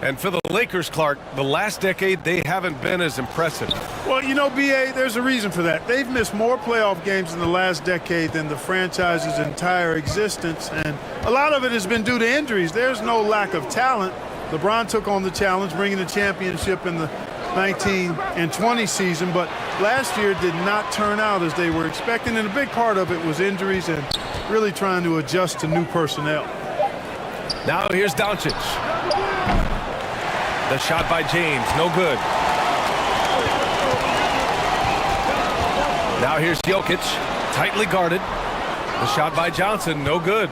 And for the Lakers, Clark, the last decade, they haven't been as impressive. Well, you know, B.A., there's a reason for that. They've missed more playoff games in the last decade than the franchise's entire existence, and a lot of it has been due to injuries. There's no lack of talent. LeBron took on the challenge, bringing the championship in the 19 and 20 season, but last year did not turn out as they were expecting, and a big part of it was injuries and really trying to adjust to new personnel. Now here's Doncic. The shot by James, no good. Now here's Jokic, tightly guarded. The shot by Johnson, no good.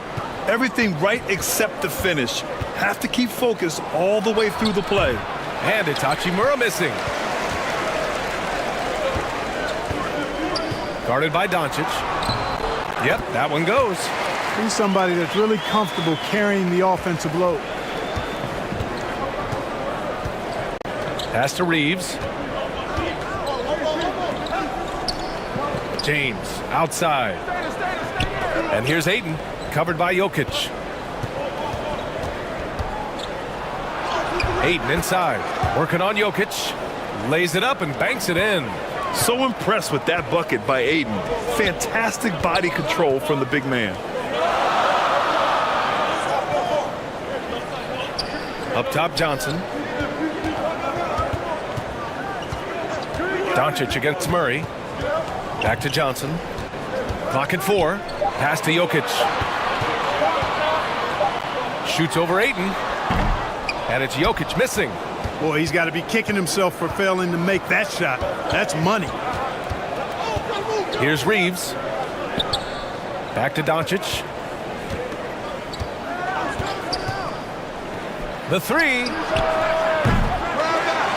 Everything right except the finish. Have to keep focused all the way through the play. And Hachimura missing. Guarded by Doncic. Yep, that one goes. He's somebody that's really comfortable carrying the offensive load. Pass to Reeves. James outside. And here's Ayton, covered by Jokic. Ayton inside, working on Jokic. Lays it up and banks it in. So impressed with that bucket by Ayton. Fantastic body control from the big man. Up top, Johnson. Doncic against Murray. Back to Johnson. Clock at 4. Pass to Jokic. Shoots over Ayton. And it's Jokic missing. Boy, he's got to be kicking himself for failing to make that shot. That's money. Here's Reeves. Back to Doncic. The three.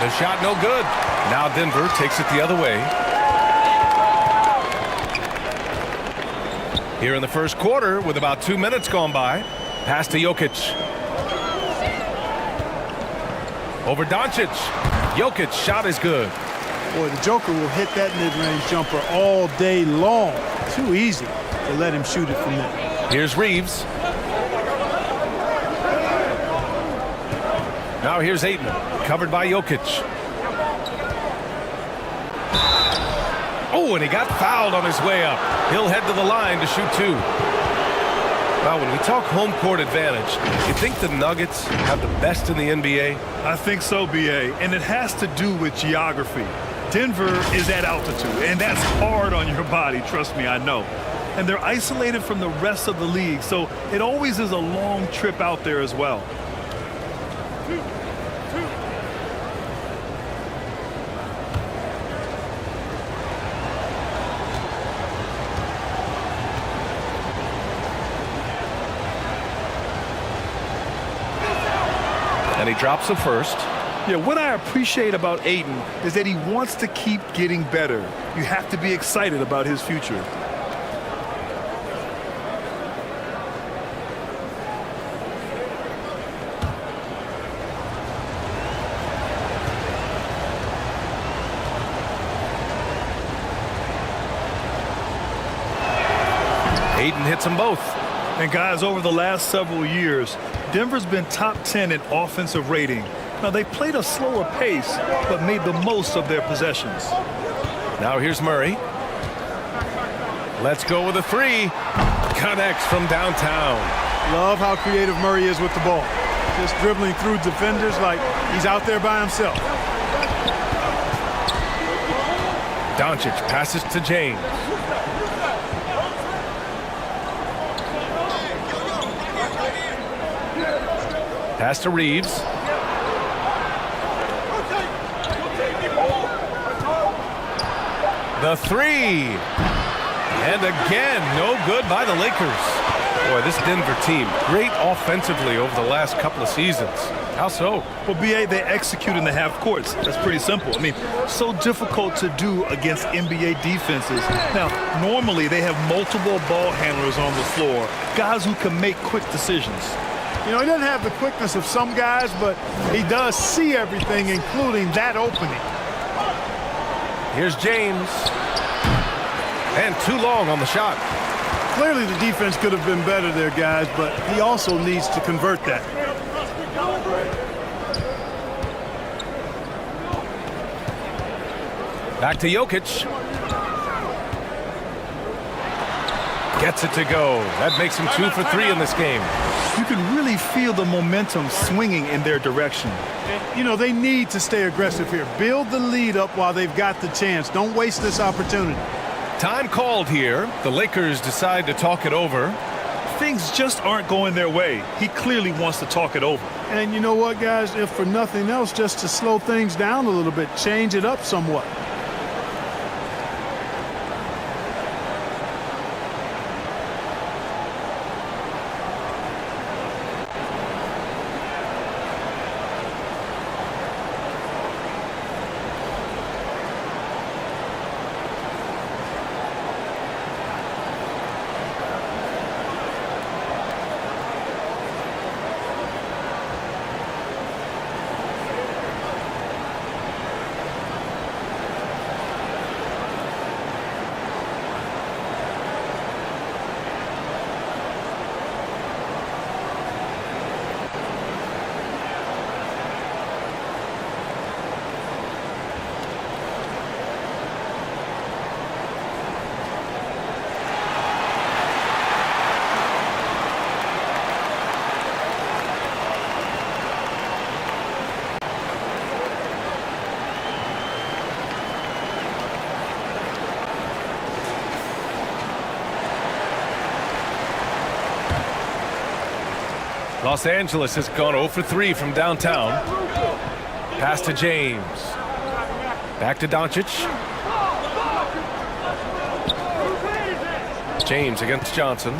The shot no good. Now Denver takes it the other way. Here in the first quarter with about 2 minutes gone by. Pass to Jokic. Over Doncic. Jokic shot is good. Boy, the Joker will hit that mid-range jumper all day long. Too easy to let him shoot it from there. Here's Reeves. Now here's Ayton, covered by Jokic. Oh, and he got fouled on his way up. He'll head to the line to shoot 2. Now, when we talk home court advantage, you think the Nuggets have the best in the NBA? I think so, B.A., and it has to do with geography. Denver is at altitude, and that's hard on your body, trust me, I know. And they're isolated from the rest of the league, so it always is a long trip out there as well. And he drops the first. Yeah, what I appreciate about Ayton is that he wants to keep getting better. You have to be excited about his future. Ayton hits them both. And guys, over the last several years, Denver's been top 10 in offensive rating. Now, they played a slower pace, but made the most of their possessions. Now here's Murray. Let's go with a 3. Connects from downtown. Love how creative Murray is with the ball. Just dribbling through defenders like he's out there by himself. Doncic passes to James. Pass to Reeves. The 3. And again, no good by the Lakers. Boy, this Denver team, great offensively over the last couple of seasons. How so? Well, B.A., they execute in the half courts. That's pretty simple. I mean, so difficult to do against NBA defenses. Now, normally they have multiple ball handlers on the floor, guys who can make quick decisions. You know, he doesn't have the quickness of some guys, but he does see everything, including that opening. Here's James. And too long on the shot. Clearly the defense could have been better there, guys, but he also needs to convert that. Back to Jokic. Gets it to go. That makes him 2 for 3 in this game. You can really feel the momentum swinging in their direction. You know, they need to stay aggressive here. Build the lead up while they've got the chance. Don't waste this opportunity. Time called here. The Lakers decide to talk it over. Things just aren't going their way. He clearly wants to talk it over. And you know what, guys? If for nothing else, just to slow things down a little bit, change it up somewhat. Los Angeles has gone 0 for 3 from downtown. Pass to James. Back to Doncic. James against Johnson.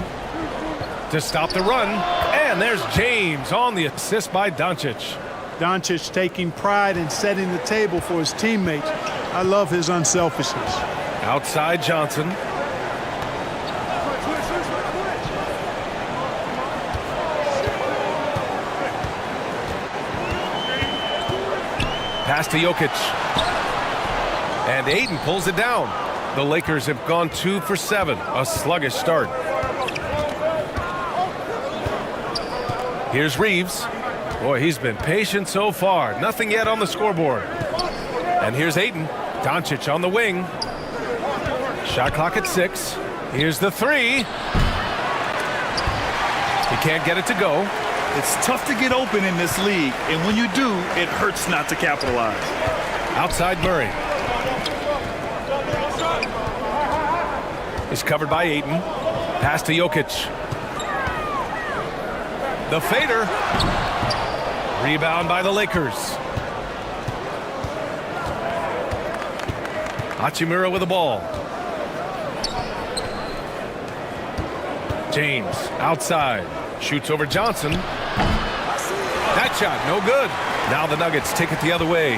To stop the run. And there's James on the assist by Doncic. Doncic taking pride in setting the table for his teammates. I love his unselfishness. Outside Johnson. Pass to Jokic. And Ayton pulls it down. The Lakers have gone 2 for 7. A sluggish start. Here's Reeves. Boy, he's been patient so far. Nothing yet on the scoreboard. And here's Ayton. Doncic on the wing. Shot clock at 6. Here's the 3. He can't get it to go. It's tough to get open in this league, and when you do, it hurts not to capitalize. Outside Murray. He's covered by Ayton. Pass to Jokic. The fader. Rebound by the Lakers. Hachimura with the ball. James outside. Shoots over Johnson. That shot, no good. Now the Nuggets take it the other way.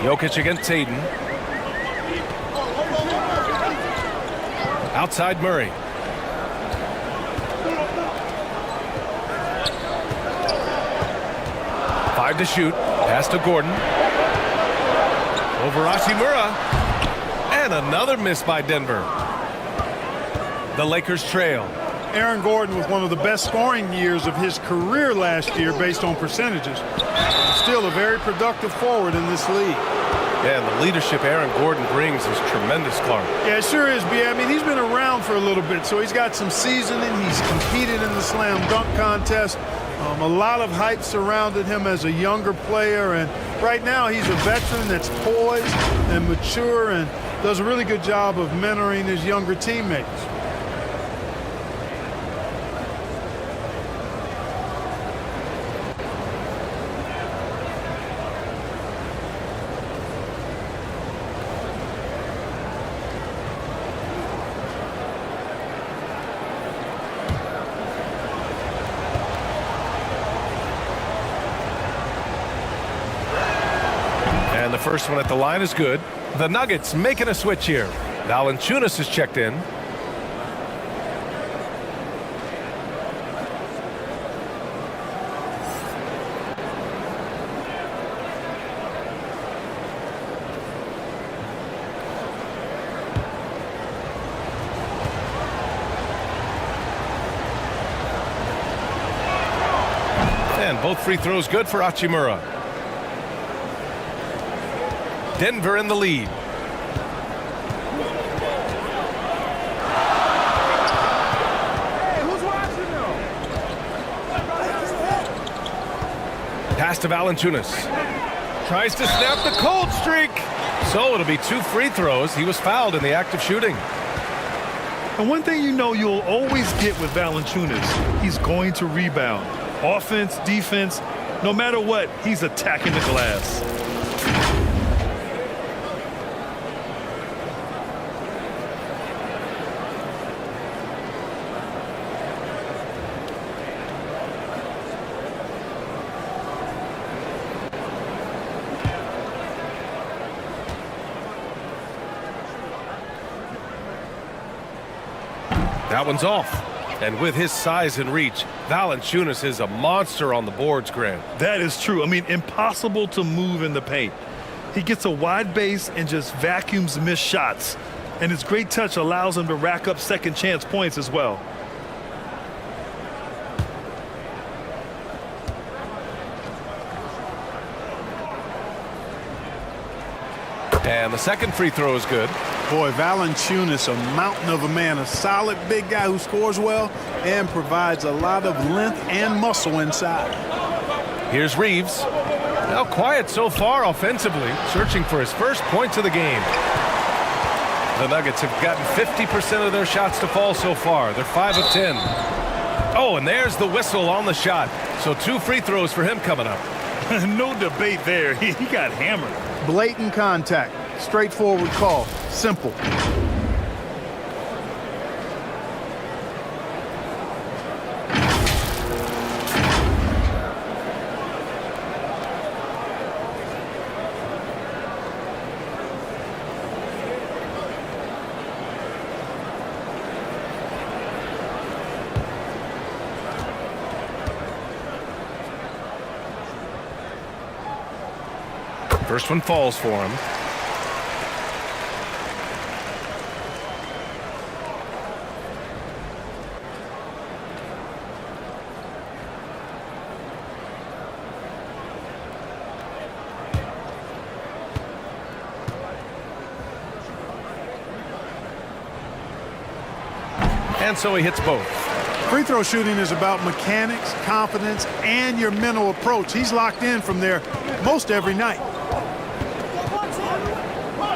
Jokic against Ayton. Outside Murray. Five to shoot. Pass to Gordon. Over Hachimura. And another miss by Denver. The Lakers trail. Aaron Gordon with one of the best scoring years of his career last year based on percentages. Still a very productive forward in this league. Yeah, and the leadership Aaron Gordon brings is tremendous, Clark. Yeah, it sure is, B. I mean, he's been around for a little bit, so he's got some seasoning. He's competed in the slam dunk contest. A lot of hype surrounded him as a younger player, and right now he's a veteran that's poised and mature and does a really good job of mentoring his younger teammates. And the first one at the line is good. The Nuggets making a switch here. Valanciunas is checked in. And both free throws good for Hachimura. Denver in the lead. Pass to Valanciunas. Tries to snap the cold streak. So it'll be 2 free throws. He was fouled in the act of shooting. And one thing you know you'll always get with Valanciunas, he's going to rebound. Offense, defense, no matter what, he's attacking the glass. That one's off. And with his size and reach, Valanciunas is a monster on the boards, Grant. That is true. I mean, impossible to move in the paint. He gets a wide base and just vacuums missed shots. And his great touch allows him to rack up second chance points as well. And the second free throw is good. Boy, Valanciunas, a mountain of a man, a solid big guy who scores well and provides a lot of length and muscle inside. Here's Reeves. Now quiet so far offensively, searching for his first points of the game. The Nuggets have gotten 50% of their shots to fall so far. They're 5 of 10. Oh, and there's the whistle on the shot. So 2 free throws for him coming up. No debate there. He got hammered. Blatant contact. Straightforward call. Simple. First one falls for him. And so he hits both. Free throw shooting is about mechanics, confidence, and your mental approach. He's locked in from there most every night.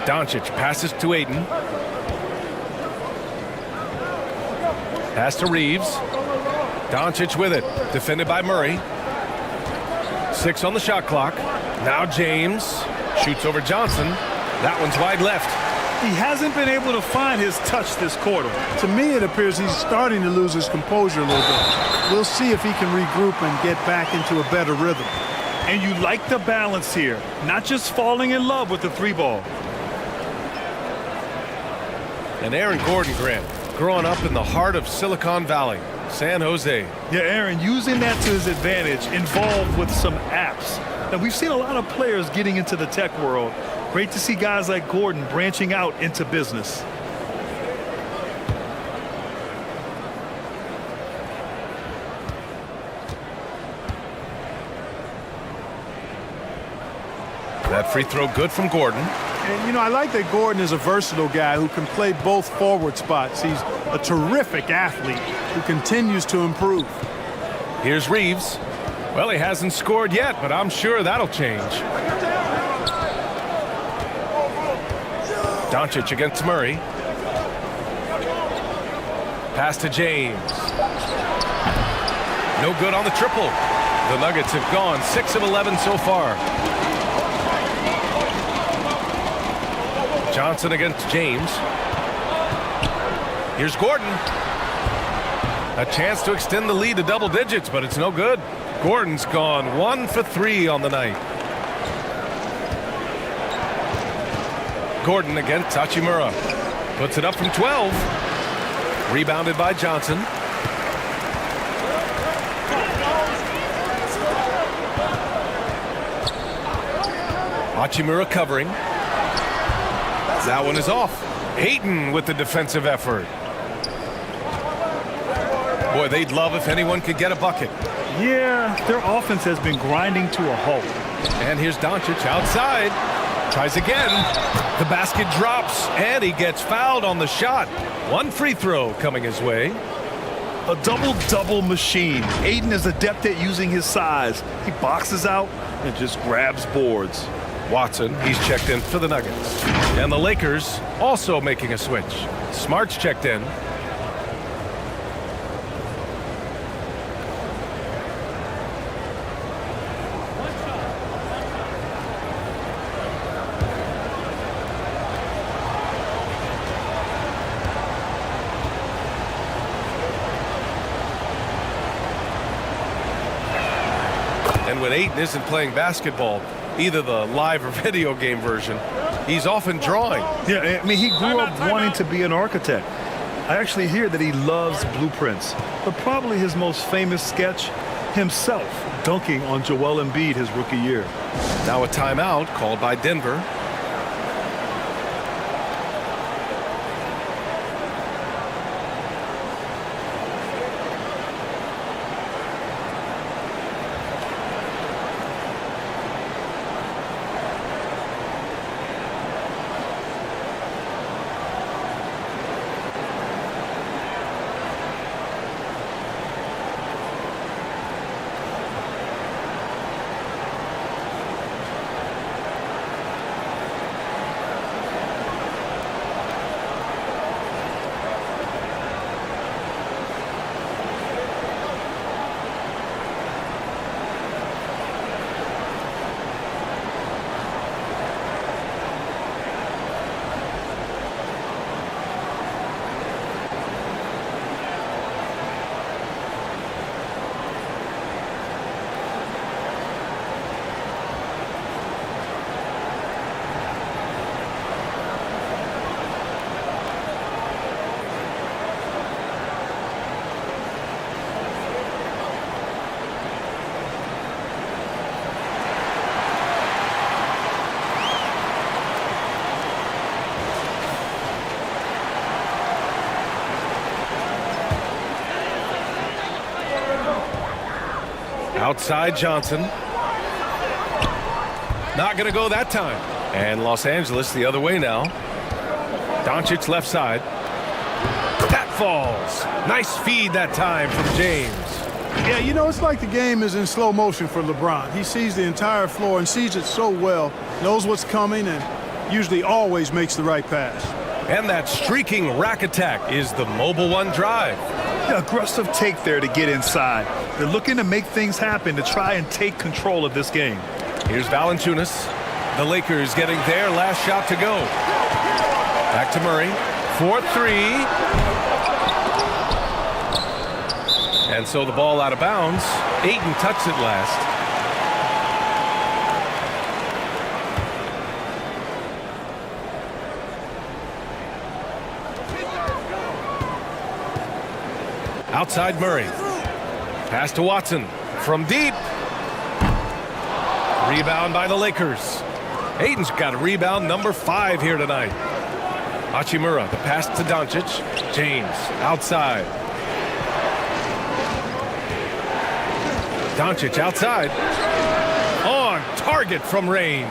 Doncic passes to Ayton. Pass to Reeves. Doncic with it. Defended by Murray. 6 on the shot clock. Now James shoots over Johnson. That one's wide left. He hasn't been able to find his touch this quarter. To me, it appears he's starting to lose his composure a little bit. We'll see if he can regroup and get back into a better rhythm. And you like the balance here, not just falling in love with the 3-ball. And Aaron Gordon, Grant, growing up in the heart of Silicon Valley, San Jose. Yeah, Aaron, using that to his advantage, involved with some apps. Now, we've seen a lot of players getting into the tech world. Great to see guys like Gordon branching out into business. That free throw good from Gordon. And, you know, I like that Gordon is a versatile guy who can play both forward spots. He's a terrific athlete who continues to improve. Here's Reeves. Well, he hasn't scored yet, but I'm sure that'll change. Doncic against Murray. Pass to James. No good on the triple. The Nuggets have gone 6 of 11 so far. Johnson against James. Here's Gordon. A chance to extend the lead to double digits, but it's no good. Gordon's gone 1 for 3 on the night. Gordon against Hachimura. Puts it up from 12. Rebounded by Johnson. Hachimura covering. That one is off. Ayton with the defensive effort. Boy, they'd love if anyone could get a bucket. Yeah, their offense has been grinding to a halt. And here's Doncic outside. Tries again. The basket drops, and he gets fouled on the shot. One free throw coming his way. A double-double machine. Ayton is adept at using his size. He boxes out and just grabs boards. Watson, he's checked in for the Nuggets. And the Lakers also making a switch. Smart's checked in. And when Ayton isn't playing basketball, either the live or video game version, he's often drawing. Yeah, I mean, he grew up wanting to be an architect. I actually hear that he loves blueprints, but probably his most famous sketch, himself dunking on Joel Embiid his rookie year. Now a timeout called by Denver. Outside Johnson. Not going to go that time. And Los Angeles the other way now. Doncic left side. That falls. Nice feed that time from James. Yeah, you know, it's like the game is in slow motion for LeBron. He sees the entire floor and sees it so well, knows what's coming, and usually always makes the right pass. And that streaking rack attack is the Mobile One drive. Yeah, aggressive take there to get inside. They're looking to make things happen to try and take control of this game. Here's Valanciunas. The Lakers getting their last shot to go. Back to Murray. 4-3. And so the ball out of bounds. Ayton touched it last. Outside Murray. Pass to Watson. From deep. Rebound by the Lakers. Ayton's got a rebound number 5 here tonight. Hachimura, the pass to Doncic. James outside. Doncic outside. On target from range.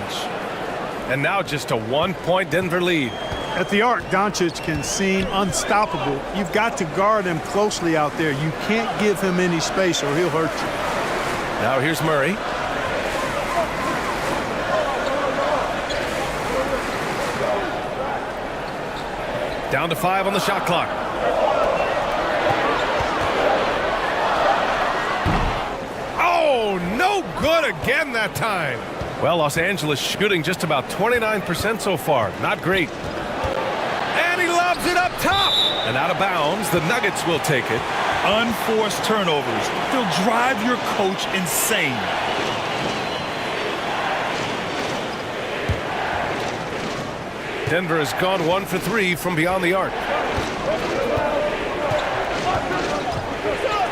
And now just a 1-point Denver lead. At the arc, Doncic can seem unstoppable. You've got to guard him closely out there. You can't give him any space or he'll hurt you. Now here's Murray. Down to 5 on the shot clock. Oh, no good again that time. Well, Los Angeles shooting just about 29% so far. Not great. And he lobs it up top. And out of bounds, the Nuggets will take it. Unforced turnovers. They'll drive your coach insane. Denver has gone 1 for 3 from beyond the arc.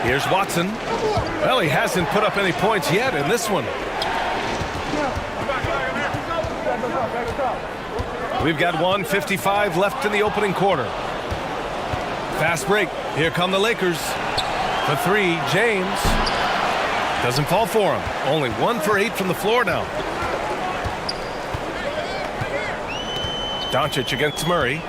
Here's Watson. Well, he hasn't put up any points yet in this one. We've got 1:55 left in the opening quarter. Fast break. Here come the Lakers. For 3, James. Doesn't fall for him. Only 1 for 8 from the floor now. Doncic against Murray.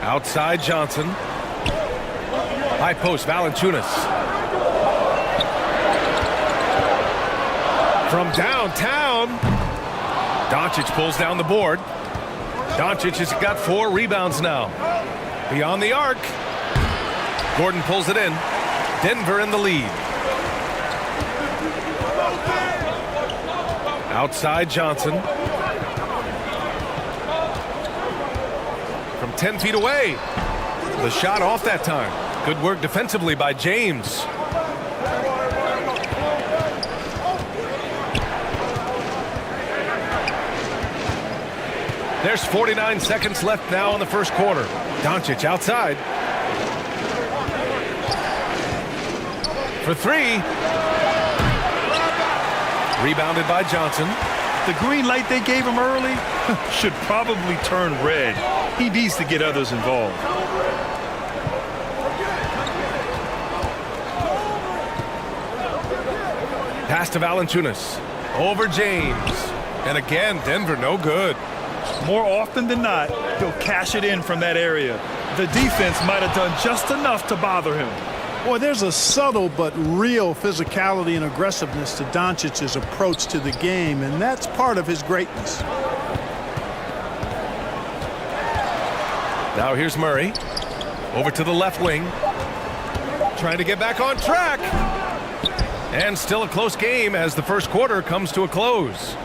Outside Johnson. High post, Valanciunas. From downtown, Doncic pulls down the board. Doncic has got 4 rebounds now. Beyond the arc. Gordon pulls it in. Denver in the lead. Outside Johnson. From 10 feet away. The shot off that time. Good work defensively by James. There's 49 seconds left now in the first quarter. Doncic outside. For 3. Rebounded by Johnson. The green light they gave him early should probably turn red. He needs to get others involved. Pass to Valanciunas. Over James. And again, Denver no good. More often than not, he'll cash it in from that area. The defense might have done just enough to bother him. Boy, there's a subtle but real physicality and aggressiveness to Doncic's approach to the game, and that's part of his greatness. Now here's Murray. Over to the left wing. Trying to get back on track. And still a close game as the first quarter comes to a close.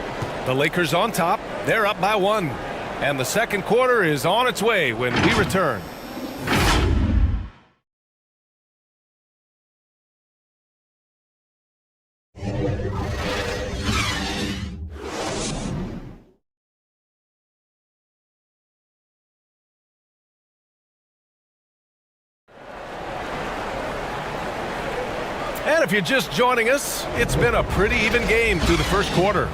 The Lakers on top. They're up by 1. And the second quarter is on its way when we return. And if you're just joining us, it's been a pretty even game through the first quarter.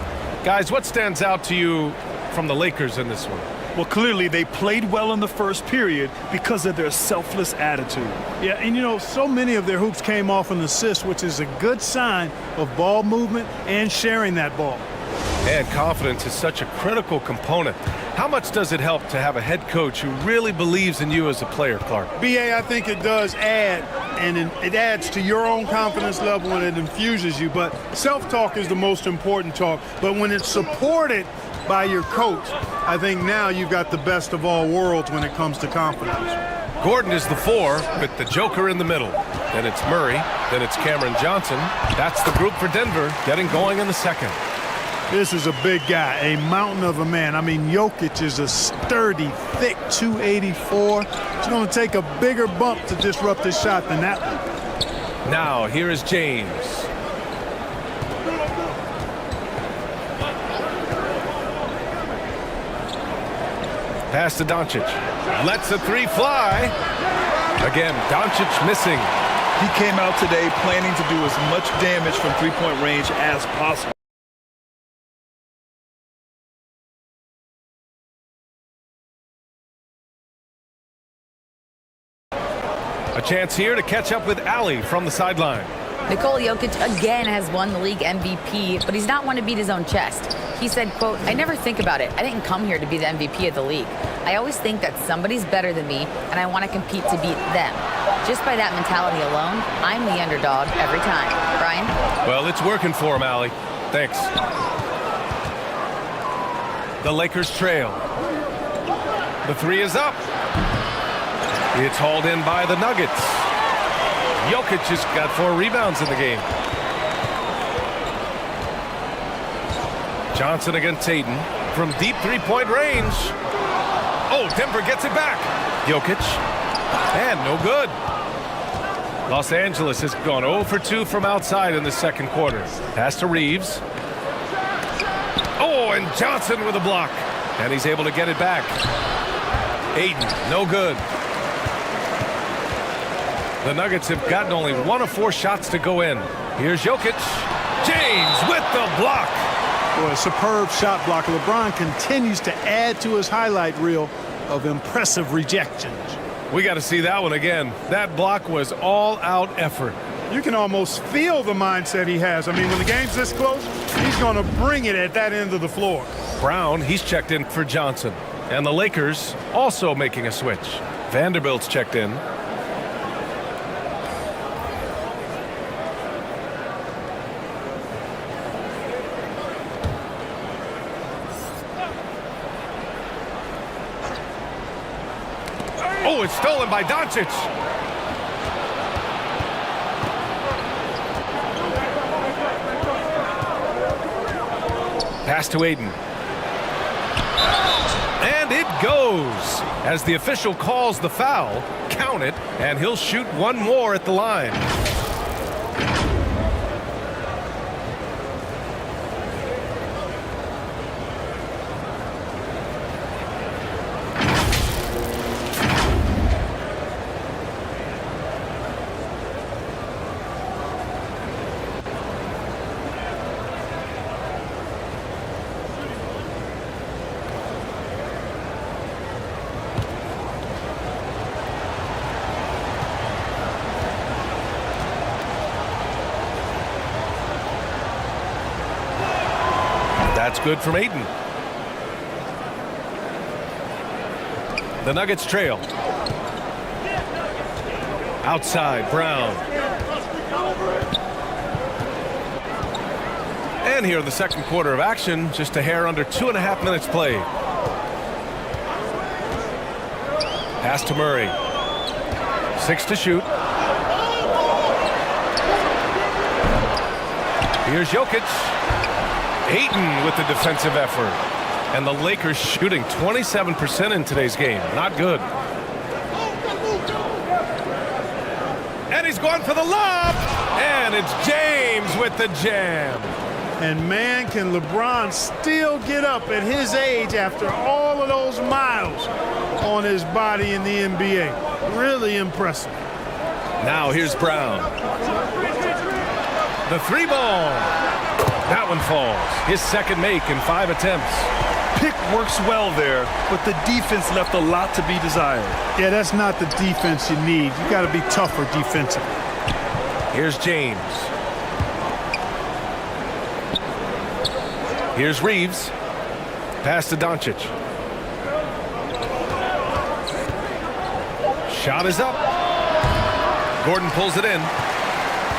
Guys, what stands out to you from the Lakers in this one? Well, clearly they played well in the first period because of their selfless attitude. Yeah, and you know, so many of their hoops came off an assist, which is a good sign of ball movement and sharing that ball. And confidence is such a critical component. How much does it help to have a head coach who really believes in you as a player, Clark? BA, I think it does add, and it adds to your own confidence level and it infuses you. But self-talk is the most important talk. But when it's supported by your coach, I think now you've got the best of all worlds when it comes to confidence. Gordon is the 4 with the Joker in the middle. Then it's Murray. Then it's Cameron Johnson. That's the group for Denver getting going in the second. This is a big guy, a mountain of a man. I mean, Jokic is a sturdy, thick 284. It's going to take a bigger bump to disrupt his shot than that one. Now, here is James. Pass to Doncic. Lets a 3 fly. Again, Doncic missing. He came out today planning to do as much damage from three-point range as possible. A chance here to catch up with Allie from the sideline. Nikola Jokic again has won the league MVP, but he's not one to beat his own chest. He said, quote, "I never think about it. I didn't come here to be the MVP of the league. I always think that somebody's better than me, and I want to compete to beat them. Just by that mentality alone, I'm the underdog every time." Brian? Well, it's working for him, Allie. Thanks. The Lakers trail. The 3 is up. It's hauled in by the Nuggets. Jokic has got 4 rebounds in the game. Johnson against Tatum from deep 3-point range. Oh, Denver gets it back. Jokic. And no good. Los Angeles has gone 0 for 2 from outside in the second quarter. Pass to Reeves. Oh, and Johnson with a block. And he's able to get it back. Ayton, no good. The Nuggets have gotten only 1 of 4 shots to go in. Here's Jokic. James with the block. Boy, a superb shot block. LeBron continues to add to his highlight reel of impressive rejections. We got to see that one again. That block was all-out effort. You can almost feel the mindset he has. I mean, when the game's this close, he's going to bring it at that end of the floor. Brown, he's checked in for Johnson. And the Lakers also making a switch. Vanderbilt's checked in. Oh, it's stolen by Doncic. Pass to Aiden. And it goes. As the official calls the foul, count it, and he'll shoot one more at the line. That's good from Aiden. The Nuggets trail. Outside, Brown. And here in the second quarter of action, just a hair under 2.5 minutes played. Pass to Murray. 6 to shoot. Here's Jokic. Ayton with the defensive effort. And the Lakers shooting 27% in today's game. Not good. And he's going for the lob. And it's James with the jam. And man, can LeBron still get up at his age after all of those miles on his body in the NBA. Really impressive. Now here's Brown. The 3-ball. That one falls. His second make in 5 attempts. Pick works well there, but the defense left a lot to be desired. Yeah, that's not the defense you need. You got to be tougher defensively. Here's James. Here's Reeves. Pass to Doncic. Shot is up. Gordon pulls it in.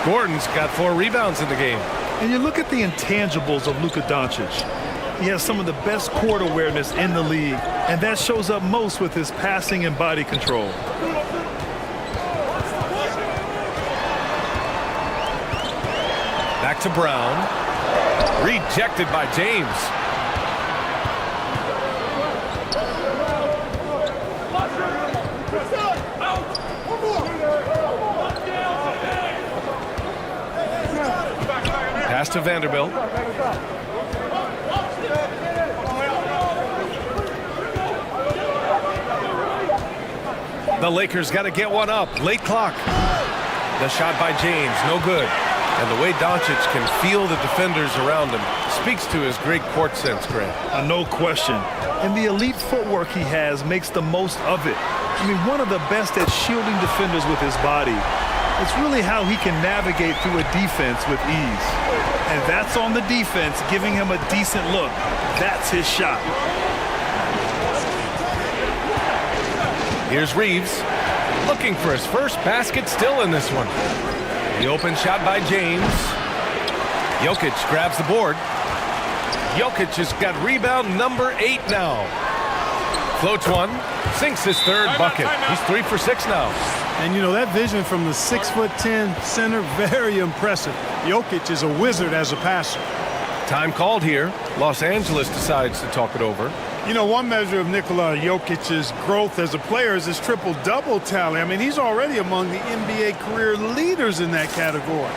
Gordon's got 4 rebounds in the game. And you look at the intangibles of Luka Doncic. He has some of the best court awareness in the league, and that shows up most with his passing and body control. Back to Brown. Rejected by James. Pass to Vanderbilt. The Lakers got to get one up. Late clock. The shot by James, no good. And the way Doncic can feel the defenders around him speaks to his great court sense, Grant. No question. And the elite footwork he has makes the most of it. I mean, one of the best at shielding defenders with his body. It's really how he can navigate through a defense with ease. And that's on the defense, giving him a decent look. That's his shot. Here's Reeves, looking for his first basket still in this one. The open shot by James. Jokic grabs the board. Jokic has got rebound number 8 now. Floats one, sinks his third bucket. He's 3 for 6 now. And, you know, that vision from the 6'10" center, very impressive. Jokic is a wizard as a passer. Time called here. Los Angeles decides to talk it over. You know, one measure of Nikola Jokic's growth as a player is his triple-double tally. I mean, he's already among the NBA career leaders in that category.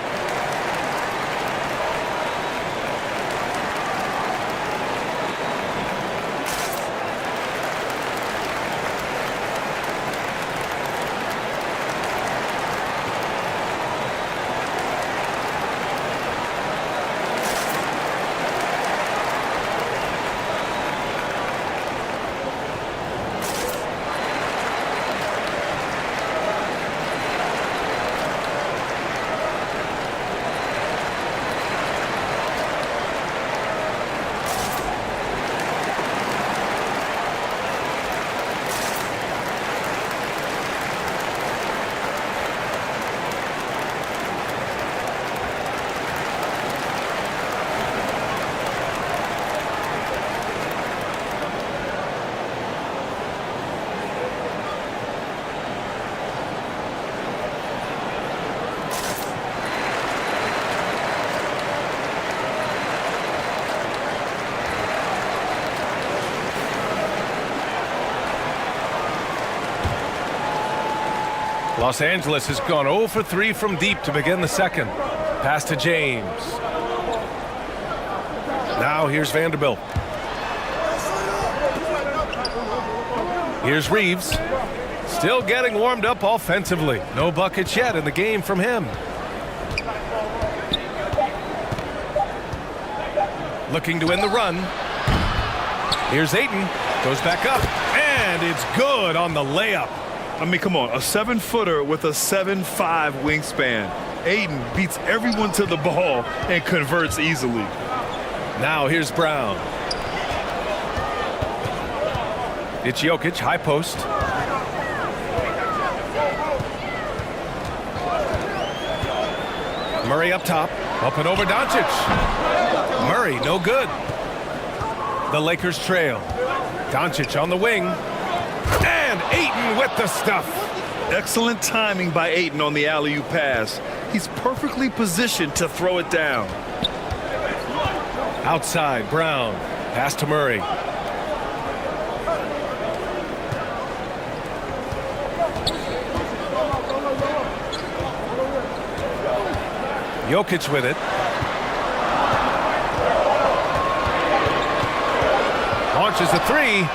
Los Angeles has gone 0 for 3 from deep to begin the second. Pass to James. Now here's Vanderbilt. Here's Reeves. Still getting warmed up offensively. No buckets yet in the game from him. Looking to end the run. Here's Ayton. Goes back up. And it's good on the layup. I mean, come on. A 7-footer with a 7'5" wingspan. Ayton beats everyone to the ball and converts easily. Now here's Brown. It's Jokic, high post. Murray up top. Up and over Doncic. Murray, no good. The Lakers trail. Doncic on the wing. And Ayton with the stuff. Excellent timing by Ayton on the alley-oop pass. He's perfectly positioned to throw it down. Outside, Brown. Pass to Murray. Jokic with it. Launches a three.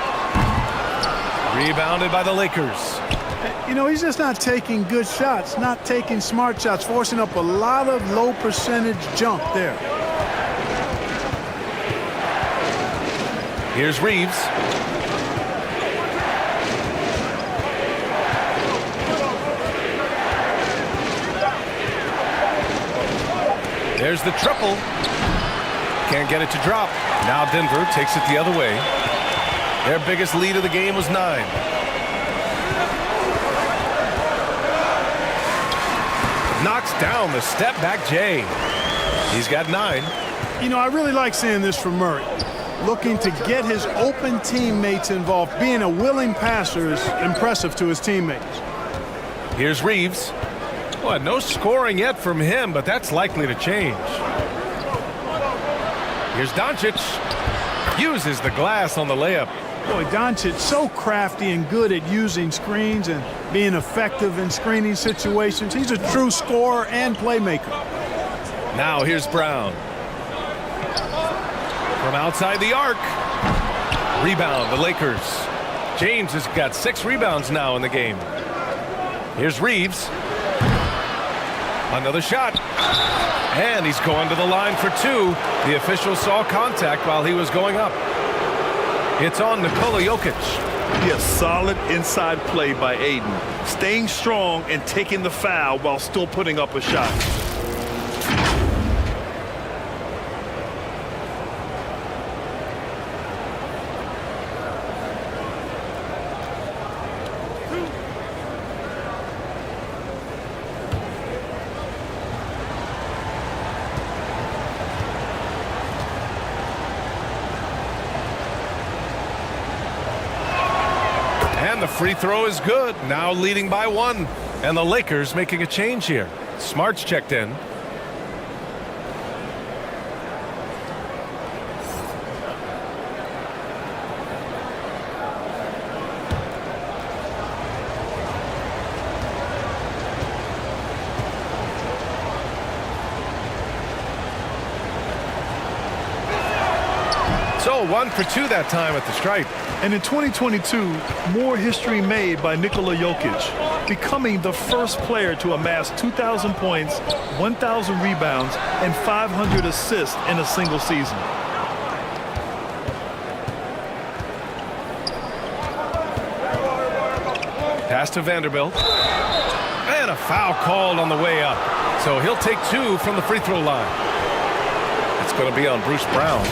Rebounded by the Lakers. You know, he's just not taking good shots, not taking smart shots, forcing up a lot of low percentage jump there. Here's Reeves. There's the triple. Can't get it to drop. Now Denver takes it the other way. Their biggest lead of the game was 9. Knocks down the step back Jay. He's got 9. You know, I really like seeing this from Murray. Looking to get his open teammates involved. Being a willing passer is impressive to his teammates. Here's Reeves. Well, no scoring yet from him, but that's likely to change. Here's Doncic. Uses the glass on the layup. Boy, Doncic so crafty and good at using screens and being effective in screening situations. He's a true scorer and playmaker. Now here's Brown. From outside the arc. Rebound, the Lakers. James has got 6 rebounds now in the game. Here's Reeves. Another shot. And he's going to the line for 2. The official saw contact while he was going up. It's on Nikola Jokic. Yes, solid inside play by Ayton. Staying strong and taking the foul while still putting up a shot. And the free throw is good. Now leading by 1. And the Lakers making a change here. Smart's checked in. So 1 for 2 that time at the stripe. And in 2022, more history made by Nikola Jokic, becoming the first player to amass 2,000 points, 1,000 rebounds, and 500 assists in a single season. Pass to Vanderbilt. And a foul called on the way up. So he'll take 2 from the free throw line. It's going to be on Bruce Brown.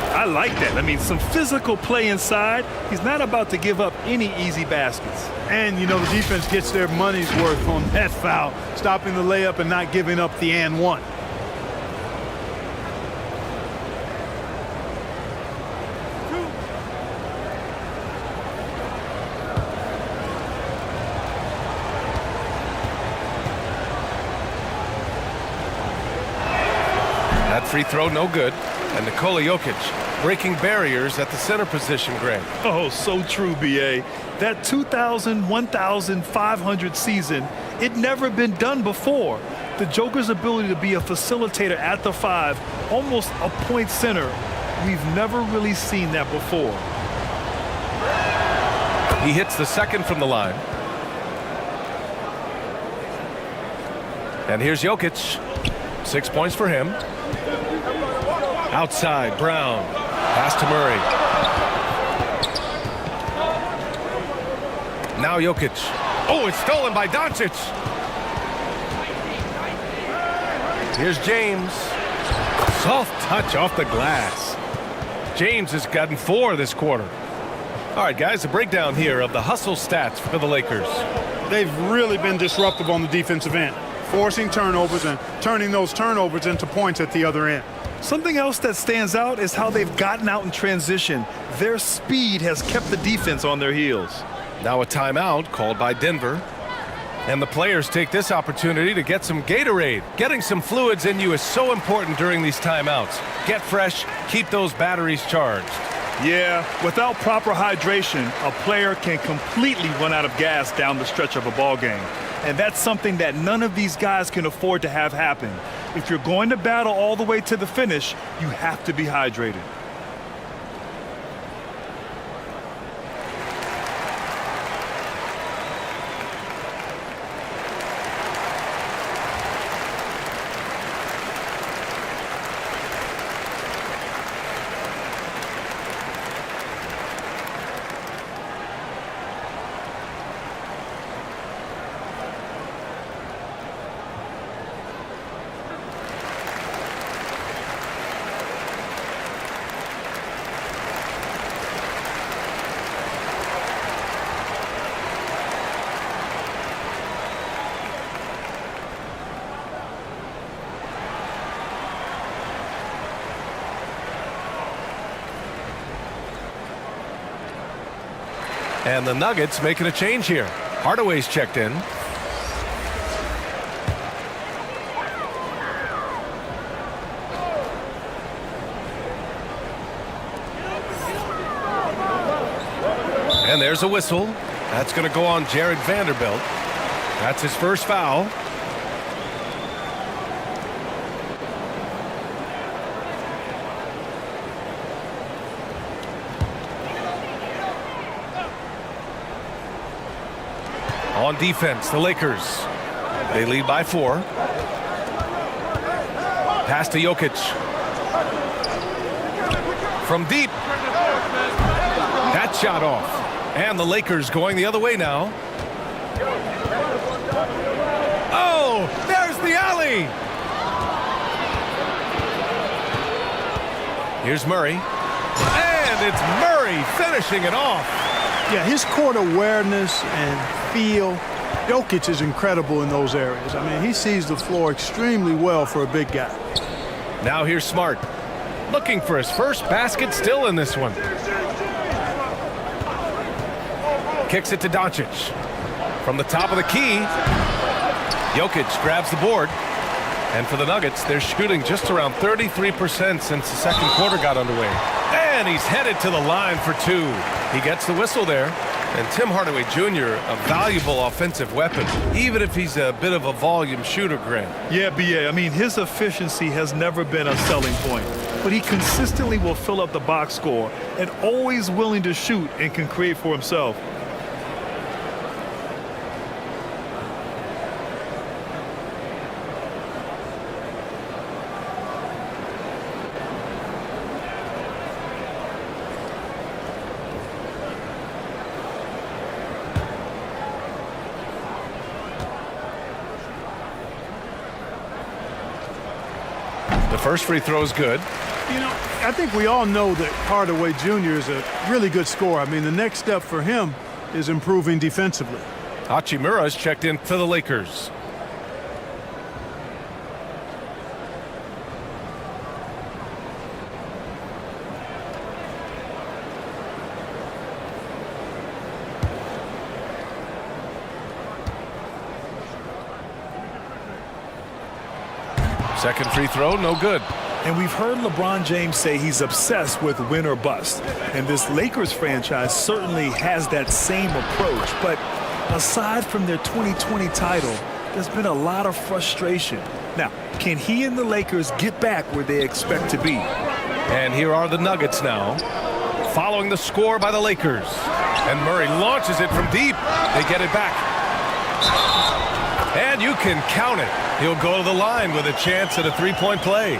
I like that. I mean, some physical play inside. He's not about to give up any easy baskets. And, you know, the defense gets their money's worth on that foul, stopping the layup and not giving up the and one. That free throw, no good. And Nikola Jokic breaking barriers at the center position, Greg. Oh, so true, B.A. That 1,500 season, it never been done before. The Joker's ability to be a facilitator at the 5, almost a point center, we've never really seen that before. He hits the second from the line. And here's Jokic. 6 points for him. Outside, Brown. Pass to Murray. Now Jokic. Oh, it's stolen by Doncic. Here's James. Soft touch off the glass. James has gotten 4 this quarter. All right, guys, a breakdown here of the hustle stats for the Lakers. They've really been disruptive on the defensive end, forcing turnovers and turning those turnovers into points at the other end. Something else that stands out is how they've gotten out in transition. Their speed has kept the defense on their heels. Now a timeout called by Denver. And the players take this opportunity to get some Gatorade. Getting some fluids in you is so important during these timeouts. Get fresh, keep those batteries charged. Yeah, without proper hydration, a player can completely run out of gas down the stretch of a ball game. And that's something that none of these guys can afford to have happen. If you're going to battle all the way to the finish, you have to be hydrated. And the Nuggets making a change here. Hardaway's checked in. And there's a whistle. That's going to go on Jared Vanderbilt. That's his first foul. On defense, the Lakers. They lead by 4. Pass to Jokic. From deep. That shot off. And the Lakers going the other way now. Oh, there's the alley. Here's Murray. And it's Murray finishing it off. Yeah, his court awareness and feel, Jokic is incredible in those areas. I mean, he sees the floor extremely well for a big guy. Now here's Smart. Looking for his first basket still in this one. Kicks it to Doncic. From the top of the key, Jokic grabs the board. And for the Nuggets, they're shooting just around 33% since the second quarter got underway. And he's headed to the line for 2. He gets the whistle there. And Tim Hardaway Jr., a valuable offensive weapon, even if he's a bit of a volume shooter, Grant. Yeah, B.A., I mean, his efficiency has never been a selling point. But he consistently will fill up the box score and always willing to shoot and can create for himself. The first free throw is good. You know, I think we all know that Hardaway Jr. is a really good scorer. I mean, the next step for him is improving defensively. Hachimura's checked in for the Lakers. Second free throw, no good. And we've heard LeBron James say he's obsessed with win or bust. And this Lakers franchise certainly has that same approach. But aside from their 2020 title, there's been a lot of frustration. Now, can he and the Lakers get back where they expect to be? And here are the Nuggets now, following the score by the Lakers. And Murray launches it from deep. They get it back. And you can count it. He'll go to the line with a chance at a three-point play.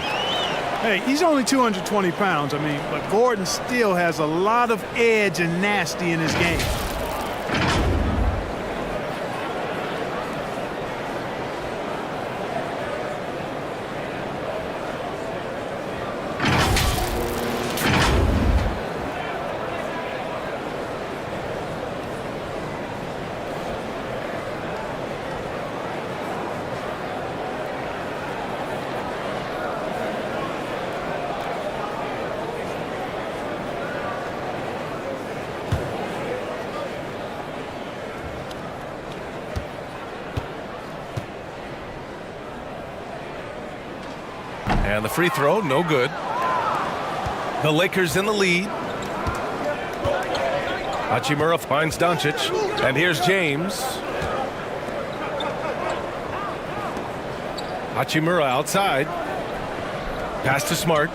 Hey, he's only 220 pounds, but Gordon still has a lot of edge and nasty in his game. And the free throw, no good. The Lakers in the lead. Hachimura finds Doncic. And here's James. Hachimura outside. Pass to Smart.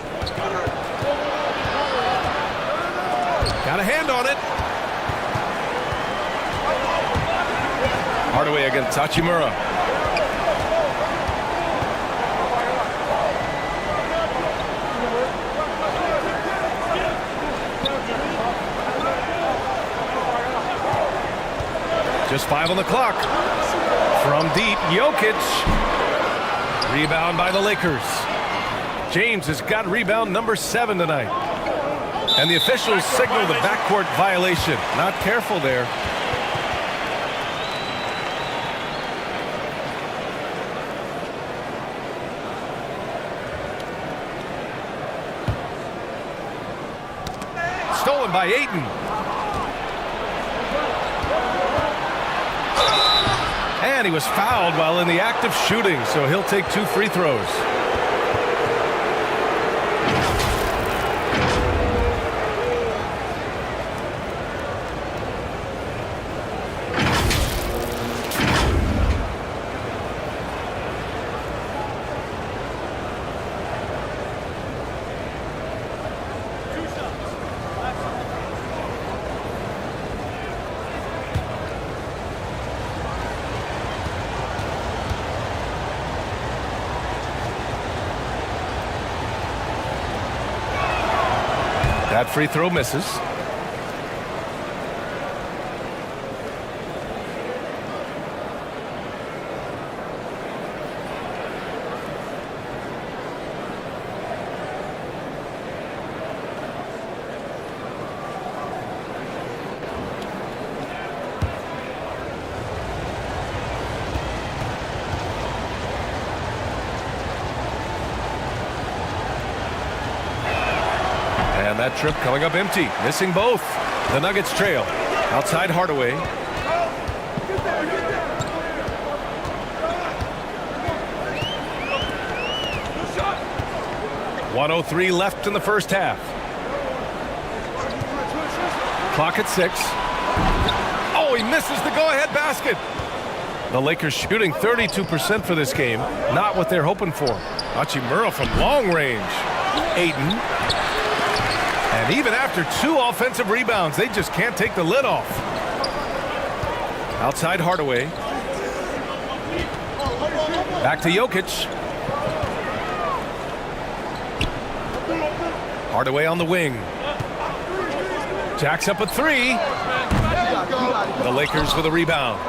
Got a hand on it. Hardaway against Hachimura. Just 5 on the clock. From deep, Jokic. Rebound by the Lakers. James has got rebound number 7 tonight. And the officials signal the backcourt violation. Not careful there. Stolen by Ayton. And he was fouled while in the act of shooting, so he'll take 2 free throws. That free throw misses. And that trip coming up empty, missing both. The Nuggets trail. Outside Hardaway. .103 left in the first half. Clock at 6. Oh, he misses the go-ahead basket. The Lakers shooting 32% for this game. Not what they're hoping for. Hachimura from long range. Ayton. And even after 2 offensive rebounds, they just can't take the lid off. Outside Hardaway. Back to Jokic. Hardaway on the wing. Jacks up a 3. The Lakers with a rebound.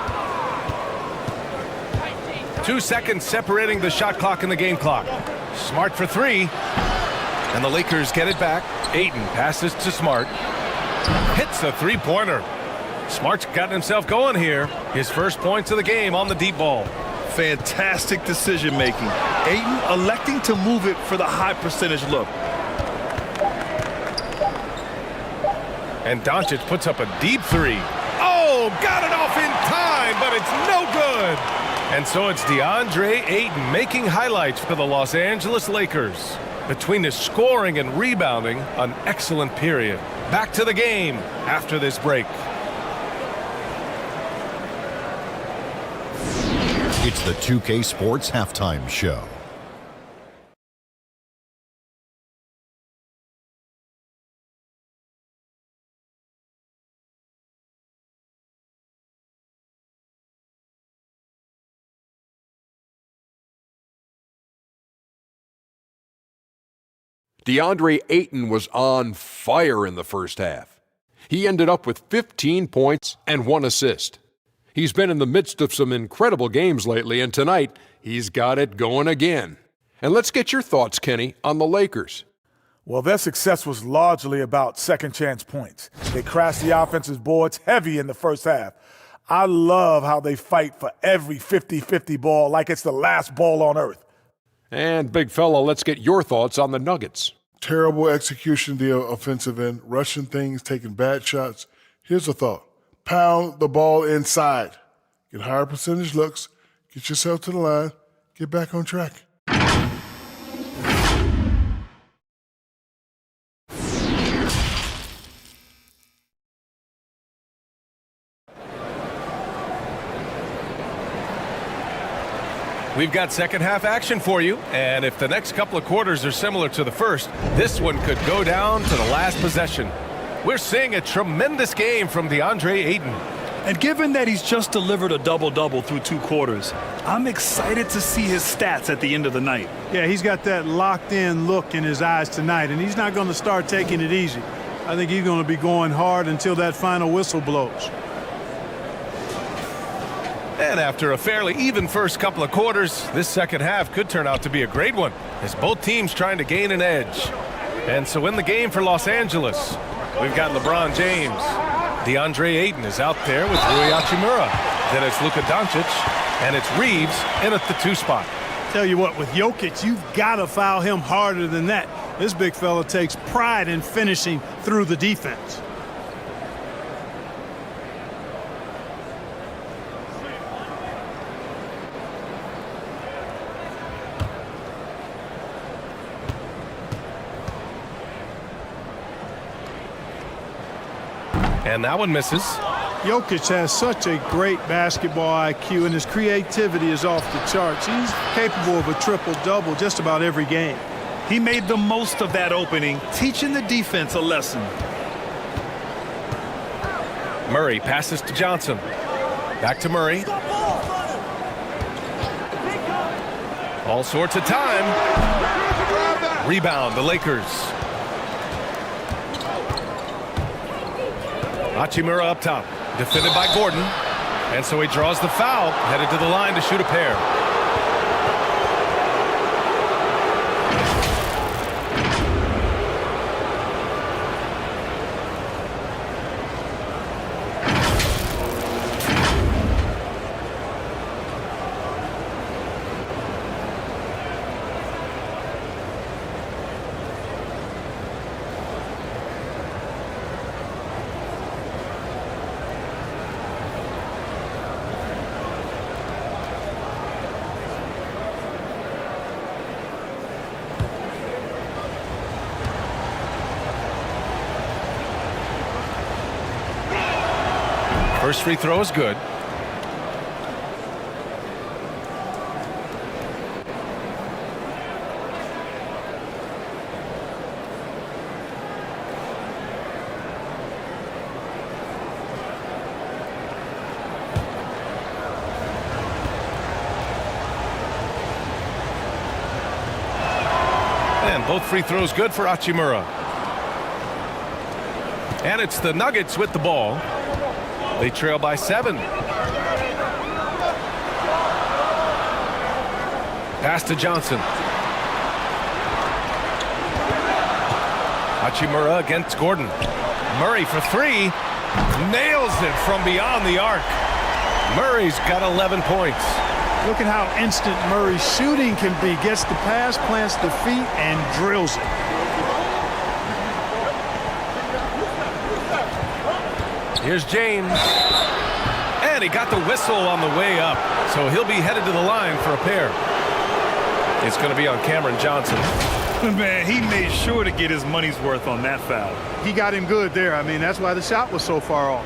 2 seconds separating the shot clock and the game clock. Smart for 3. And the Lakers get it back. Ayton passes to Smart. Hits a three-pointer. Smart's gotten himself going here. His first points of the game on the deep ball. Fantastic decision-making. Ayton electing to move it for the high percentage look. And Doncic puts up a deep 3. Oh, got it off in time, but it's no good. And so it's DeAndre Ayton making highlights for the Los Angeles Lakers. Between his scoring and rebounding, an excellent period. Back to the game after this break. It's the 2K Sports Halftime Show. DeAndre Ayton was on fire in the first half. He ended up with 15 points and 1 assist. He's been in the midst of some incredible games lately, and tonight he's got it going again. And let's get your thoughts, Kenny, on the Lakers. Well, their success was largely about second-chance points. They crashed the offensive boards heavy in the first half. I love how they fight for every 50-50 ball like it's the last ball on earth. And, big fella, let's get your thoughts on the Nuggets. Terrible execution of the offensive end, rushing things, taking bad shots. Here's a thought. Pound the ball inside. Get higher percentage looks. Get yourself to the line. Get back on track. We've got second half action for you, and if the next couple of quarters are similar to the first, this one could go down to the last possession. We're seeing a tremendous game from DeAndre Ayton. And given that he's just delivered a double-double through 2 quarters, I'm excited to see his stats at the end of the night. Yeah, he's got that locked-in look in his eyes tonight, and he's not going to start taking it easy. I think he's going to be going hard until that final whistle blows. And after a fairly even first couple of quarters, this second half could turn out to be a great one, as both teams trying to gain an edge. And so in the game for Los Angeles, we've got LeBron James. DeAndre Ayton is out there with Rui Hachimura. Then it's Luka Doncic, and it's Reeves in at the 2 spot. Tell you what, with Jokic, you've got to foul him harder than that. This big fella takes pride in finishing through the defense. And that one misses. Jokic has such a great basketball IQ, and his creativity is off the charts. He's capable of a triple-double just about every game. He made the most of that opening, teaching the defense a lesson. Murray passes to Johnson. Back to Murray. All sorts of time. Rebound, the Lakers. Hachimura up top, defended by Gordon. And so he draws the foul, headed to the line to shoot a pair. First free throw is good. And both free throws good for Hachimura. And it's the Nuggets with the ball. They trail by 7. Pass to Johnson. Hachimura against Gordon. Murray for 3. Nails it from beyond the arc. Murray's got 11 points. Look at how instant Murray's shooting can be. Gets the pass, plants the feet, and drills it. Here's James. And he got the whistle on the way up. So he'll be headed to the line for a pair. It's going to be on Cameron Johnson. Man, he made sure to get his money's worth on that foul. He got him good there. I mean, that's why the shot was so far off.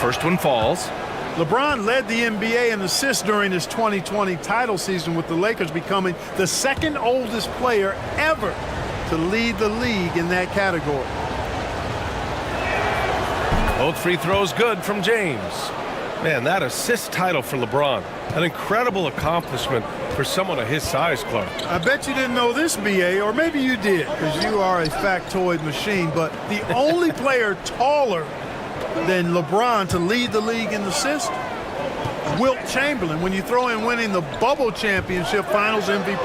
First one falls. LeBron led the NBA in assists during his 2020 title season, with the Lakers becoming the second oldest player ever to lead the league in that category. Both free throws good from James. Man, that assist title for LeBron. An incredible accomplishment for someone of his size, Clark. I bet you didn't know this, BA, or maybe you did, because you are a factoid machine, but the only player taller than LeBron to lead the league in assists, Wilt Chamberlain. When you throw in winning the Bubble Championship Finals MVP,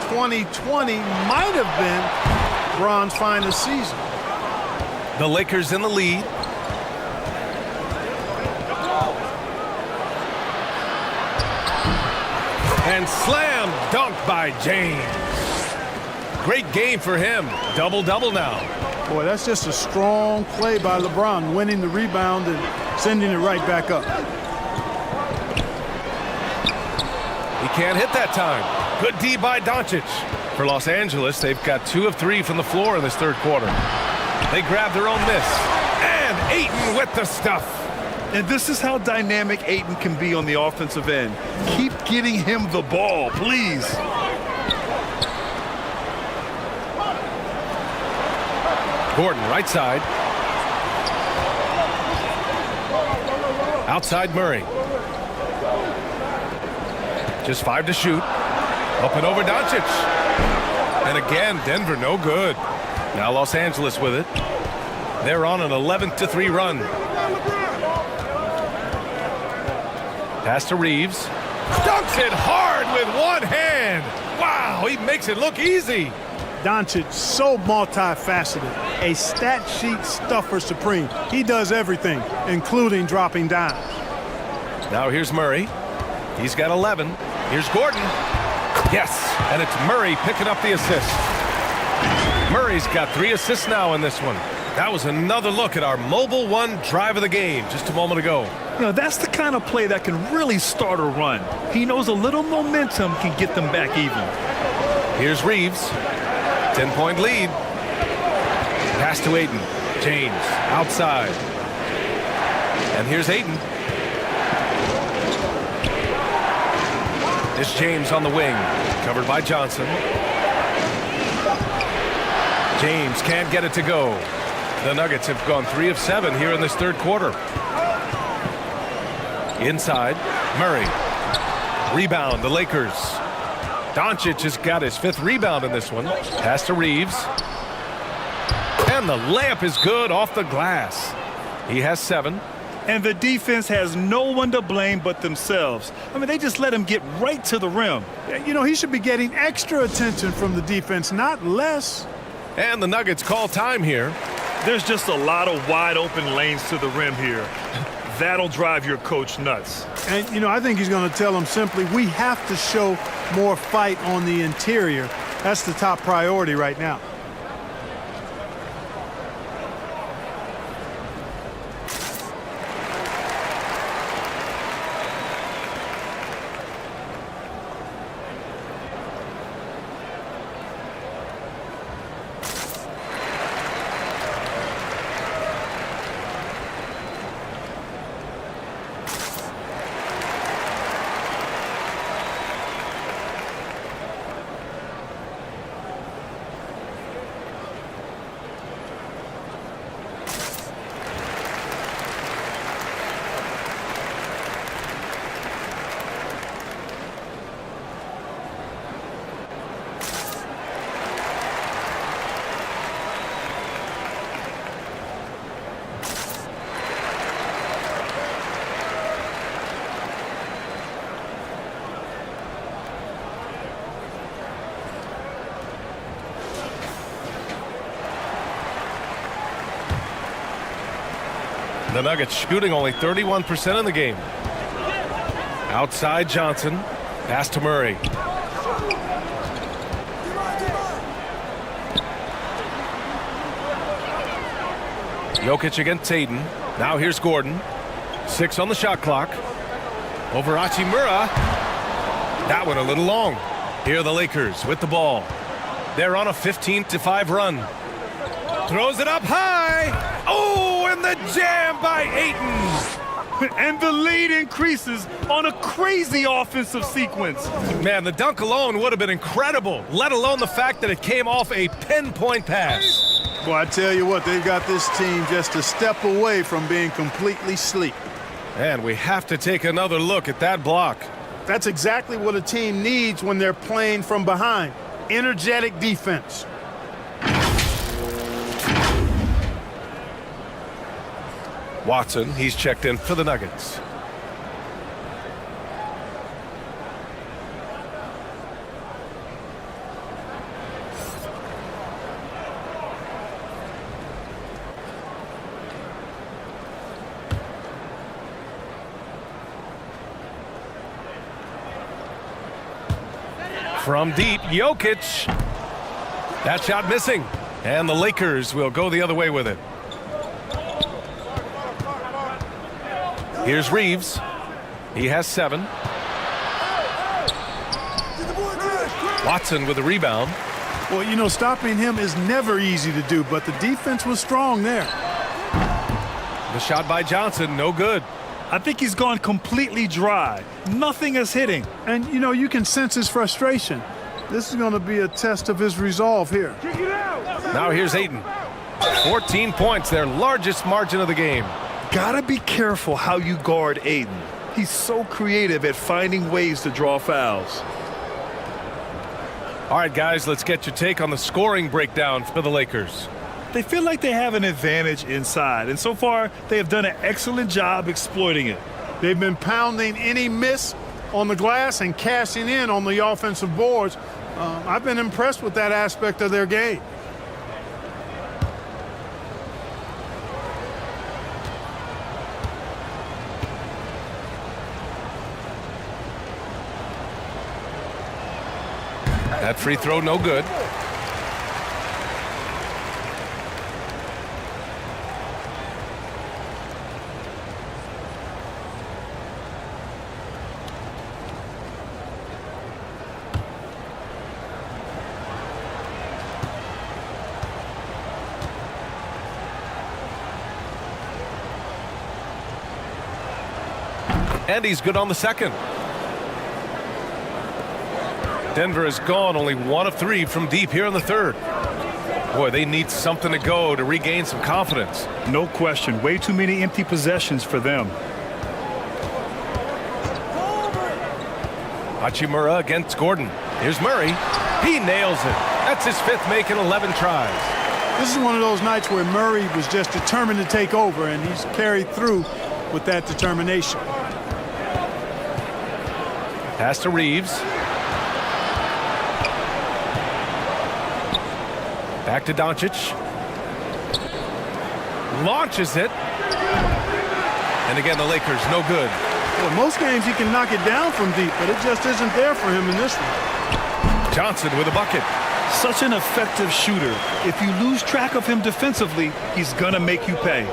2020 might have been LeBron's finest season. The Lakers in the lead. And slam dunk by James. Great game for him. Double-double now. Boy, that's just a strong play by LeBron, winning the rebound and sending it right back up. He can't hit that time. Good D by Doncic. For Los Angeles, they've got 2 of 3 from the floor in this third quarter. They grab their own miss. And Ayton with the stuff. And this is how dynamic Ayton can be on the offensive end. Keep getting him the ball, please. Gordon, right side. Outside Murray. Just 5 to shoot. Up and over Doncic. And again, Denver no good. Now Los Angeles with it. They're on an 11-3 run. Pass to Reeves. Dunks it hard with one hand. Wow, he makes it look easy. Doncic, so multifaceted, a stat sheet stuffer supreme. He does everything, including dropping down. Now here's Murray. He's got 11. Here's Gordon. Yes, and it's Murray picking up the assist. Murray's got 3 assists now in this one. That was another look at our Mobile One drive of the game just a moment ago. You know, that's the kind of play that can really start a run. He knows a little momentum can get them back even. Here's Reeves. 10-point lead. Pass to Ayton. James outside. And here's Ayton. It's James on the wing. Covered by Johnson. James can't get it to go. The Nuggets have gone 3 of 7 here in this third quarter. Inside, Murray. Rebound, the Lakers. Doncic has got his 5th rebound in this one. Pass to Reeves. And the layup is good off the glass. He has 7. And the defense has no one to blame but themselves. I mean, they just let him get right to the rim. You know, he should be getting extra attention from the defense, not less. And the Nuggets call time here. There's just a lot of wide open lanes to the rim here. That'll drive your coach nuts. And, you know, I think he's going to tell them simply, we have to show more fight on the interior. That's the top priority right now. The Nuggets shooting only 31% in the game. Outside Johnson. Pass to Murray. Jokic against Tatum. Now here's Gordon. 6 on the shot clock. Over Hachimura. That one a little long. Here are the Lakers with the ball. They're on a 15-5 run. Throws it up high. Oh, and the jam by Ayton. And the lead increases on a crazy offensive sequence. Man, the dunk alone would have been incredible, let alone the fact that it came off a pinpoint pass. Well, I tell you what, they've got this team just a step away from being completely asleep. And we have to take another look at that block. That's exactly what a team needs when they're playing from behind. Energetic defense. Watson, he's checked in for the Nuggets. From deep, Jokic. That shot missing. And the Lakers will go the other way with it. Here's Reeves. He has 7. Watson with the rebound. Well, you know, stopping him is never easy to do, but the defense was strong there. The shot by Johnson, no good. I think he's gone completely dry. Nothing is hitting. And, you know, you can sense his frustration. This is going to be a test of his resolve here. Now here's Ayton. 14 points, their largest margin of the game. Gotta be careful how you guard Ayton. He's so creative at finding ways to draw fouls. All right, guys, let's get your take on the scoring breakdown for the Lakers. They feel like they have an advantage inside, and so far they have done an excellent job exploiting it. They've been pounding any miss on the glass and cashing in on the offensive boards. I've been impressed with that aspect of their game. That free throw, no good. And he's good on the second. Denver has gone only 1 of 3 from deep here in the third. Boy, they need something to go to regain some confidence. No question. Way too many empty possessions for them. Hachimura against Gordon. Here's Murray. He nails it. That's his 5th make in 11 tries. This is one of those nights where Murray was just determined to take over, and he's carried through with that determination. Pass to Reeves. Back to Doncic. Launches it. And again, the Lakers, no good. Well, most games he can knock it down from deep, but it just isn't there for him in this one. Johnson with a bucket. Such an effective shooter. If you lose track of him defensively, he's gonna make you pay.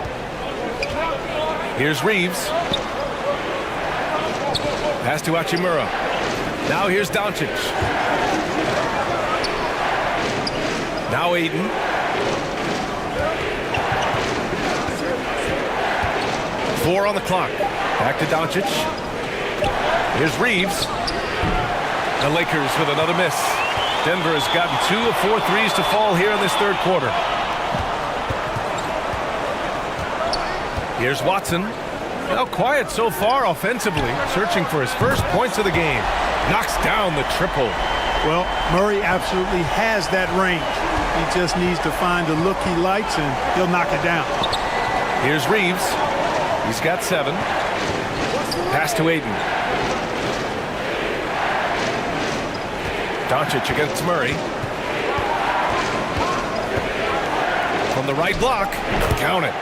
Here's Reeves. Pass to Hachimura. Now here's Doncic. Now Ayton. Four on the clock. Back to Doncic. Here's Reeves. The Lakers with another miss. Denver has gotten 2 of 4 threes to fall here in this third quarter. Here's Watson. Now quiet so far offensively, searching for his first points of the game. Knocks down the triple. Well, Murray absolutely has that range. He just needs to find the look he likes, and he'll knock it down. Here's Reeves. He's got 7. Pass to Ayton. Doncic against Murray. From the right block. Count it.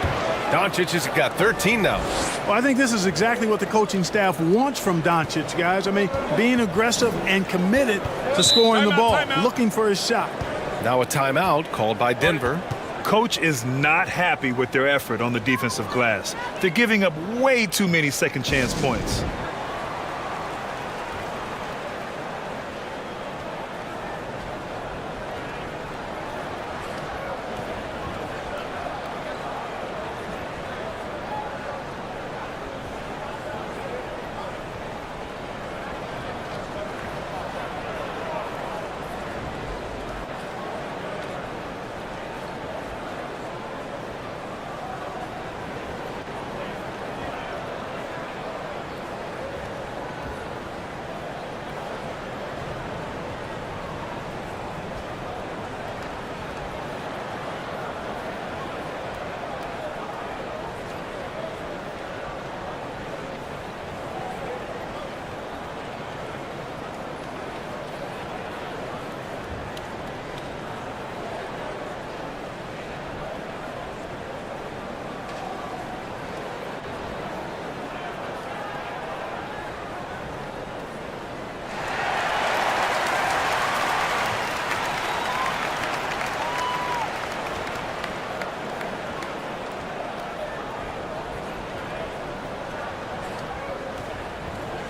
Doncic has got 13 now. Well, I think this is exactly what the coaching staff wants from Doncic, guys. I mean, being aggressive and committed to scoring the ball, looking for his shot. Now a timeout called by Denver. Coach is not happy with their effort on the defensive glass. They're giving up way too many second chance points.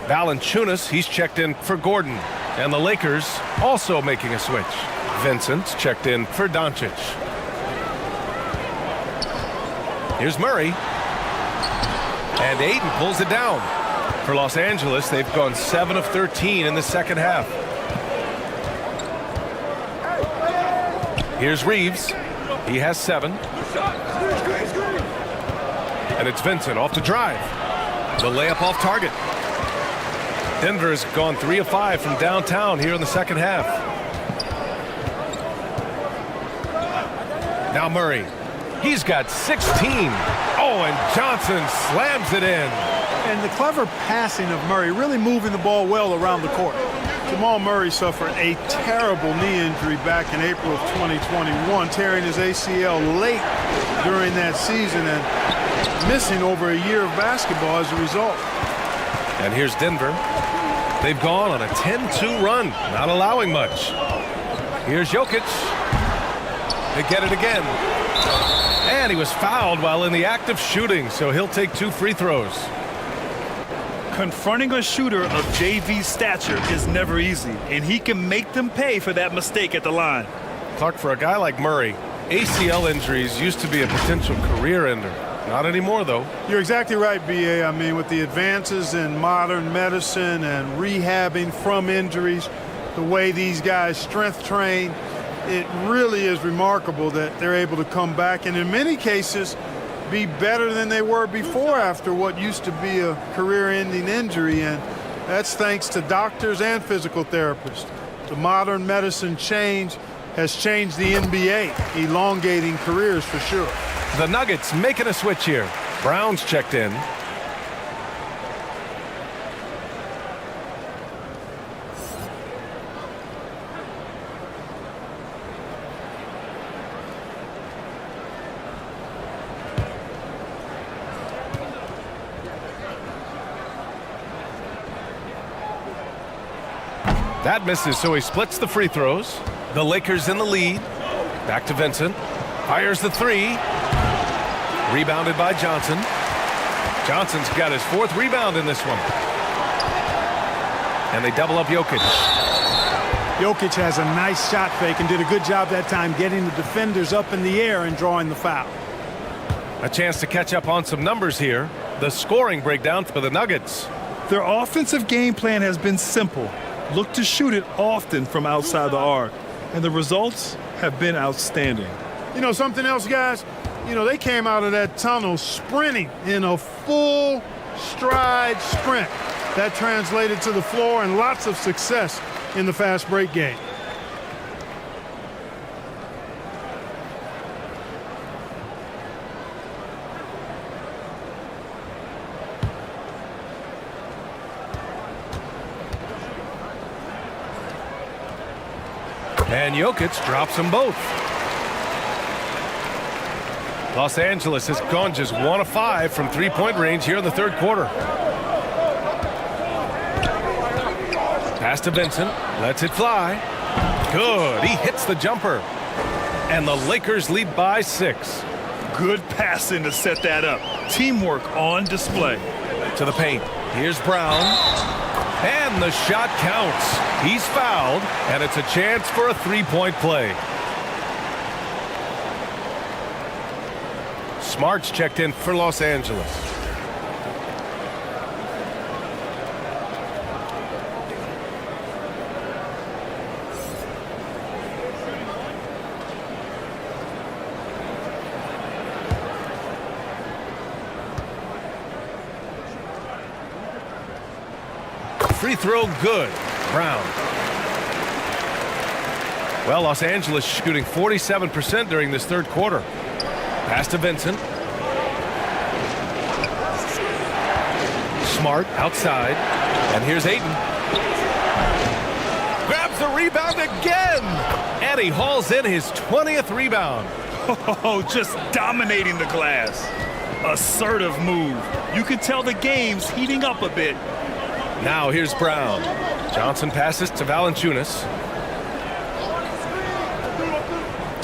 Valanciunas, he's checked in for Gordon. And the Lakers also making a switch. Vincent's checked in for Doncic. Here's Murray. And Ayton pulls it down. For Los Angeles, they've gone 7 of 13 in the second half. Here's Reeves. He has 7. And it's Vincent off the drive. The layup off target. Denver's gone 3 of 5 from downtown here in the second half. Now Murray. He's got 16. Oh, and Johnson slams it in. And the clever passing of Murray, really moving the ball well around the court. Jamal Murray suffered a terrible knee injury back in April of 2021, tearing his ACL late during that season and missing over a year of basketball as a result. And here's Denver. They've gone on a 10-2 run, not allowing much. Here's Jokic. They get it again. And he was fouled while in the act of shooting, so he'll take 2 free throws. Confronting a shooter of JV stature is never easy, and he can make them pay for that mistake at the line. Clark, for a guy like Murray, ACL injuries used to be a potential career ender. Not anymore, though. You're exactly right, B.A. I mean, with the advances in modern medicine and rehabbing from injuries, the way these guys strength train, it really is remarkable that they're able to come back and in many cases be better than they were before after what used to be a career-ending injury, and that's thanks to doctors and physical therapists. The modern medicine change has changed the NBA, elongating careers for sure. The Nuggets making a switch here. Brown's checked in. That misses, so he splits the free throws. The Lakers in the lead. Back to Vincent. Fires the 3. Rebounded by Johnson. Johnson's got his 4th rebound in this one. And they double up Jokic. Jokic has a nice shot fake and did a good job that time getting the defenders up in the air and drawing the foul. A chance to catch up on some numbers here. The scoring breakdown for the Nuggets. Their offensive game plan has been simple. Look to shoot it often from outside the arc. And the results have been outstanding. You know something else, guys? You know, they came out of that tunnel sprinting in a full stride sprint. That translated to the floor and lots of success in the fast break game. And Jokic drops them both. Los Angeles has gone just 1 of 5 from three-point range here in the third quarter. Pass to Vincent. Lets it fly. Good. He hits the jumper. And the Lakers lead by 6. Good passing to set that up. Teamwork on display. To the paint. Here's Brown. And the shot counts. He's fouled, and it's a chance for a three-point play. Smart's checked in for Los Angeles. Free throw good. Brown. Well, Los Angeles shooting 47% during this third quarter. Pass to Vincent. Smart outside. And here's Ayton. Grabs the rebound again. And he hauls in his 20th rebound. Oh, just dominating the glass. Assertive move. You can tell the game's heating up a bit. Now here's Brown. Johnson passes to Valanciunas.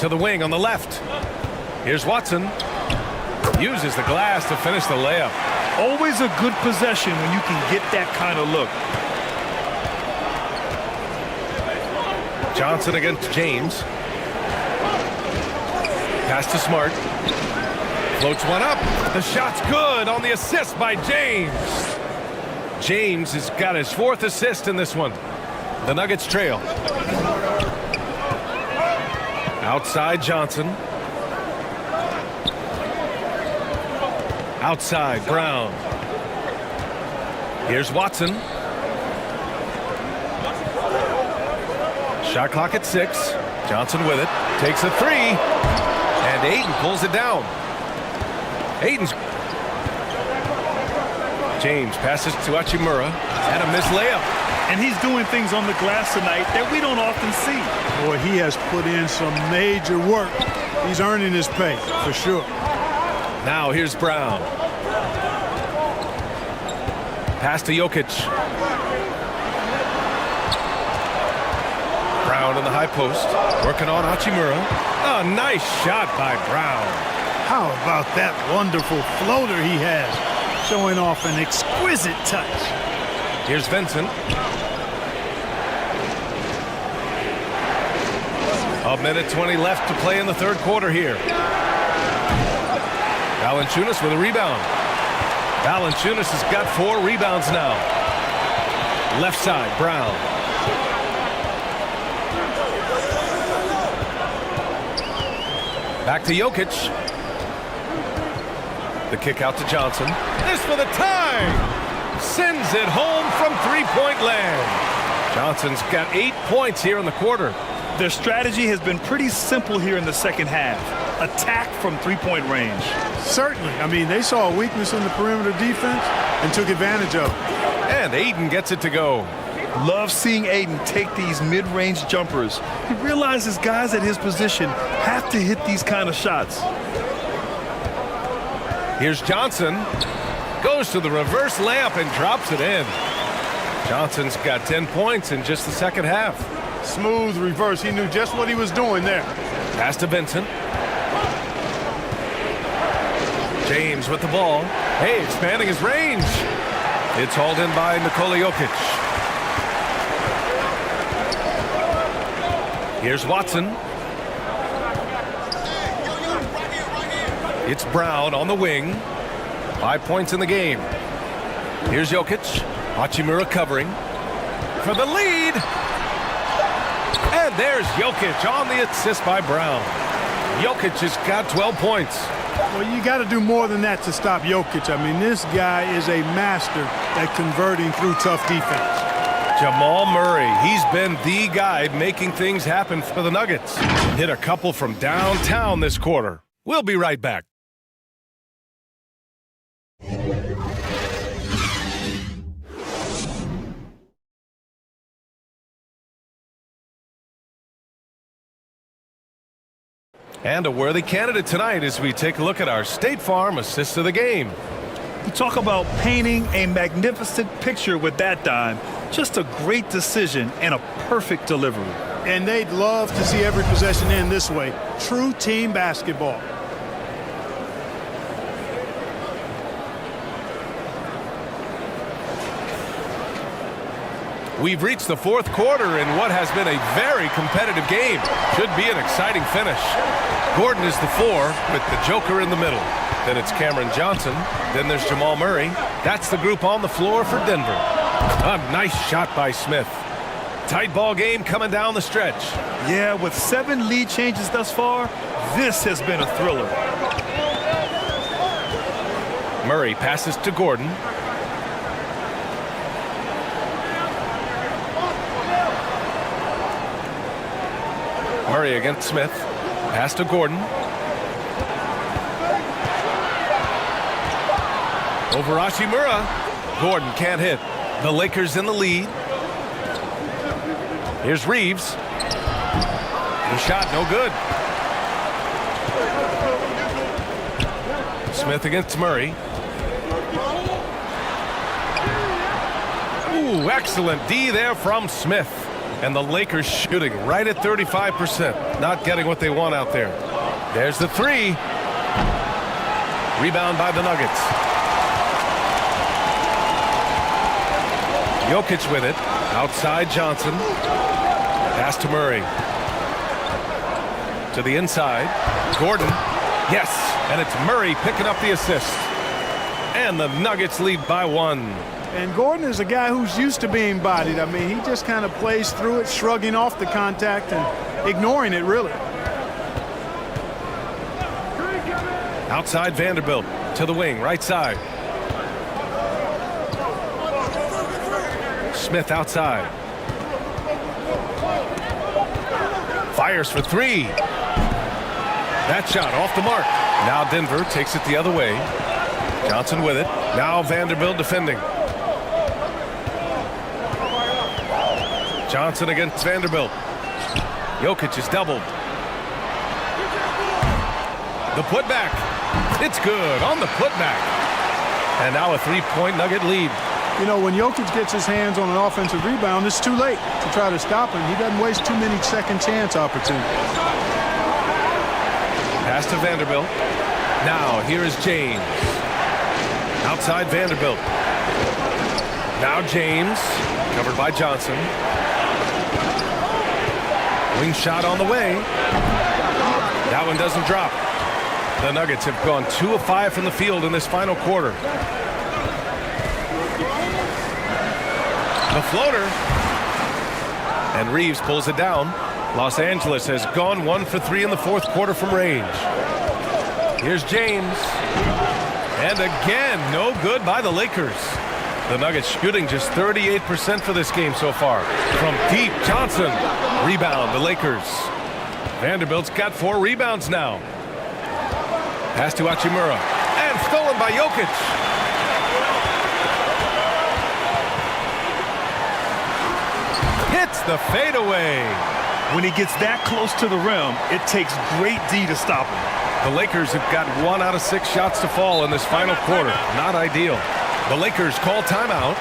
To the wing on the left. Here's Watson. Uses the glass to finish the layup. Always a good possession when you can get that kind of look. Johnson against James. Pass to Smart. Floats one up. The shot's good on the assist by James. James has got his 4th assist in this one. The Nuggets trail. Outside Johnson. Outside Brown. Here's Watson. Shot clock at 6. Johnson with it. Takes a 3. And Ayton pulls it down. Ayton's. James passes to Hachimura. And a missed layup. And he's doing things on the glass tonight that we don't often see. Boy, he has put in some major work. He's earning his pay, for sure. Now here's Brown. Pass to Jokic. Brown in the high post. Working on Hachimura. A nice shot by Brown. How about that wonderful floater he has? Showing off an exquisite touch. Here's Vincent. A minute 20 left to play in the third quarter here. Valanciunas with a rebound. Valanciunas has got 4 rebounds now. Left side, Brown. Back to Jokic. The kick out to Johnson. This for the tie! Sends it home from three-point land. Johnson's got 8 points here in the quarter. Their strategy has been pretty simple here in the second half. Attack from three-point range. Certainly. I mean, they saw a weakness in the perimeter defense and took advantage of it. And Ayton gets it to go. Love seeing Ayton take these mid-range jumpers. He realizes guys at his position have to hit these kind of shots. Here's Johnson. Goes to the reverse layup and drops it in. Johnson's got 10 points in just the second half. Smooth reverse. He knew just what he was doing there. Pass to Vincent. James with the ball. Hey, expanding his range. It's hauled in by Nikola Jokic. Here's Watson. It's Brown on the wing. 5 points in the game. Here's Jokic. Hachimura covering for the lead. And there's Jokic on the assist by Brown. Jokic has got 12 points. Well, you got to do more than that to stop Jokic. I mean, this guy is a master at converting through tough defense. Jamal Murray, he's been the guy making things happen for the Nuggets. Hit a couple from downtown this quarter. We'll be right back. And a worthy candidate tonight as we take a look at our State Farm assist of the game. You talk about painting a magnificent picture with that dime. Just a great decision and a perfect delivery. And they'd love to see every possession end this way. True team basketball. We've reached the fourth quarter in what has been a very competitive game. Should be an exciting finish. Gordon is the 4 with the Joker in the middle. Then it's Cameron Johnson. Then there's Jamal Murray. That's the group on the floor for Denver. A nice shot by Smith. Tight ball game coming down the stretch. Yeah, with 7 lead changes thus far, this has been a thriller. Murray passes to Gordon. Murray against Smith. Pass to Gordon. Over Hachimura. Gordon can't hit. The Lakers in the lead. Here's Reeves. The shot no good. Smith against Murray. Ooh, excellent D there from Smith. And the Lakers shooting right at 35%. Not getting what they want out there. There's the 3. Rebound by the Nuggets. Jokic with it. Outside Johnson. Pass to Murray. To the inside. Gordon. Yes. And it's Murray picking up the assist. And the Nuggets lead by 1. And Gordon is a guy who's used to being bodied. I mean, he just kind of plays through it, shrugging off the contact and ignoring it, really. Outside Vanderbilt to the wing, right side. Smith outside. Fires for 3. That shot off the mark. Now Denver takes it the other way. Johnson with it. Now Vanderbilt defending. Johnson against Vanderbilt. Jokic is doubled. The putback. It's good on the putback. And now a 3-point Nugget lead. You know, when Jokic gets his hands on an offensive rebound, it's too late to try to stop him. He doesn't waste too many second chance opportunities. Pass to Vanderbilt. Now here is James. Outside Vanderbilt. Now James. Covered by Johnson. Wing shot on the way. That one doesn't drop. The Nuggets have gone 2 of 5 from the field in this final quarter. The floater. And Reeves pulls it down. Los Angeles has gone 1 for 3 in the fourth quarter from range. Here's James. And again, no good by the Lakers. The Nuggets shooting just 38% for this game so far. From deep, Johnson. Rebound, the Lakers. Vanderbilt's got 4 rebounds now. Pass to Hachimura. And stolen by Jokic. Hits the fadeaway. When he gets that close to the rim, it takes great D to stop him. The Lakers have got 1 out of 6 shots to fall in this final quarter. Not ideal. The Lakers call timeout.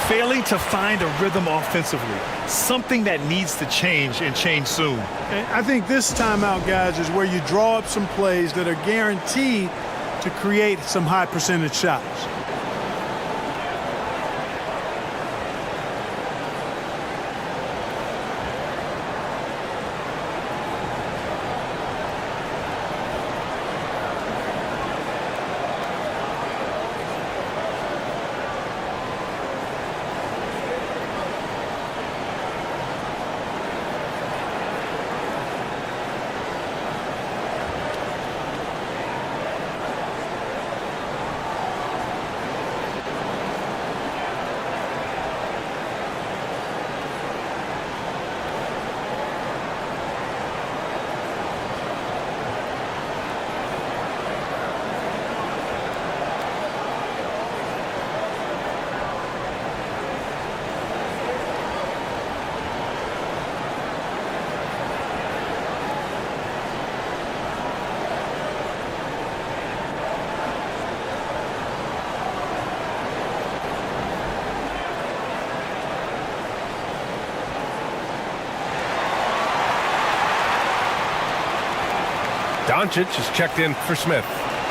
Failing to find a rhythm offensively. Something that needs to change and change soon. And I think this timeout, guys, is where you draw up some plays that are guaranteed to create some high percentage shots. Doncic is checked in for Smith.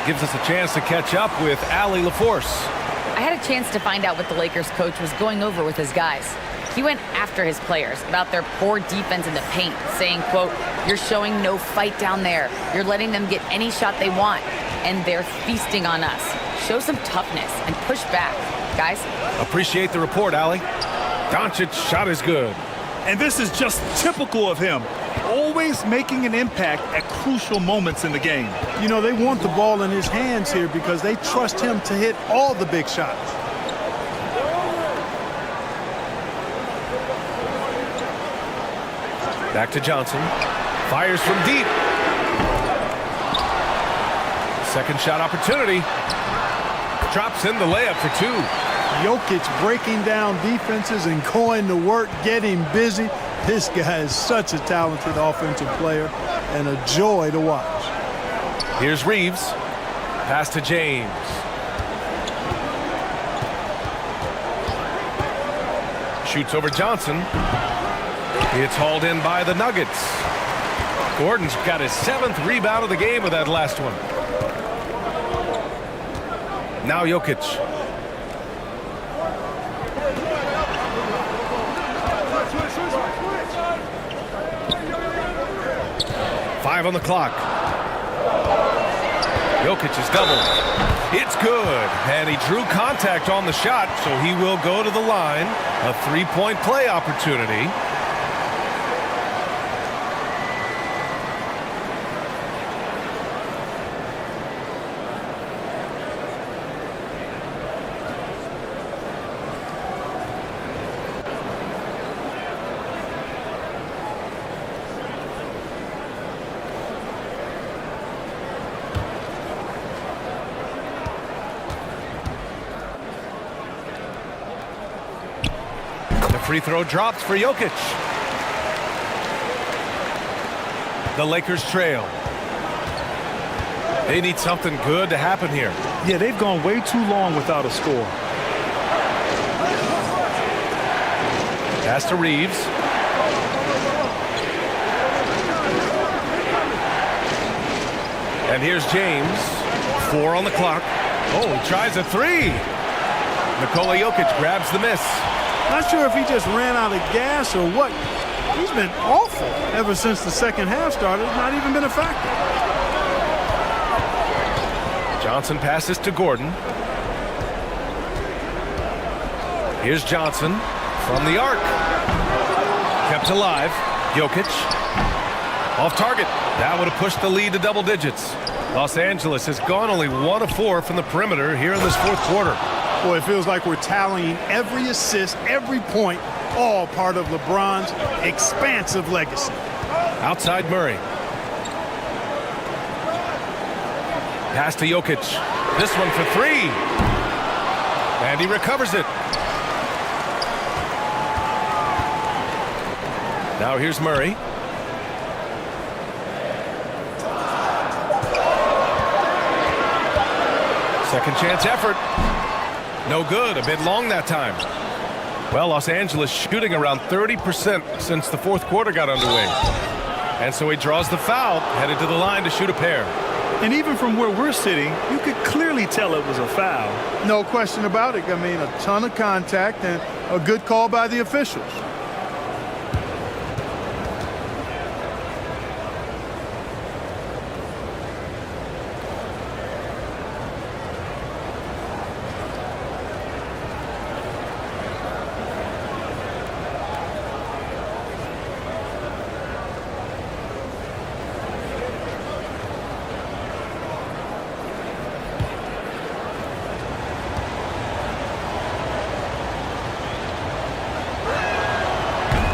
Gives us a chance to catch up with Allie LaForce. I had a chance to find out what the Lakers coach was going over with his guys. He went after his players about their poor defense in the paint, saying, quote, "You're showing no fight down there. You're letting them get any shot they want, and they're feasting on us. Show some toughness and push back, guys." Appreciate the report, Allie. Doncic's shot is good. And this is just typical of him, always making an impact at crucial moments in the game. You know, they want the ball in his hands here because they trust him to hit all the big shots. Back to Johnson. Fires from deep. Second shot opportunity. Drops in the layup for two. Jokic breaking down defenses and going to work, getting busy. This guy is such a talented offensive player and a joy to watch. Here's Reeves. Pass to James. Shoots over Johnson. It's hauled in by the Nuggets. Gordon's got his 7th rebound of the game with that last one. Now Jokic. Five on the clock. Jokic is doubled. It's good. And he drew contact on the shot, so he will go to the line. A three-point play opportunity. Free throw drops for Jokic. The Lakers trail. They need something good to happen here. Yeah, they've gone way too long without a score. Pass to Reeves. And here's James. 4 on the clock. Oh, he tries a three. Nikola Jokic grabs the miss. Not sure if he just ran out of gas or what. He's been awful ever since the second half started. Not even been a factor. Johnson passes to Gordon. Here's Johnson from the arc. Kept alive. Jokic. Off target. That would have pushed the lead to double digits. Los Angeles has gone only 1 of 4 from the perimeter here in this fourth quarter. Boy, it feels like we're tallying every assist, every point, all part of LeBron's expansive legacy. Outside Murray. Pass to Jokic. This one for 3. And he recovers it. Now here's Murray. Second chance effort. No good. A bit long that time. Well, Los Angeles shooting around 30% since the fourth quarter got underway. And so he draws the foul, headed to the line to shoot a pair. And even from where we're sitting, you could clearly tell it was a foul. No question about it. I mean, a ton of contact and a good call by the officials.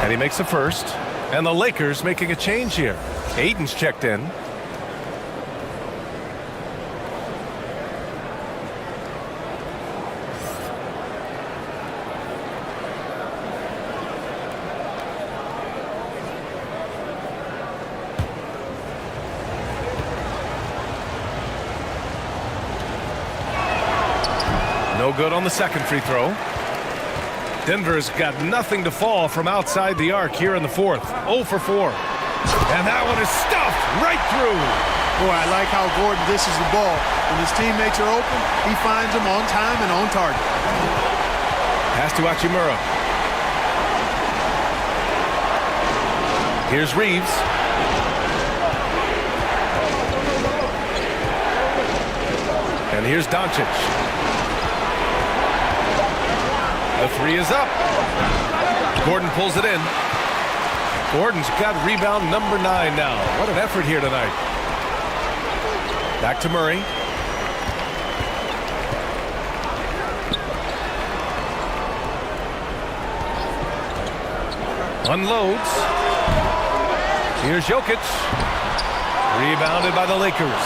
And he makes a first. And the Lakers making a change here. Aiden's checked in. No good on the second free throw. Denver's got nothing to fall from outside the arc here in the fourth. 0 for 4. And that one is stuffed right through. Boy, I like how Gordon dishes the ball. When his teammates are open, he finds them on time and on target. Pass to Hachimura. Here's Reeves. And here's Doncic. The three is up. Gordon pulls it in. Gordon's got rebound number 9 now. What an effort here tonight. Back to Murray. Unloads. Here's Jokic. Rebounded by the Lakers.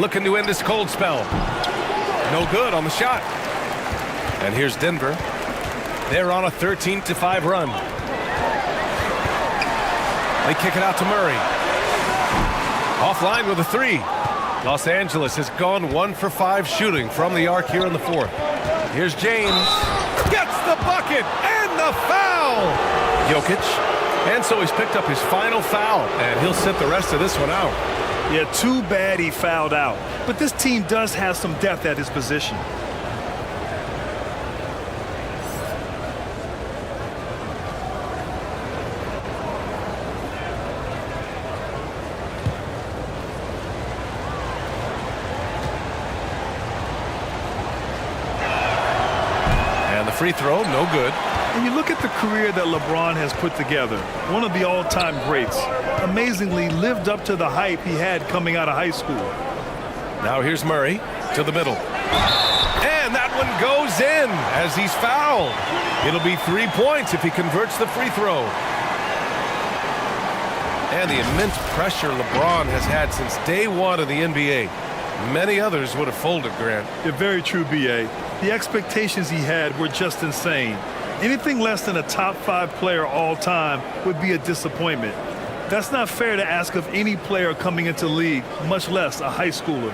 Looking to end this cold spell. No good on the shot. And here's Denver. They're on a 13-5 run. They kick it out to Murray. Offline with a 3. Los Angeles has gone 1 for 5 shooting from the arc here in the 4th. Here's James. Gets the bucket and the foul. Jokic. And so he's picked up his final foul, and he'll sit the rest of this one out. Yeah, too bad he fouled out. But this team does have some depth at his position. And the free throw, no good. And you look at the career that LeBron has put together, one of the all-time greats, amazingly lived up to the hype he had coming out of high school. Now here's Murray to the middle. And that one goes in as he's fouled. It'll be 3 points if he converts the free throw. And the immense pressure LeBron has had since day 1 of the NBA. Many others would have folded, Grant. Yeah, very true, B.A. The expectations he had were just insane. Anything less than a top 5 player all time would be a disappointment. That's not fair to ask of any player coming into the league, much less a high schooler.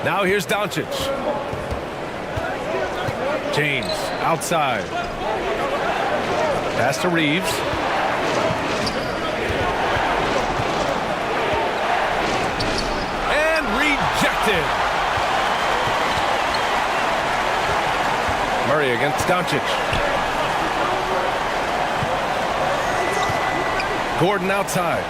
Now here's Doncic. James outside. Pass to Reeves. And rejected. Murray against Doncic. Gordon outside.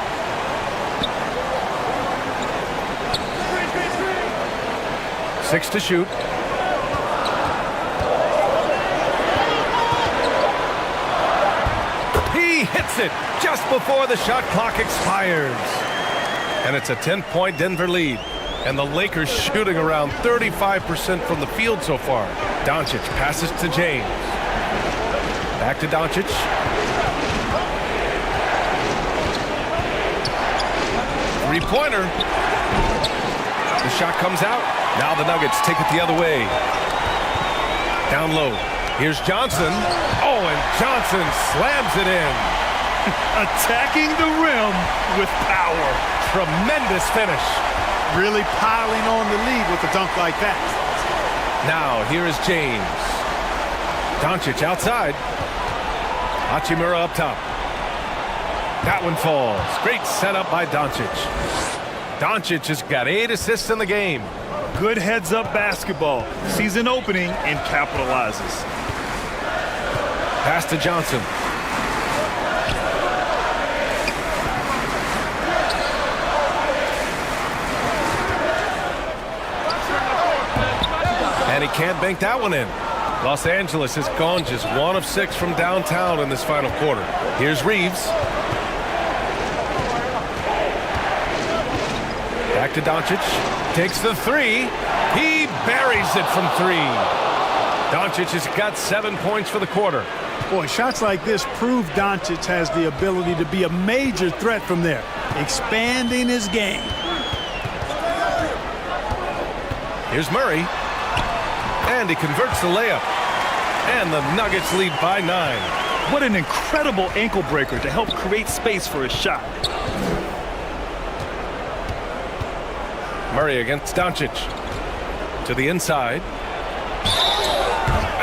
Six to shoot. He hits it just before the shot clock expires. And it's a 10-point Denver lead. And the Lakers shooting around 35% from the field so far. Doncic passes to James. Back to Doncic. Three-pointer. The shot comes out. Now the Nuggets take it the other way. Down low. Here's Johnson. Oh, and Johnson slams it in. Attacking the rim with power. Tremendous finish. Really piling on the lead with a dunk like that. Now here is James. Doncic outside. Hachimura up top. That one falls. Great setup by Doncic. Doncic has got 8 assists in the game. Good heads-up basketball. Sees an opening and capitalizes. Pass to Johnson. And he can't bank that one in. Los Angeles has gone just 1 of 6 from downtown in this final quarter. Here's Reeves. Back to Doncic. Takes the 3. He buries it from 3. Doncic has got 7 points for the quarter. Boy, shots like this prove Doncic has the ability to be a major threat from there, expanding his game. Here's Murray. And he converts the layup. And the Nuggets lead by 9. What an incredible ankle breaker to help create space for his shot. Murray against Doncic. To the inside.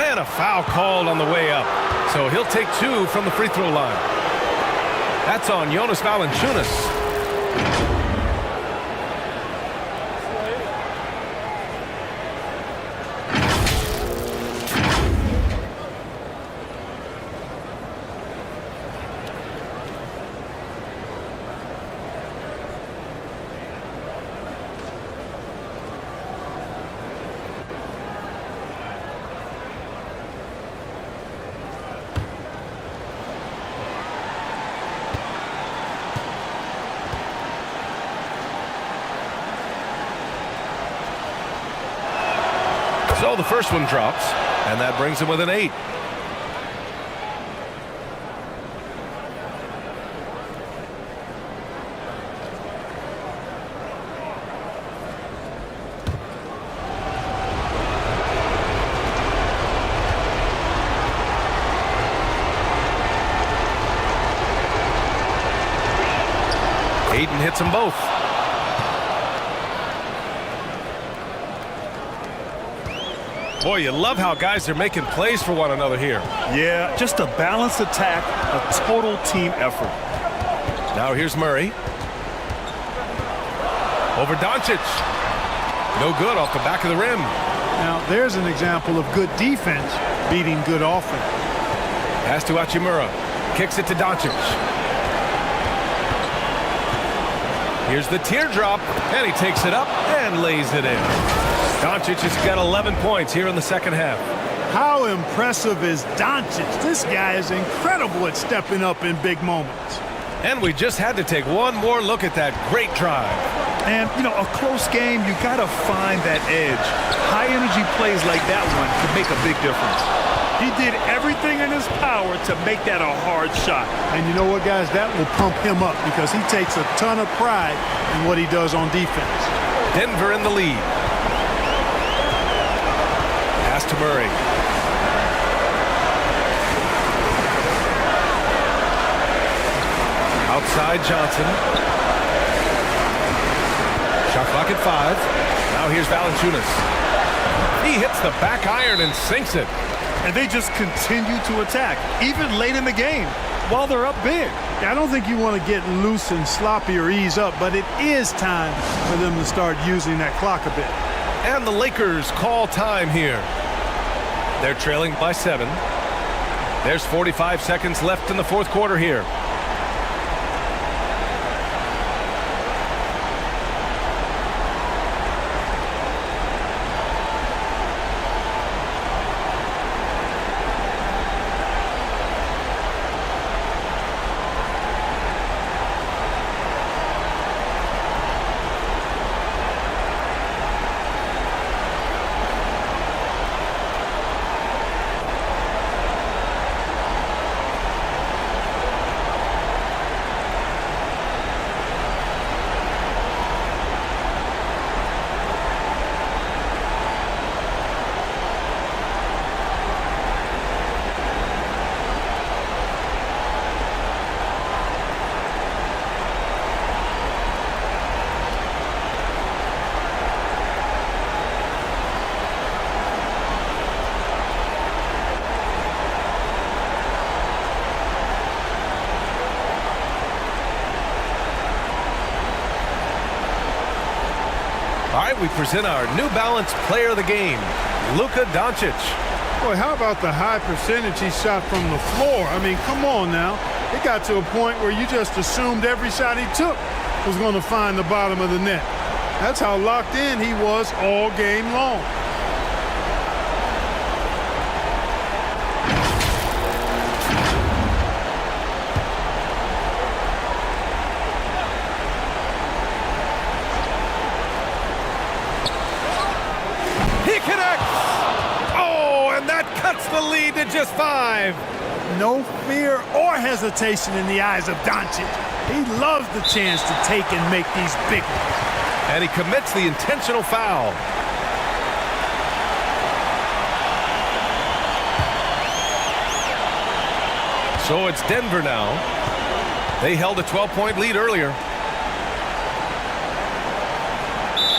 And a foul called on the way up. So he'll take 2 from the free throw line. That's on Jonas Valanciunas. So the first one drops, and that brings him with an 8. Ayton hits them both. Boy, you love how guys are making plays for one another here. Yeah, just a balanced attack, a total team effort. Now here's Murray. Over Doncic. No good off the back of the rim. Now, there's an example of good defense beating good offense. Pass to Hachimura. Kicks it to Doncic. Here's the teardrop, and he takes it up and lays it in. Doncic has got 11 points here in the second half. How impressive is Doncic? This guy is incredible at stepping up in big moments. And we just had to take one more look at that great drive. And, you know, a close game, you got to find that edge. High-energy plays like that one can make a big difference. He did everything in his power to make that a hard shot. And you know what, guys? That will pump him up because he takes a ton of pride in what he does on defense. Denver in the lead. Pass to Murray. Outside Johnson. Shot clock at 5. Now here's Valanciunas. He hits the back iron and sinks it. And they just continue to attack, even late in the game, while they're up big. I don't think you want to get loose and sloppy or ease up, but it is time for them to start using that clock a bit. And the Lakers call time here. They're trailing by 7. There's 45 seconds left in the fourth quarter here. tonight we present our New Balance Player of the Game, Luka Doncic. Boy, how about the high percentage he shot from the floor? I mean, come on now. It got to a point where you just assumed every shot he took was going to find the bottom of the net. That's how locked in he was all game long. He connects! Oh, and that cuts the lead to just 5. No fear or hesitation in the eyes of Doncic. He loves the chance to take and make these big ones. And he commits the intentional foul. So it's Denver now. They held a 12-point lead earlier.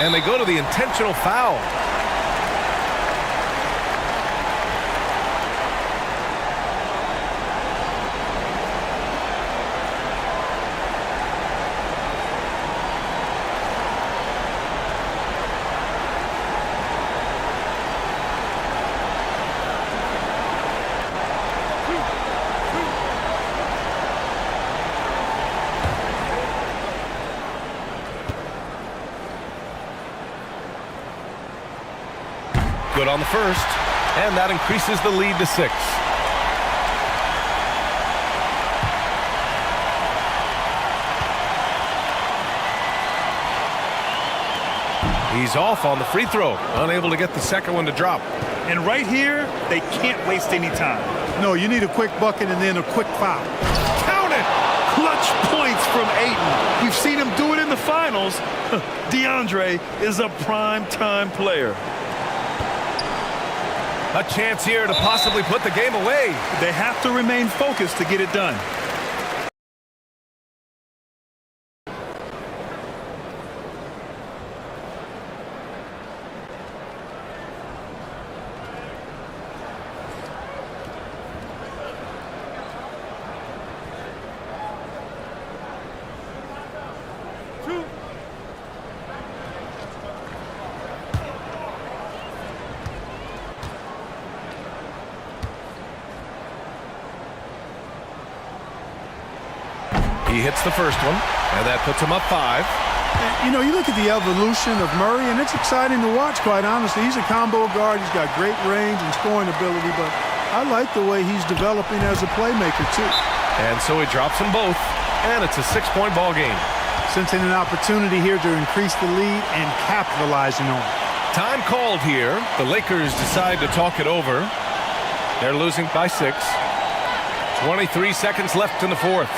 And they go to the intentional foul. Good on the first, and that increases the lead to 6. He's off on the free throw, unable to get the second one to drop. And right here, they can't waste any time. No, you need a quick bucket and then a quick foul. Count it! Clutch points from Ayton. We've seen him do it in the finals. DeAndre is a prime-time player. A chance here to possibly put the game away. They have to remain focused to get it done. He hits the first one, and that puts him up 5. You know, you look at the evolution of Murray, and it's exciting to watch, quite honestly. He's a combo guard. He's got great range and scoring ability, but I like the way he's developing as a playmaker, too. And so he drops them both, and it's a 6-point ball game. Sensing an opportunity here to increase the lead and capitalizing on it. Time called here. The Lakers decide to talk it over. They're losing by 6. 23 seconds left in the fourth.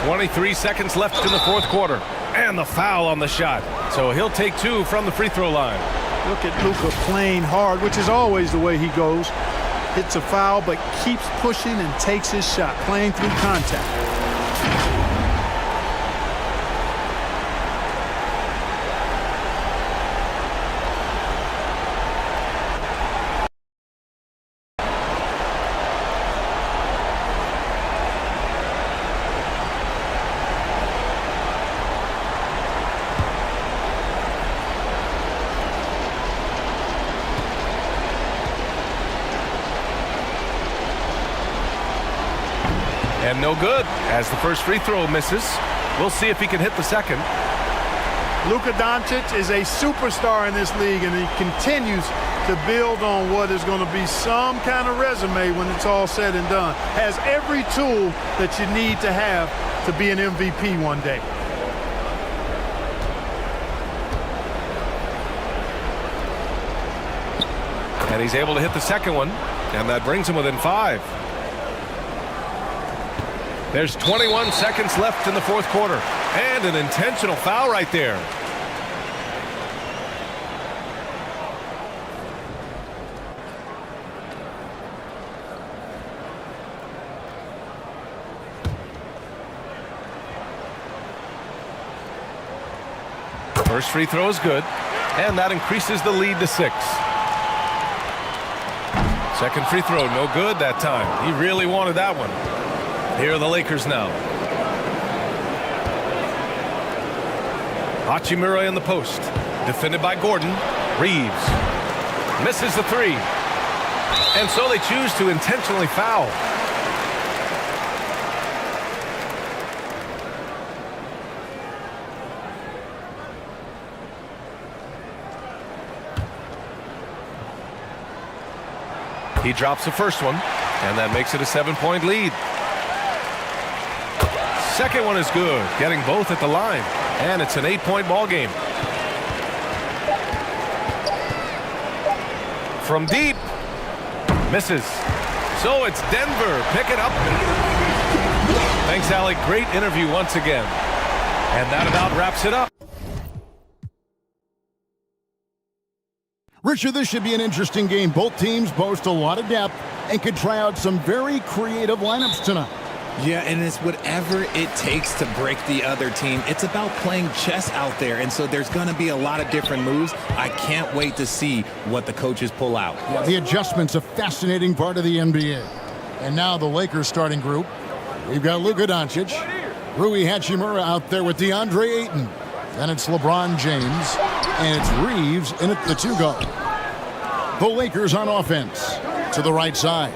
.23 seconds left in the fourth quarter. And the foul on the shot. So he'll take 2 from the free throw line. Look at Luka playing hard, which is always the way he goes. Hits a foul, but keeps pushing and takes his shot, playing through contact. And no good, as the first free throw misses. We'll see if he can hit the second. Luka Doncic is a superstar in this league, and he continues to build on what is going to be some kind of resume when it's all said and done. Has every tool that you need to have to be an MVP one day. And he's able to hit the second one, and that brings him within 5. There's 21 seconds left in the fourth quarter, and an intentional foul right there. First free throw is good, and that increases the lead to 6. Second free throw, no good that time. He really wanted that one. Here are the Lakers now. Hachimura in the post. Defended by Gordon. Reeves misses the 3. And so they choose to intentionally foul. He drops the first one, and that makes it a 7-point lead. Second one is good, getting both at the line, and it's an 8-point ball game. From deep, misses. So it's Denver picking up. Thanks, Alec. Great interview once again. And that about wraps it up. Richard, this should be an interesting game. Both teams boast a lot of depth and could try out some very creative lineups tonight. Yeah, and it's whatever it takes to break the other team. It's about playing chess out there, and so there's going to be a lot of different moves. I can't wait to see what the coaches pull out. Yeah, the adjustment's a fascinating part of the NBA. And now the Lakers starting group. We've got Luka Doncic, Rui Hachimura out there with DeAndre Ayton. Then it's LeBron James, and it's Reeves in at the 2 guard. The Lakers on offense to the right side.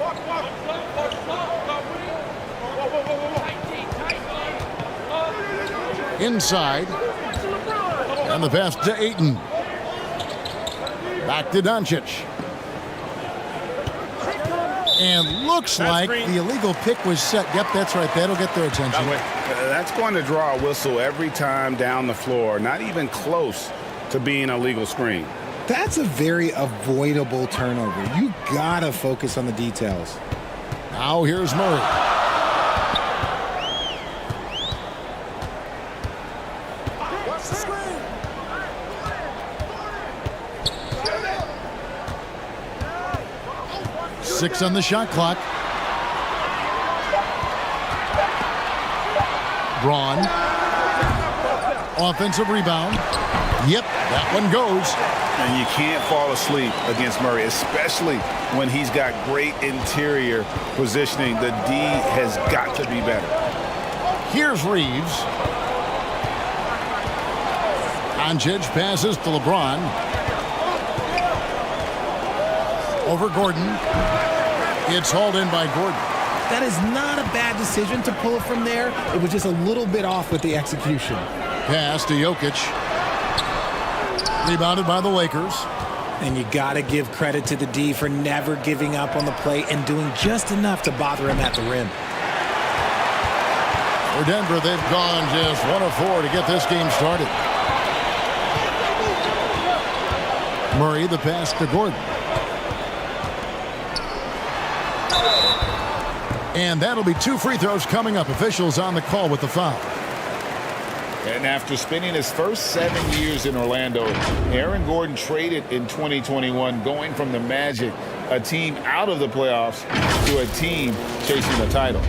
Inside, and the pass to Ayton. Back to Doncic. And looks like the illegal pick was set. Yep, that's right. That'll get their attention. That's going to draw a whistle every time down the floor. Not even close to being a legal screen. That's a very avoidable turnover. You got to focus on the details. Now here's Murray. What's the screen? Six on the shot clock. Braun. Offensive rebound. Yep, that one goes. And you can't fall asleep against Murray, especially when he's got great interior positioning. The D has got to be better. Here's Reeves. Doncic passes to LeBron. Over Gordon. It's hauled in by Gordon. That is not a bad decision to pull it from there. It was just a little bit off with the execution. Pass to Jokic. Rebounded by the Lakers. And you got to give credit to the D for never giving up on the play and doing just enough to bother him at the rim. For Denver, they've gone just 1 of 4 to get this game started. Murray, the pass to Gordon. And that'll be 2 free throws coming up. Officials on the call with the foul. And after spending his first 7 years in Orlando, Aaron Gordon traded in 2021, going from the Magic, a team out of the playoffs, to a team chasing the title.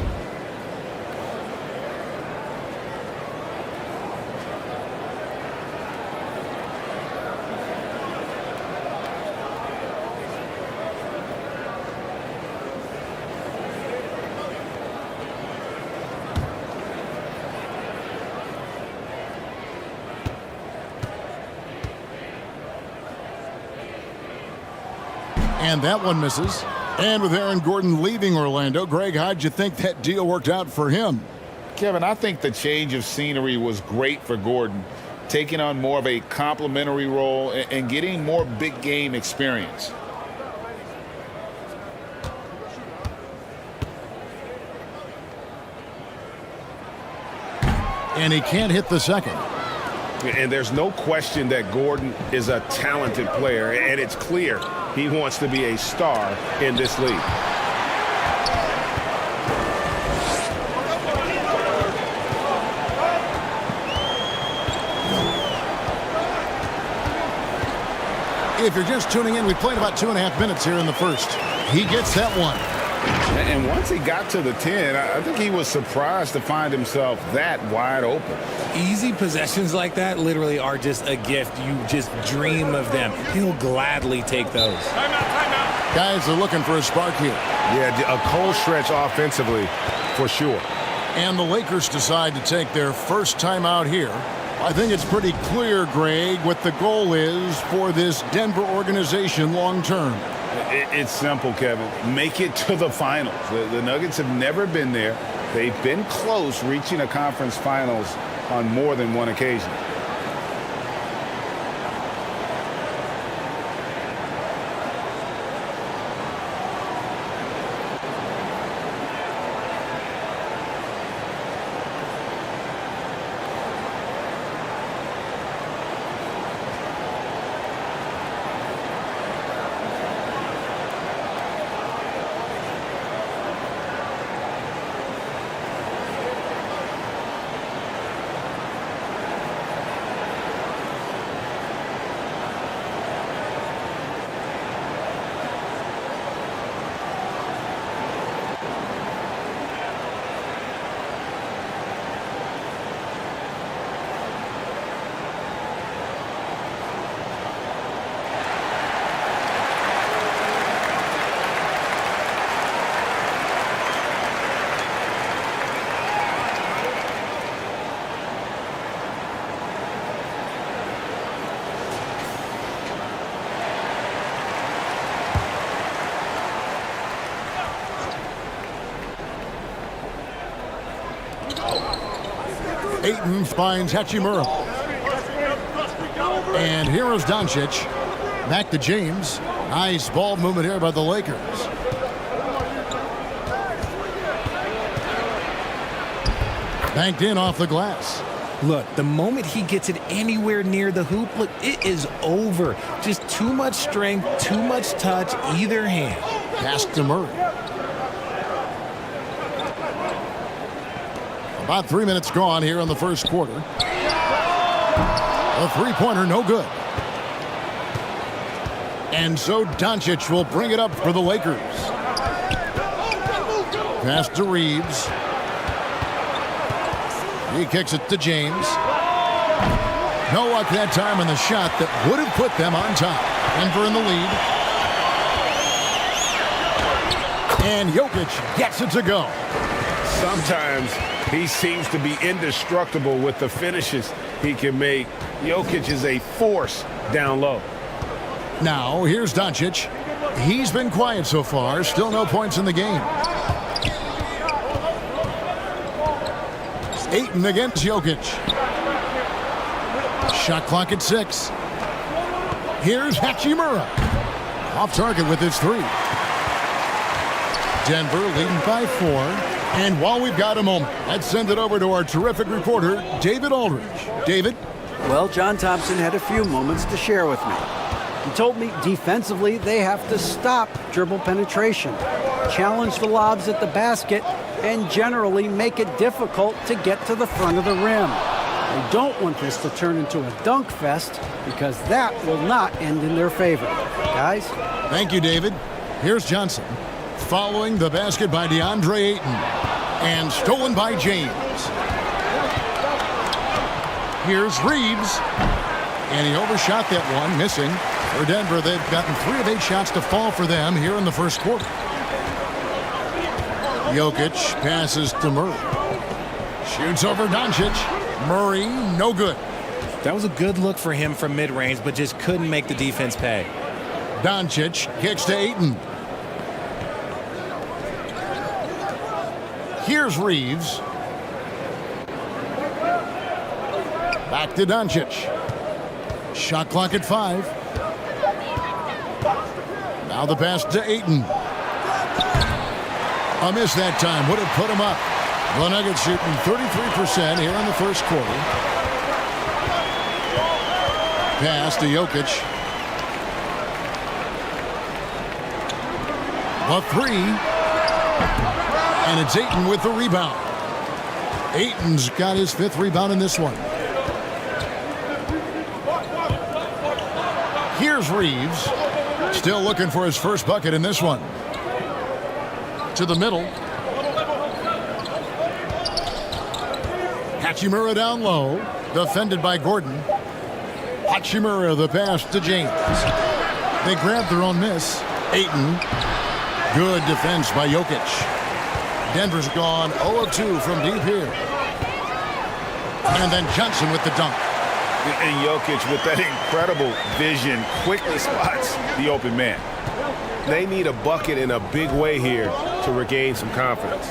And that one misses. And with Aaron Gordon leaving Orlando, Greg, how'd you think that deal worked out for him? Kevin, I think the change of scenery was great for Gordon, taking on more of a complimentary role and getting more big game experience. And he can't hit the second. And there's no question that Gordon is a talented player, and it's clear he wants to be a star in this league. If you're just tuning in, we played about 2.5 minutes here in the first. He gets that one. And once he got to the 10, I think he was surprised to find himself that wide open. Easy possessions like that literally are just a gift. You just dream of them. He'll gladly take those. Guys are looking for a spark here. Yeah, a cold stretch offensively for sure. And the Lakers decide to take their first time out here. I think it's pretty clear, Greg, what the goal is for this Denver organization long term. It's simple, Kevin. Make it to the finals. The Nuggets have never been there. They've been close reaching a conference finals on more than one occasion. Ayton finds Hachimura. And here is Doncic. Back to James. Nice ball movement here by the Lakers. Banked in off the glass. Look, the moment he gets it anywhere near the hoop, look, it is over. Just too much strength, too much touch, either hand. Pass to Murray. About 3 minutes gone here in the first quarter. A three-pointer, no good. And so Doncic will bring it up for the Lakers. Pass to Reeves. He kicks it to James. No luck that time on the shot that would have put them on top. Denver in the lead. And Jokic gets it to go. Sometimes he seems to be indestructible with the finishes he can make. Jokic is a force down low. Now, here's Doncic. He's been quiet so far. Still no points in the game. Ayton against Jokic. Shot clock at 6. Here's Hachimura. Off target with his 3. Denver leading by 4. And while we've got a moment, let's send it over to our terrific reporter, David Aldridge. David? Well, John Thompson had a few moments to share with me. He told me defensively they have to stop dribble penetration, challenge the lobs at the basket, and generally make it difficult to get to the front of the rim. They don't want this to turn into a dunk fest because that will not end in their favor. Guys? Thank you, David. Here's Johnson. Following the basket by DeAndre Ayton. And stolen by James. Here's Reeves. And he overshot that one, missing. For Denver, they've gotten 3 of 8 shots to fall for them here in the first quarter. Jokic passes to Murray. Shoots over Doncic. Murray, no good. That was a good look for him from mid-range, but just couldn't make the defense pay. Doncic kicks to Ayton. Here's Reeves. Back to Doncic. Shot clock at 5. Now the pass to Ayton. A miss that time would have put him up. The Nuggets shooting 33% here in the first quarter. Pass to Jokic. The 3. And it's Ayton with the rebound. Ayton's got his 5th rebound in this one. Here's Reeves. Still looking for his first bucket in this one. To the middle. Hachimura down low. Defended by Gordon. Hachimura the pass to James. They grab their own miss. Ayton. Good defense by Jokic. Denver's gone 0 of 2 from deep here. And then Johnson with the dunk. And Jokic, with that incredible vision, quickly spots the open man. They need a bucket in a big way here to regain some confidence.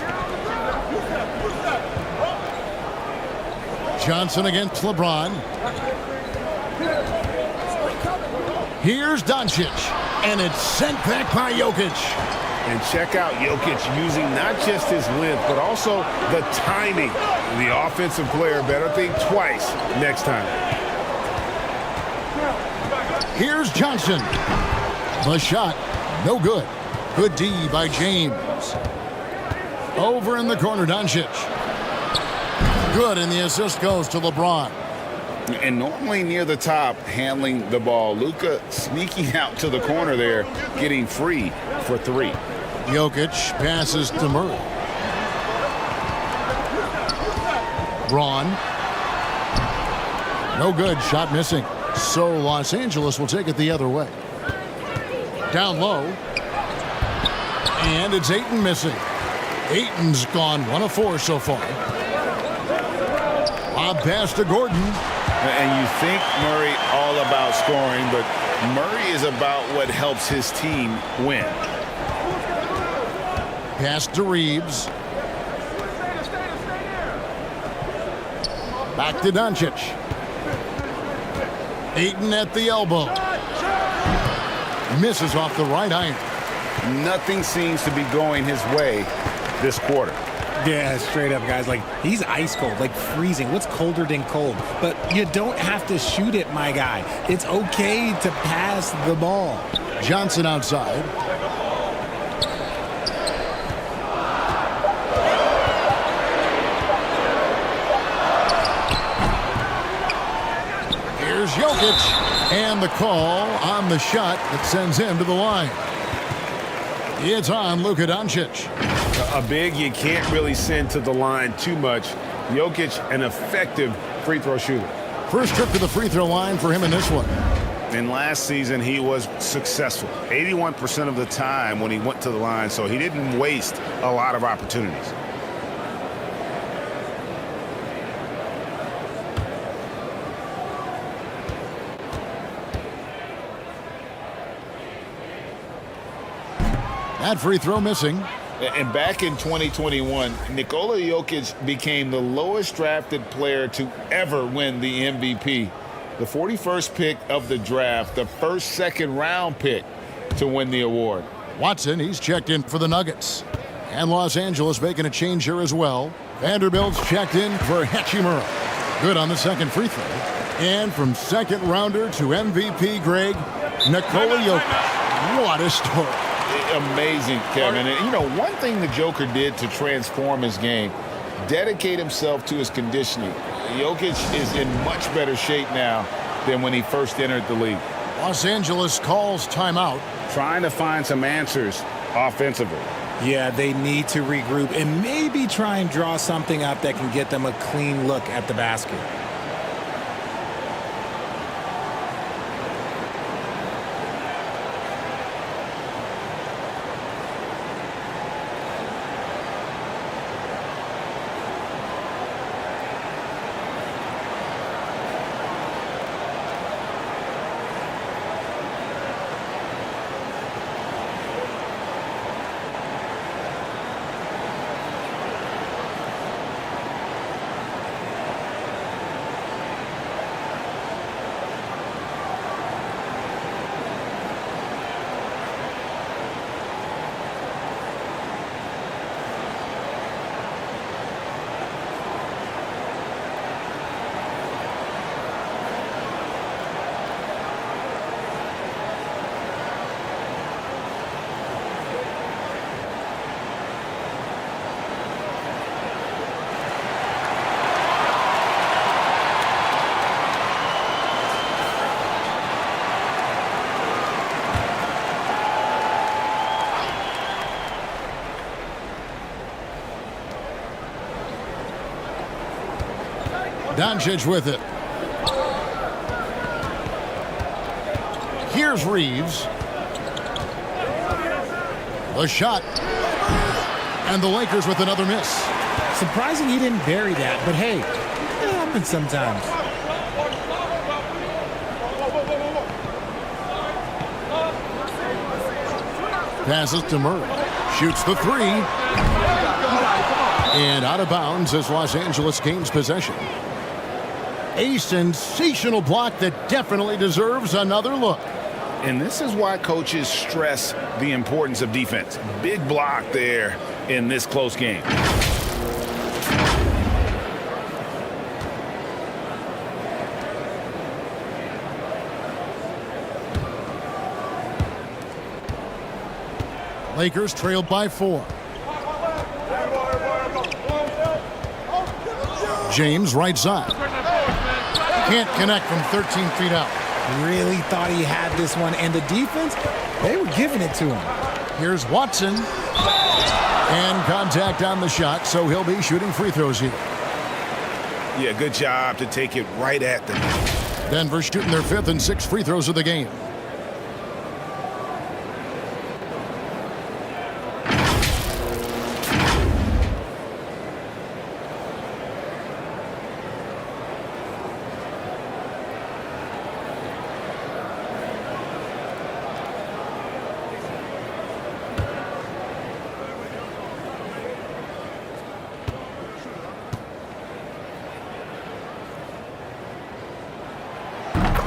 Johnson against LeBron. Here's Doncic. And it's sent back by Jokic. And check out Jokic using not just his length, but also the timing. The offensive player better think twice next time. Here's Johnson. The shot, no good. Good D by James. Over in the corner, Doncic. Good, and the assist goes to LeBron. And normally near the top, handling the ball. Luka sneaking out to the corner there, getting free for 3. Jokic passes to Murray. Braun. No good, shot missing. So Los Angeles will take it the other way. Down low. And it's Ayton missing. Ayton's gone 1 of 4 so far. Lob pass to Gordon. And you think Murray all about scoring, but Murray is about what helps his team win. Pass to Reeves. Back to Doncic. Ayton at the elbow. Misses off the right iron. Nothing seems to be going his way this quarter. Yeah, straight up, guys. Like, he's ice cold, like freezing. What's colder than cold? But you don't have to shoot it, my guy. It's okay to pass the ball. Johnson outside. Here's Jokic. And the call on the shot that sends him to the line. It's on Luka Doncic. A big you can't really send to the line too much. Jokic, an effective free throw shooter. First trip to the free throw line for him in this one. And last season, he was successful 81% of the time when he went to the line, so he didn't waste a lot of opportunities. That free throw missing. And back in 2021, Nikola Jokic became the lowest drafted player to ever win the MVP. The 41st pick of the draft, the first second-round pick to win the award. Watson, he's checked in for the Nuggets. And Los Angeles making a change here as well. Vanderbilt's checked in for Hachimura. Good on the second free throw. And from second rounder to MVP, Greg, Nikola Jokic. What a story. Amazing, Kevin. And, you know, one thing the Joker did to transform his game, dedicate himself to his conditioning. Jokic is in much better shape now than when he first entered the league. Los Angeles calls timeout. Trying to find some answers offensively. Yeah, they need to regroup and maybe try and draw something up that can get them a clean look at the basket. Doncic with it. Here's Reeves. The shot. And the Lakers with another miss. Surprising he didn't bury that, but hey, it happens sometimes. Passes to Murray. Shoots the three. And out of bounds as Los Angeles gains possession. A sensational block that definitely deserves another look. And this is why coaches stress the importance of defense. Big block there in this close game. Lakers trailed by 4. James right side. Can't connect from 13 feet out. Really thought he had this one, and the defense, they were giving it to him. Here's Watson. And contact on the shot, so he'll be shooting free throws here. Yeah, good job to take it right at them. Denver shooting their 5th and 6th free throws of the game.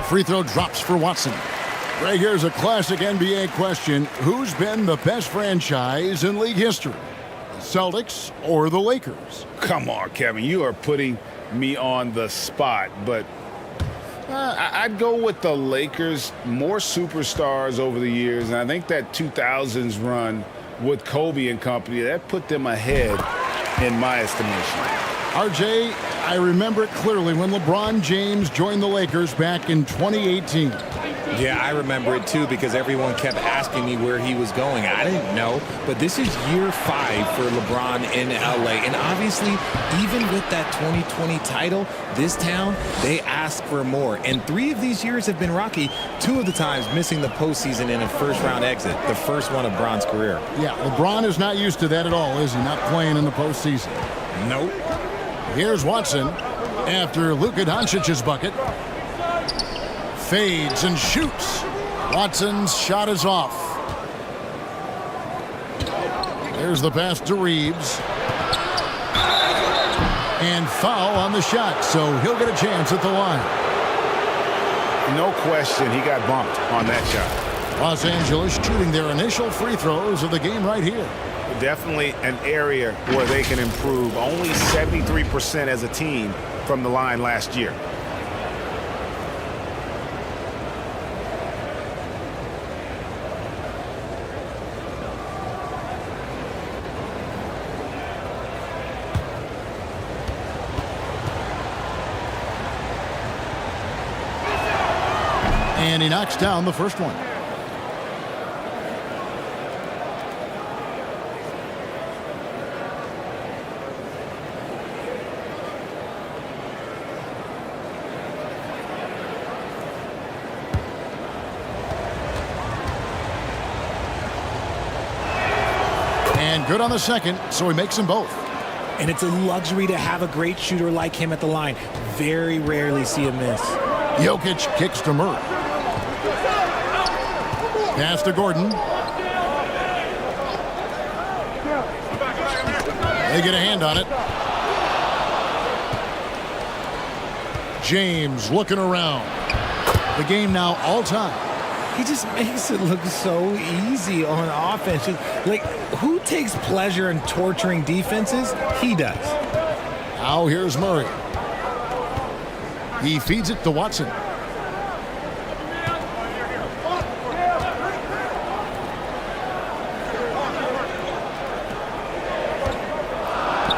Free throw drops for Watson. Right, here's a classic NBA question. Who's been the best franchise in league history? The Celtics or the Lakers? Come on, Kevin. You are putting me on the spot, but I'd go with the Lakers. More superstars over the years, and I think that 2000s run with Kobe and company, that put them ahead in my estimation. RJ, I remember it clearly when LeBron James joined the Lakers back in 2018. Yeah, I remember it too because everyone kept asking me where he was going. I didn't know, but this is year 5 for LeBron in LA. And obviously, even with that 2020 title, this town, they ask for more. And 3 of these years have been rocky, 2 of the times missing the postseason in a first-round exit, the first one of Bron's career. Yeah, LeBron is not used to that at all, is he? Not playing in the postseason. Nope. Here's Watson after Luka Doncic's bucket. Fades and shoots. Watson's shot is off. There's the pass to Reeves. And foul on the shot, so he'll get a chance at the line. No question, he got bumped on that shot. Los Angeles shooting their initial free throws of the game right here. Definitely an area where they can improve. Only 73% as a team from the line last year. And he knocks down the first one. And good on the second, so he makes them both. And it's a luxury to have a great shooter like him at the line. Very rarely see a miss. Jokic kicks to Murray. Pass to Gordon. They get a hand on it. James looking around. The game now all time. He just makes it look so easy on offense. Like, who takes pleasure in torturing defenses? He does. Now here's Murray. He feeds it to Watson.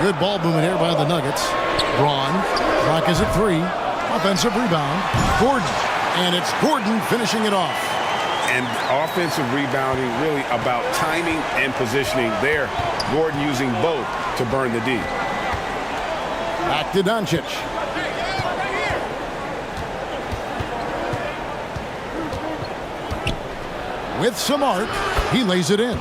Good ball movement here by the Nuggets. Braun. Clock is at 3. Offensive rebound. Gordon. And it's Gordon finishing it off. And offensive rebounding really about timing and positioning there. Gordon using both to burn the D. Back to Doncic. With some art, he lays it in.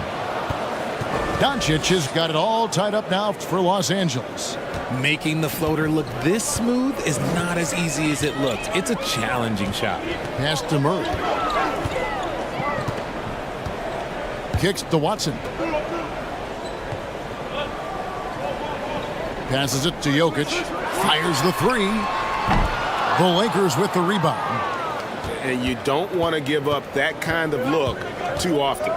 Doncic has got it all tied up now for Los Angeles. Making the floater look this smooth is not as easy as it looked. It's a challenging shot. Pass to Murray. Kicks to Watson. Passes it to Jokic. Fires the three. The Lakers with the rebound. And you don't want to give up that kind of look too often.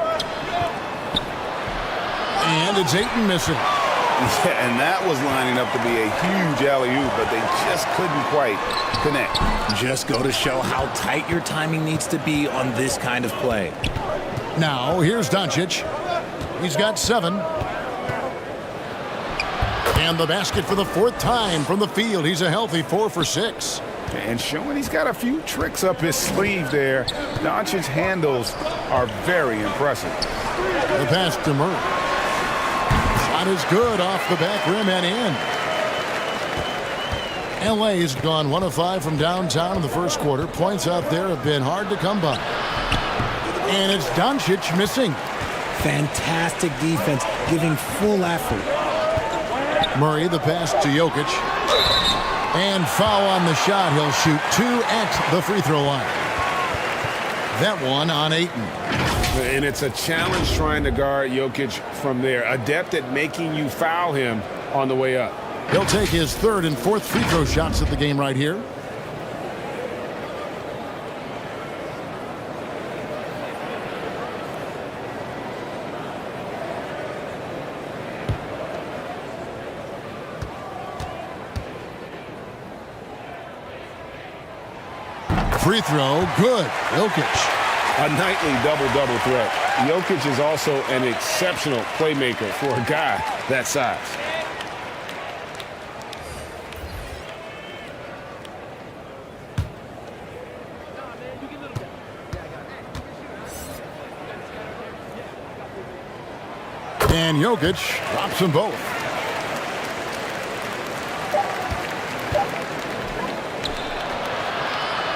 And it's Ayton missing. Yeah, and that was lining up to be a huge alley-oop, but they just couldn't quite connect. Just go to show how tight your timing needs to be on this kind of play. Now, here's Doncic. He's got 7. And the basket for the 4th time from the field. He's a healthy 4 for 6. And showing he's got a few tricks up his sleeve there. Doncic's handles are very impressive. The pass to Murray. Shot is good off the back rim and in. LA's gone 1 of 5 from downtown in the first quarter. Points out there have been hard to come by. And it's Doncic missing. Fantastic defense, giving full effort. Murray, the pass to Jokic. And foul on the shot. He'll shoot 2 at the free throw line. That one on Ayton. And it's a challenge trying to guard Jokic from there. Adept at making you foul him on the way up. He'll take his 3rd and 4th free throw shots at the game right here. Free throw, good. Jokic. A nightly double-double threat. Jokic is also an exceptional playmaker for a guy that size. And Jokic drops them both.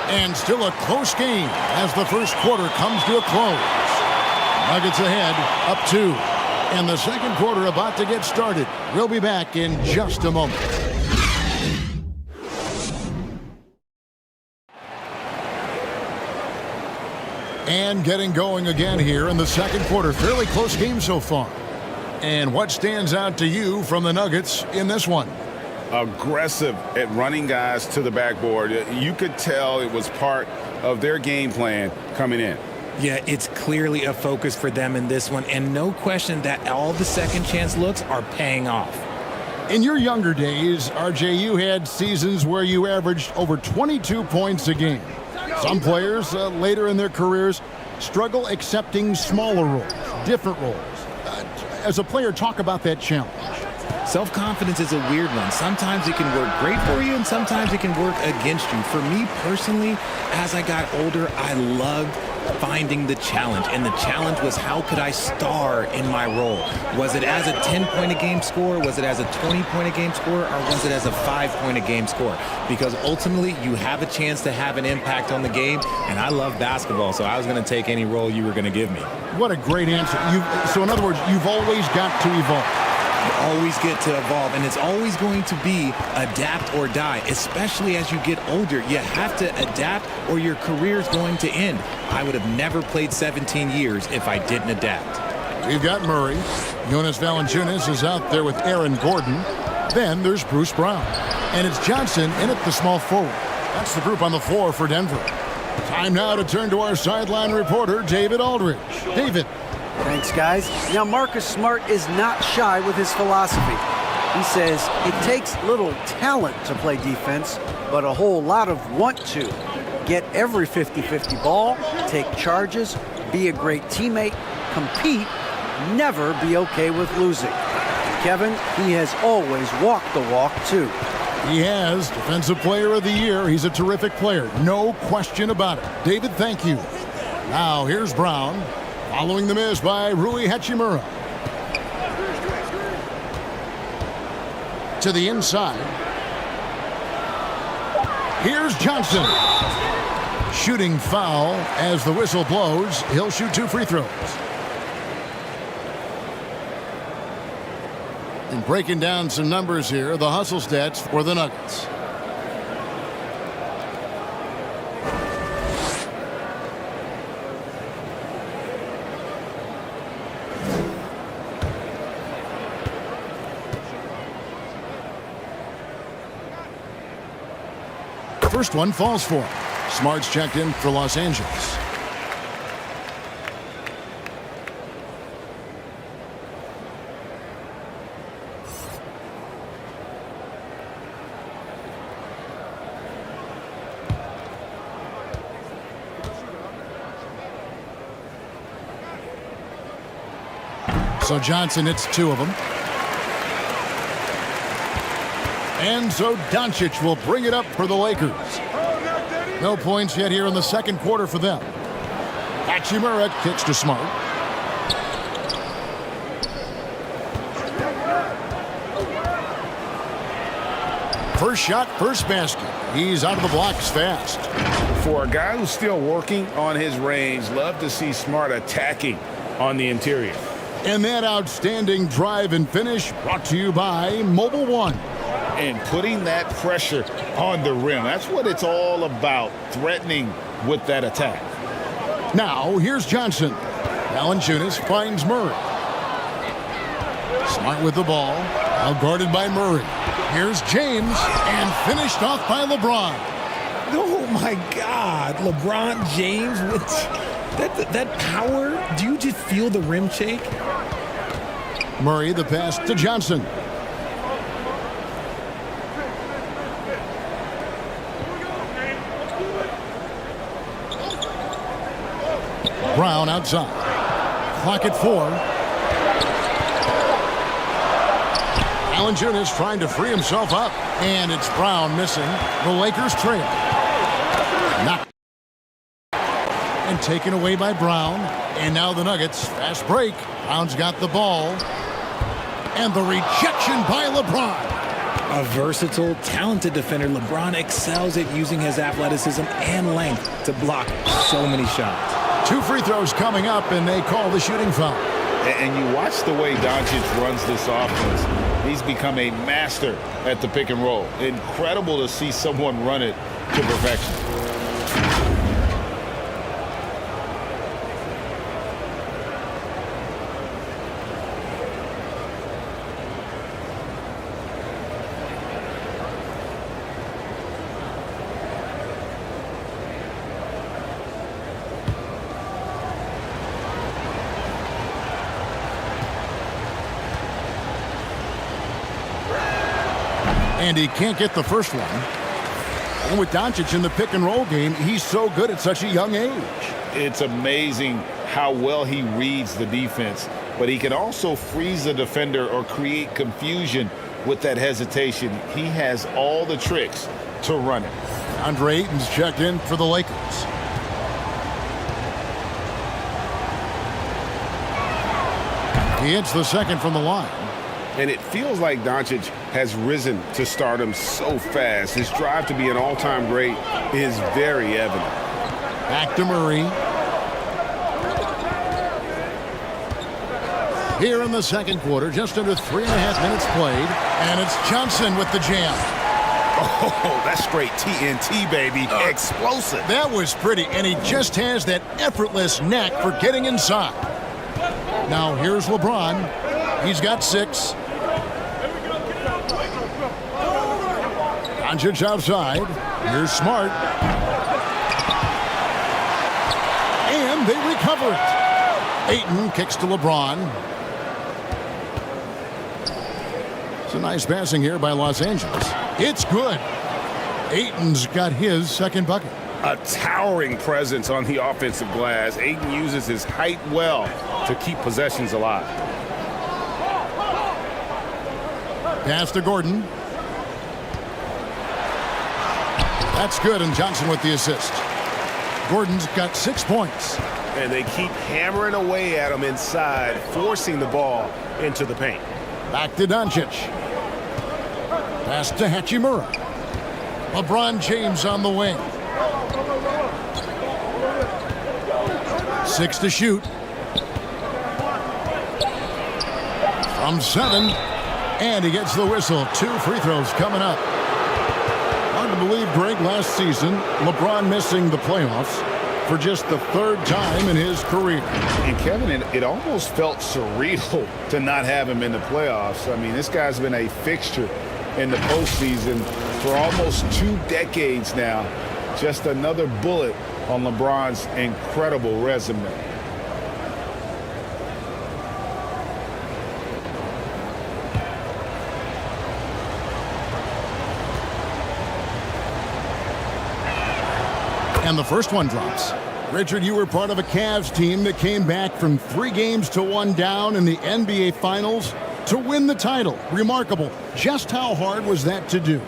And still a close game as the first quarter comes to a close. Nuggets ahead, up 2. And the second quarter about to get started. We'll be back in just a moment. And getting going again here in the second quarter. Fairly close game so far. And what stands out to you from the Nuggets in this one? Aggressive at running guys to the backboard. You could tell it was part of their game plan coming in. Yeah, it's clearly a focus for them in this one, and no question that all the second chance looks are paying off. In your younger days, RJ, you had seasons where you averaged over 22 points a game. Some players later in their careers struggle accepting smaller roles, different roles. As a player, talk about that challenge. Self-confidence is a weird one. Sometimes it can work great for you, and sometimes it can work against you. For me personally, as I got older, I loved finding the challenge. And the challenge was, how could I star in my role? Was it as a 10-point-a-game scorer? Was it as a 20-point-a-game scorer? Or was it as a 5-point-a-game scorer? Because ultimately, you have a chance to have an impact on the game. And I love basketball, so I was going to take any role you were going to give me. What a great answer. So in other words, you've always got to evolve. Always get to evolve, and it's always going to be adapt or die, especially as you get older. You have to adapt or your career's going to end. I would have never played 17 years if I didn't adapt. We've got Murray. Jonas Valanciunas is out there with Aaron Gordon. Then there's Bruce Brown. And it's Johnson in at the small forward. That's the group on the floor for Denver. Time now to turn to our sideline reporter, David Aldridge. David. Thanks, guys. Now, Marcus Smart is not shy with his philosophy. He says it takes little talent to play defense, but a whole lot of want to. Get every 50-50 ball, take charges, be a great teammate, compete, never be okay with losing. And Kevin, he has always walked the walk, too. He has. Defensive Player of the Year. He's a terrific player. No question about it. David, thank you. Now, here's Brown. Following the miss by Rui Hachimura. To the inside. Here's Johnson. shooting foul. As the whistle blows, he'll shoot 2 free throws. And breaking down some numbers here, the hustle stats for the Nuggets. First one falls for him. Smart's checked in for Los Angeles. So Johnson hits 2 of them. And so Doncic will bring it up for the Lakers. No points yet here in the second quarter for them. Hachimura kicks to Smart. First shot, first basket. He's out of the blocks fast. For a guy who's still working on his range, love to see Smart attacking on the interior. And that outstanding drive and finish brought to you by Mobile One. And putting that pressure on the rim. That's what it's all about, threatening with that attack. Now, here's Johnson. Valanciunas finds Murray. Smart with the ball. Now guarded by Murray. Here's James, and finished off by LeBron. Oh, my God. LeBron James with that power. Do you just feel the rim shake? Murray, the pass to Johnson. Brown outside. Clock at 4. Valanciunas trying to free himself up. And it's Brown missing. The Lakers trail. Knocked. And taken away by Brown. And now the Nuggets. Fast break. Brown's got the ball. And the rejection by LeBron. A versatile, talented defender, LeBron excels at using his athleticism and length to block so many shots. 2 free throws coming up, and they call the shooting foul. And you watch the way Doncic runs this offense. He's become a master at the pick and roll. Incredible to see someone run it to perfection. And he can't get the first one. And with Doncic in the pick and roll game, he's so good at such a young age. It's amazing how well he reads the defense, but he can also freeze the defender or create confusion with that hesitation. He has all the tricks to run it. Andre Ayton's checked in for the Lakers. He hits the second from the line. And it feels like Doncic has risen to stardom so fast. His drive to be an all-time great is very evident. Back to Murray. Here in the second quarter, just under 3.5 minutes played. And it's Johnson with the jam. Oh, that's straight TNT, baby. Explosive. That was pretty, and he just has that effortless knack for getting inside. Now here's LeBron. He's got 6. Doncic outside. Here's Smart. And they recover it. Ayton kicks to LeBron. It's a nice passing here by Los Angeles. It's good. Ayton's got his second bucket. A towering presence on the offensive glass. Ayton uses his height well to keep possessions alive. Pass to Gordon. That's good, and Johnson with the assist. Gordon's got 6 points. And they keep hammering away at him inside, forcing the ball into the paint. Back to Doncic. Pass to Hachimura. LeBron James on the wing. 6 to shoot. From 7. And he gets the whistle. 2 free throws coming up. Hard to believe, Greg, last season, LeBron missing the playoffs for just the 3rd time in his career. And Kevin, it almost felt surreal to not have him in the playoffs. I mean, this guy's been a fixture in the postseason for almost 2 decades now. Just another bullet on LeBron's incredible resume. And the first one drops. Richard, you were part of a Cavs team that came back from 3 games to 1 down in the NBA Finals to win the title. Remarkable. Just how hard was that to do?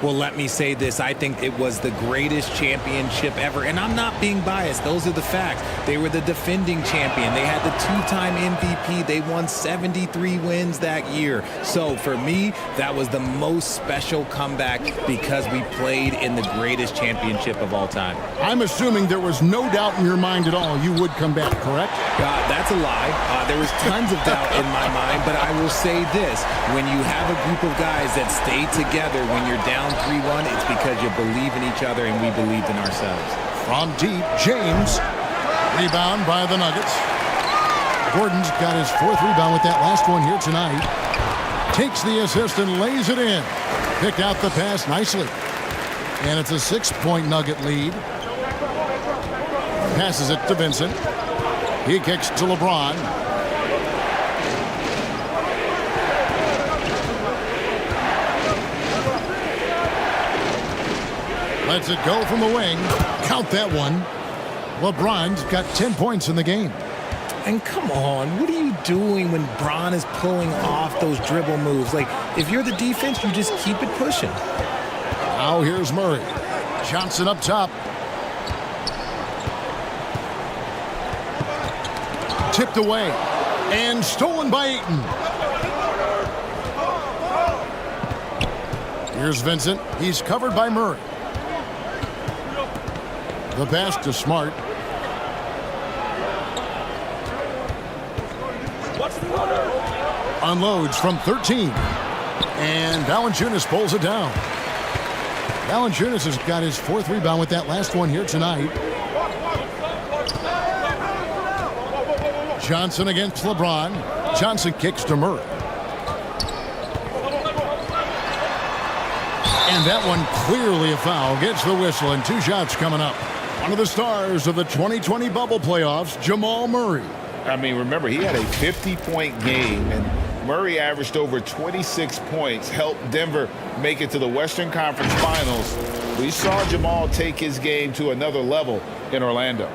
Well, let me say this. I think it was the greatest championship ever. And I'm not being biased. Those are the facts. They were the defending champion. They had the 2-time MVP. They won 73 wins that year. So for me, that was the most special comeback because we played in the greatest championship of all time. I'm assuming there was no doubt in your mind at all you would come back, correct? That's a lie. There was tons of doubt in my mind, but I will say this. When you have a group of guys that stay together when you're down 3-1, it's because you believe in each other and we believed in ourselves. From deep, James. Rebound by the Nuggets. Gordon's got his 4th rebound with that last one here tonight. Takes the assist and lays it in. Picked out the pass nicely. And it's a 6-point Nugget lead. Passes it to Vincent. He kicks to LeBron. Lets it go from the wing. Count that one. LeBron's got 10 points in the game. And come on, what are you doing when Bron is pulling off those dribble moves? Like, if you're the defense, you just keep it pushing. Now here's Murray. Johnson up top. Tipped away. And stolen by Ayton. Here's Vincent. He's covered by Murray. The pass to Smart. Unloads from 13. And Valanciunas pulls it down. Valanciunas has got his 4th rebound with that last one here tonight. Johnson against LeBron. Johnson kicks to Murray. And that one clearly a foul. Gets the whistle and 2 shots coming up. One of the stars of the 2020 bubble playoffs, Jamal Murray. I mean, remember, he had a 50-point game, and Murray averaged over 26 points, helped Denver make it to the Western Conference Finals. We saw Jamal take his game to another level in Orlando.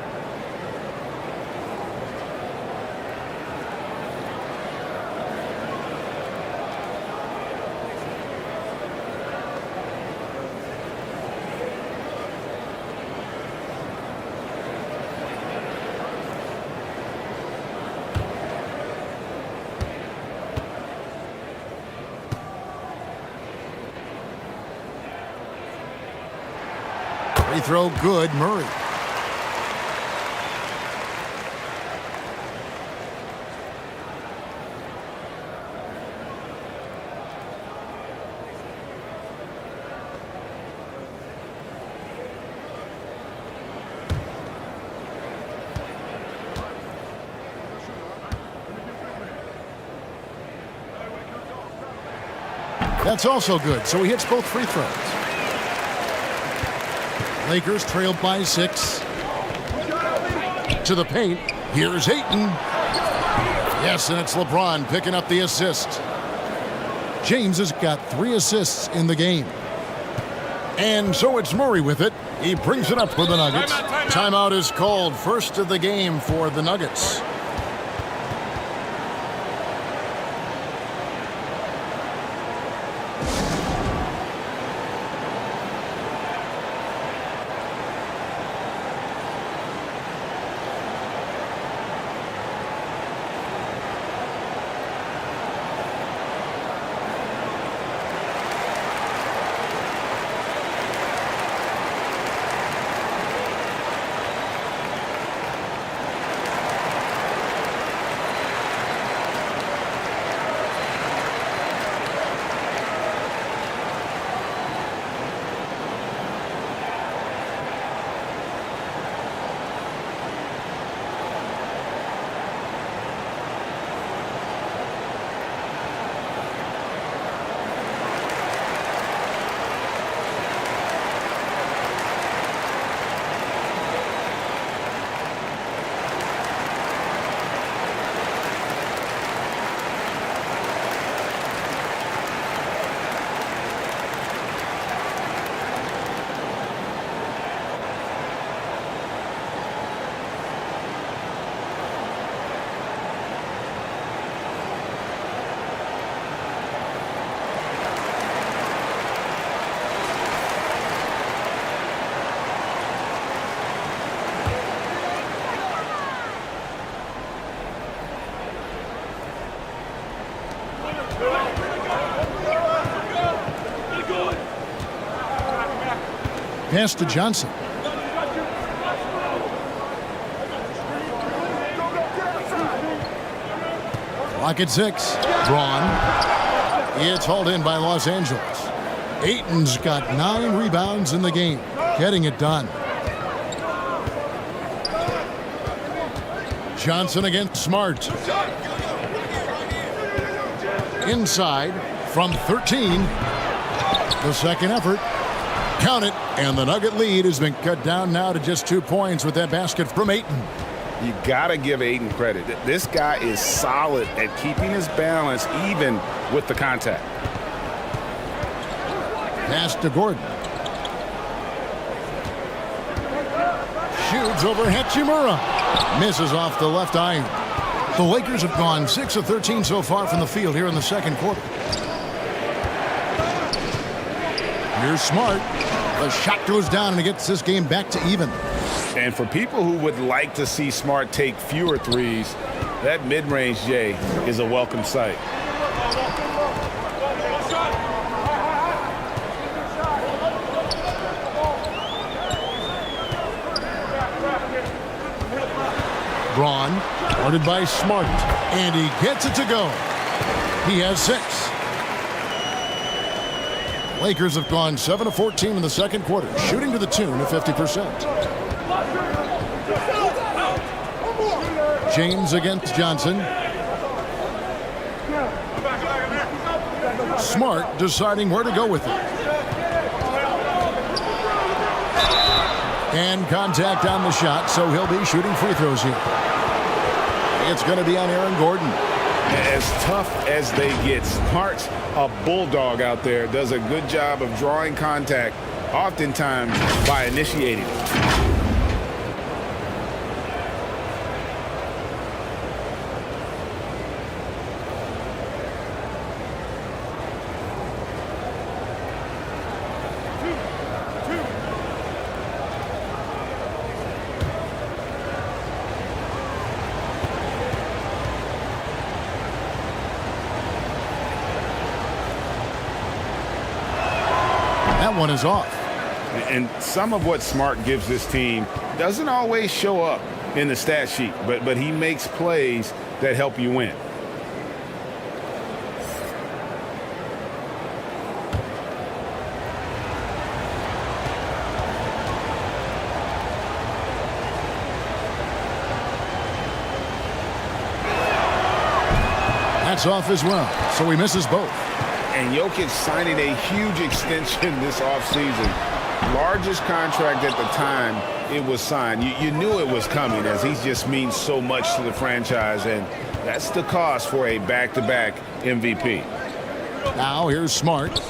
Free throw good, Murray. That's also good, so he hits both free throws. Lakers trailed by 6. To the paint. Here's Ayton. Yes, and it's LeBron picking up the assist. James has got 3 assists in the game. And so it's Murray with it. He brings it up for the Nuggets. Timeout is called. First of the game for the Nuggets. Pass to Johnson. Clock at 6. Braun. It's hauled in by Los Angeles. Ayton's got 9 rebounds in the game, getting it done. Johnson against Smart. Inside from 13. The second effort. Count it. And the Nugget lead has been cut down now to just 2 points with that basket from Ayton. You got to give Ayton credit. This guy is solid at keeping his balance even with the contact. Pass to Gordon. Shoots over Hachimura. Misses off the left iron. The Lakers have gone 6 of 13 so far from the field here in the second quarter. Here's Smart. The shot goes down and it gets this game back to even. And for people who would like to see Smart take fewer threes, that mid-range J is a welcome sight. Braun, guarded by Smart, and he gets it to go. He has 6. Lakers have gone 7 of 14 in the second quarter, shooting to the tune of 50%. James against Johnson. Smart deciding where to go with it. And contact on the shot, so he'll be shooting free throws here. It's going to be on Aaron Gordon. As tough as they get, Smart's a bulldog out there, does a good job of drawing contact, oftentimes by initiating it. That one is off. And some of what Smart gives this team doesn't always show up in the stat sheet, but he makes plays that help you win. That's off as well, so he misses both. And Jokic signing a huge extension this offseason. Largest contract at the time it was signed. You knew it was coming, as he just means so much to the franchise, and that's the cost for a back-to-back MVP. Now here's Smart.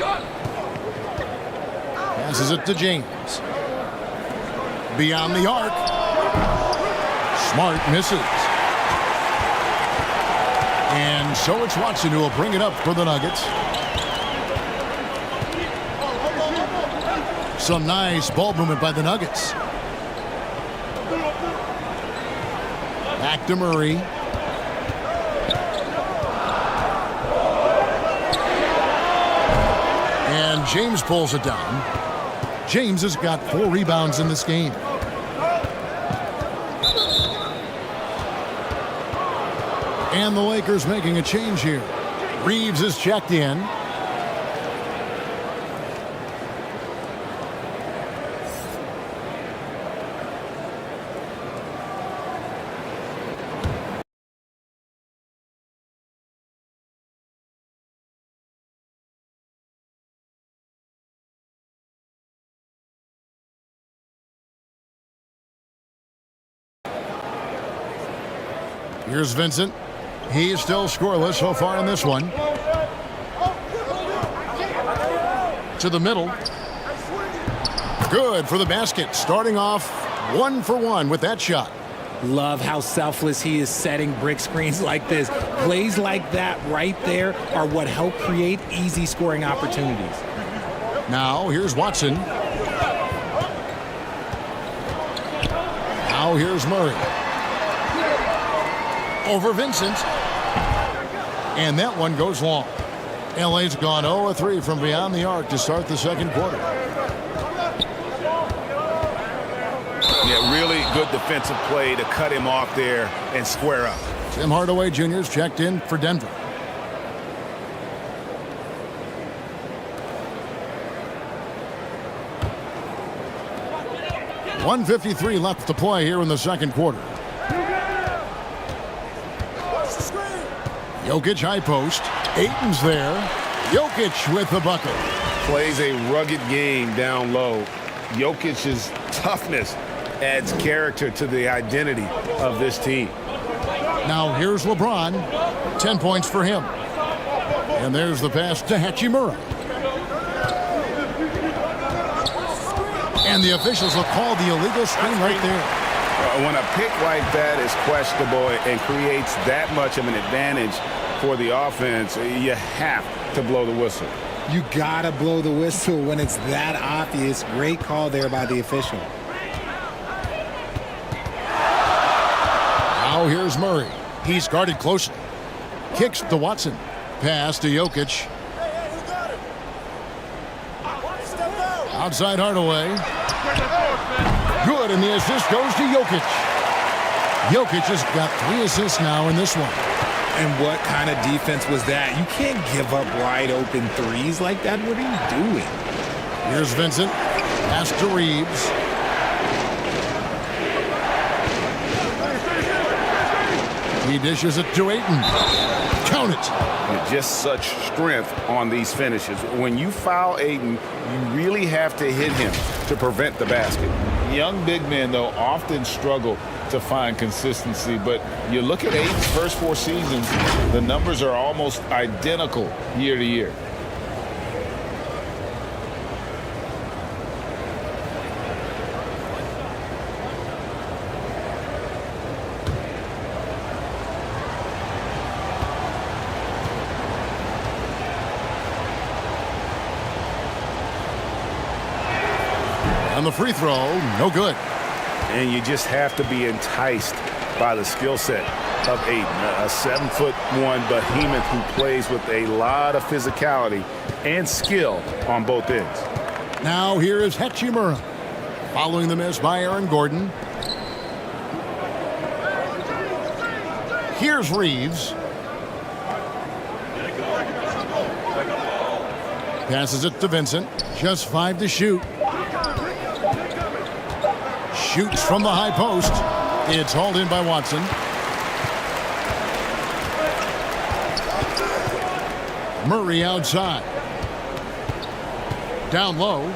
Passes it to James. Beyond the arc. Smart misses. And so it's Watson who will bring it up for the Nuggets. Some nice ball movement by the Nuggets. Back to Murray. And James pulls it down. James has got 4 rebounds in this game. And the Lakers making a change here. Reeves is checked in. Here's Vincent. He is still scoreless so far in this one. To the middle. Good for the basket. Starting off 1 for 1 with that shot. Love how selfless he is setting brick screens like this. Plays like that right there are what help create easy scoring opportunities. Now here's Watson. Now here's Murray. Over Vincent. And that one goes long. LA's gone 0-3 from beyond the arc to start the second quarter. Really good defensive play to cut him off there and square up. Tim Hardaway Jr.'s checked in for Denver. .153 left to play here in the second quarter. Jokic high post. Ayton's there. Jokic with the bucket. Plays a rugged game down low. Jokic's toughness adds character to the identity of this team. Now here's LeBron. 10 points for him. And there's the pass to Hachimura. And the officials will call the illegal screen right there. When a pick like that is questionable and creates that much of an advantage for the offense, you have to blow the whistle. You gotta blow the whistle when it's that obvious. Great call there by the official. Now here's Murray. He's guarded closely. Kicks to Watson. Pass to Jokic. Outside Hardaway. Good, and the assist goes to Jokic. Jokic has got 3 assists now in this one. And what kind of defense was that? You can't give up wide open threes like that. What are you doing? Here's Vincent. Pass to Reeves. He dishes it to Ayton. Count it. Just such strength on these finishes. When you foul Ayton, you really have to hit him to prevent the basket. Young big men, though, often struggle to find consistency, but you look at Ayton's first 4 seasons, the numbers are almost identical year to year. On the free throw, no good. And you just have to be enticed by the skill set of Ayton, a 7'1" behemoth who plays with a lot of physicality and skill on both ends. Now here is Hachimura. Following the miss by Aaron Gordon. Here's Reeves. Passes it to Vincent. Just 5 to shoot. Shoots from the high post. It's hauled in by Watson. Murray outside. Down low.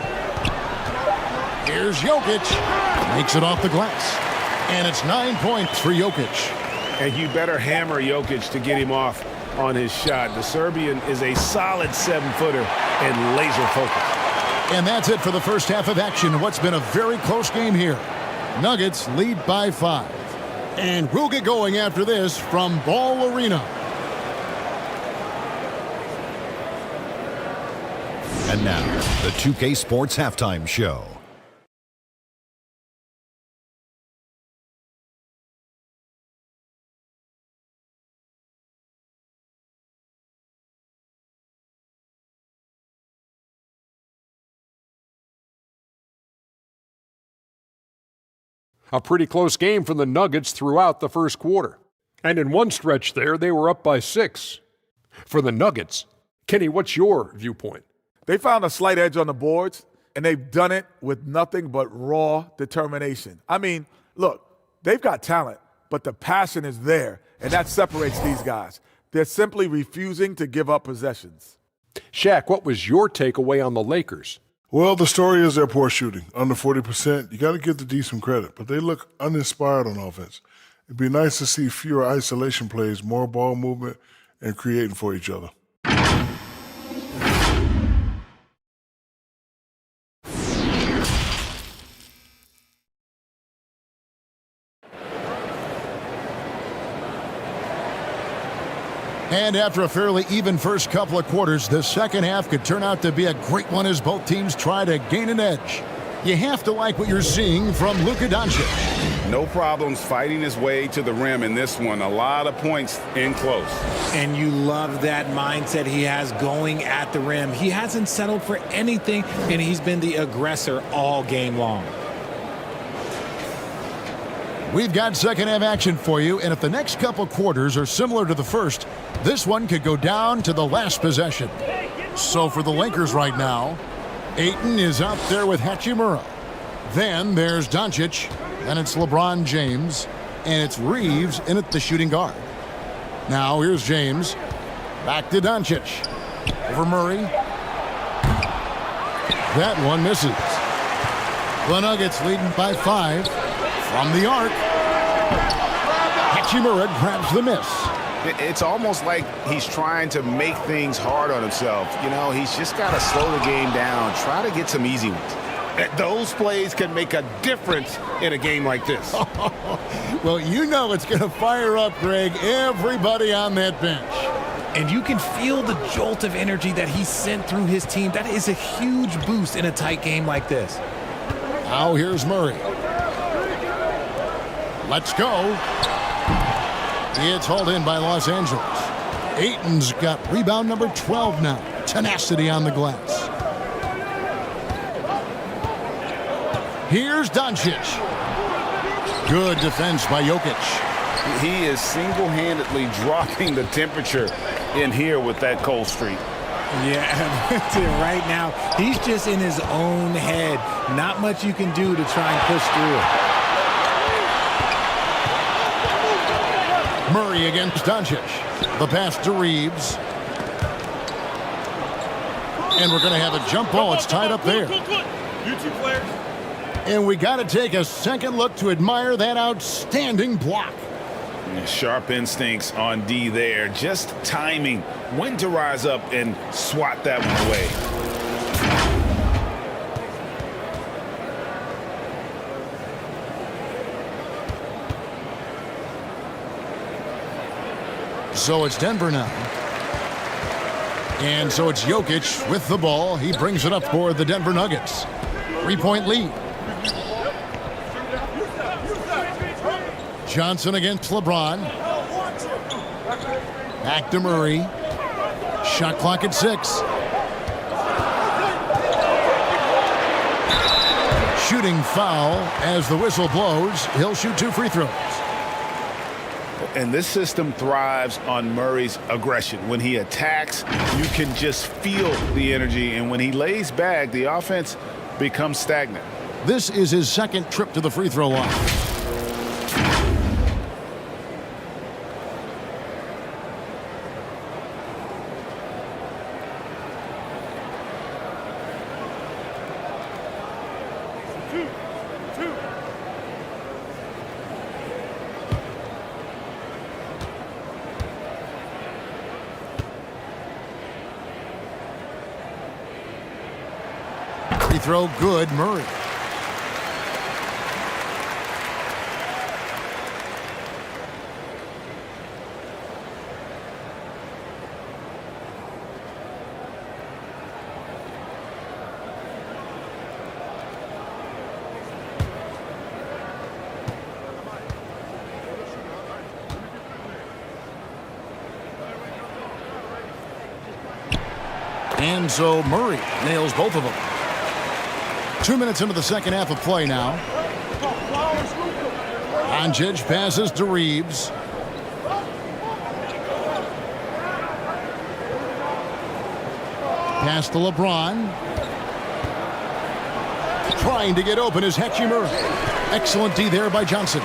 Here's Jokic. Makes it off the glass. And it's 9 points for Jokic. And you better hammer Jokic to get him off on his shot. The Serbian is a solid 7-footer and laser focused. And that's it for the first half of action. What's been a very close game here. Nuggets lead by 5. And we'll get going after this from Ball Arena. And now, the 2K Sports Halftime Show. A pretty close game for the Nuggets throughout the first quarter. And in one stretch there, they were up by 6. For the Nuggets, Kenny, what's your viewpoint? They found a slight edge on the boards, and they've done it with nothing but raw determination. I mean, look, they've got talent, but the passion is there, and that separates these guys. They're simply refusing to give up possessions. Shaq, what was your takeaway on the Lakers? Well, the story is their poor shooting. Under 40%, you got to give the D some credit, but they look uninspired on offense. It'd be nice to see fewer isolation plays, more ball movement, and creating for each other. And after a fairly even first couple of quarters, the second half could turn out to be a great one as both teams try to gain an edge. You have to like what you're seeing from Luka Doncic. No problems fighting his way to the rim in this one. A lot of points in close. And you love that mindset he has going at the rim. He hasn't settled for anything, and he's been the aggressor all game long. We've got second half action for you, and if the next couple quarters are similar to the first, this one could go down to the last possession. So for the Lakers right now, Ayton is out there with Hachimura. Then there's Doncic, then it's LeBron James, and it's Reeves in at the shooting guard. Now here's James, back to Doncic, over Murray. That one misses. The Nuggets leading by 5 from the arc. Hachimura grabs the miss. It's almost like he's trying to make things hard on himself. You know, he's just got to slow the game down, try to get some easy ones. Those plays can make a difference in a game like this. Well, you know it's going to fire up, Greg, everybody on that bench. And you can feel the jolt of energy that he sent through his team. That is a huge boost in a tight game like this. Now here's Murray. Let's go. It's hauled in by Los Angeles. Ayton's got rebound number 12 now. Tenacity on the glass. Here's Doncic. Good defense by Jokic. He is single-handedly dropping the temperature in here with that cold streak. Yeah, right now, he's just in his own head. Not much you can do to try and push through it. Murray against Doncic. The pass to Reeves. And we're going to have a jump ball. It's tied up there. You two players. And we got to take a second look to admire that outstanding block. Sharp instincts on D there. Just timing when to rise up and swat that one away. So it's Denver now. And so it's Jokic with the ball. He brings it up for the Denver Nuggets. 3-point lead. Johnson against LeBron. Back to Murray. Shot clock at 6. Shooting foul as the whistle blows. He'll shoot 2 free throws. And this system thrives on Murray's aggression. When he attacks, you can just feel the energy. And when he lays back, the offense becomes stagnant. This is his second trip to the free throw line. Free throw good, Murray. And so Murray nails both of them. 2 minutes into the second half of play now. Doncic passes to Reeves. Pass to LeBron. Trying to get open is Hachimura. Excellent D there by Johnson.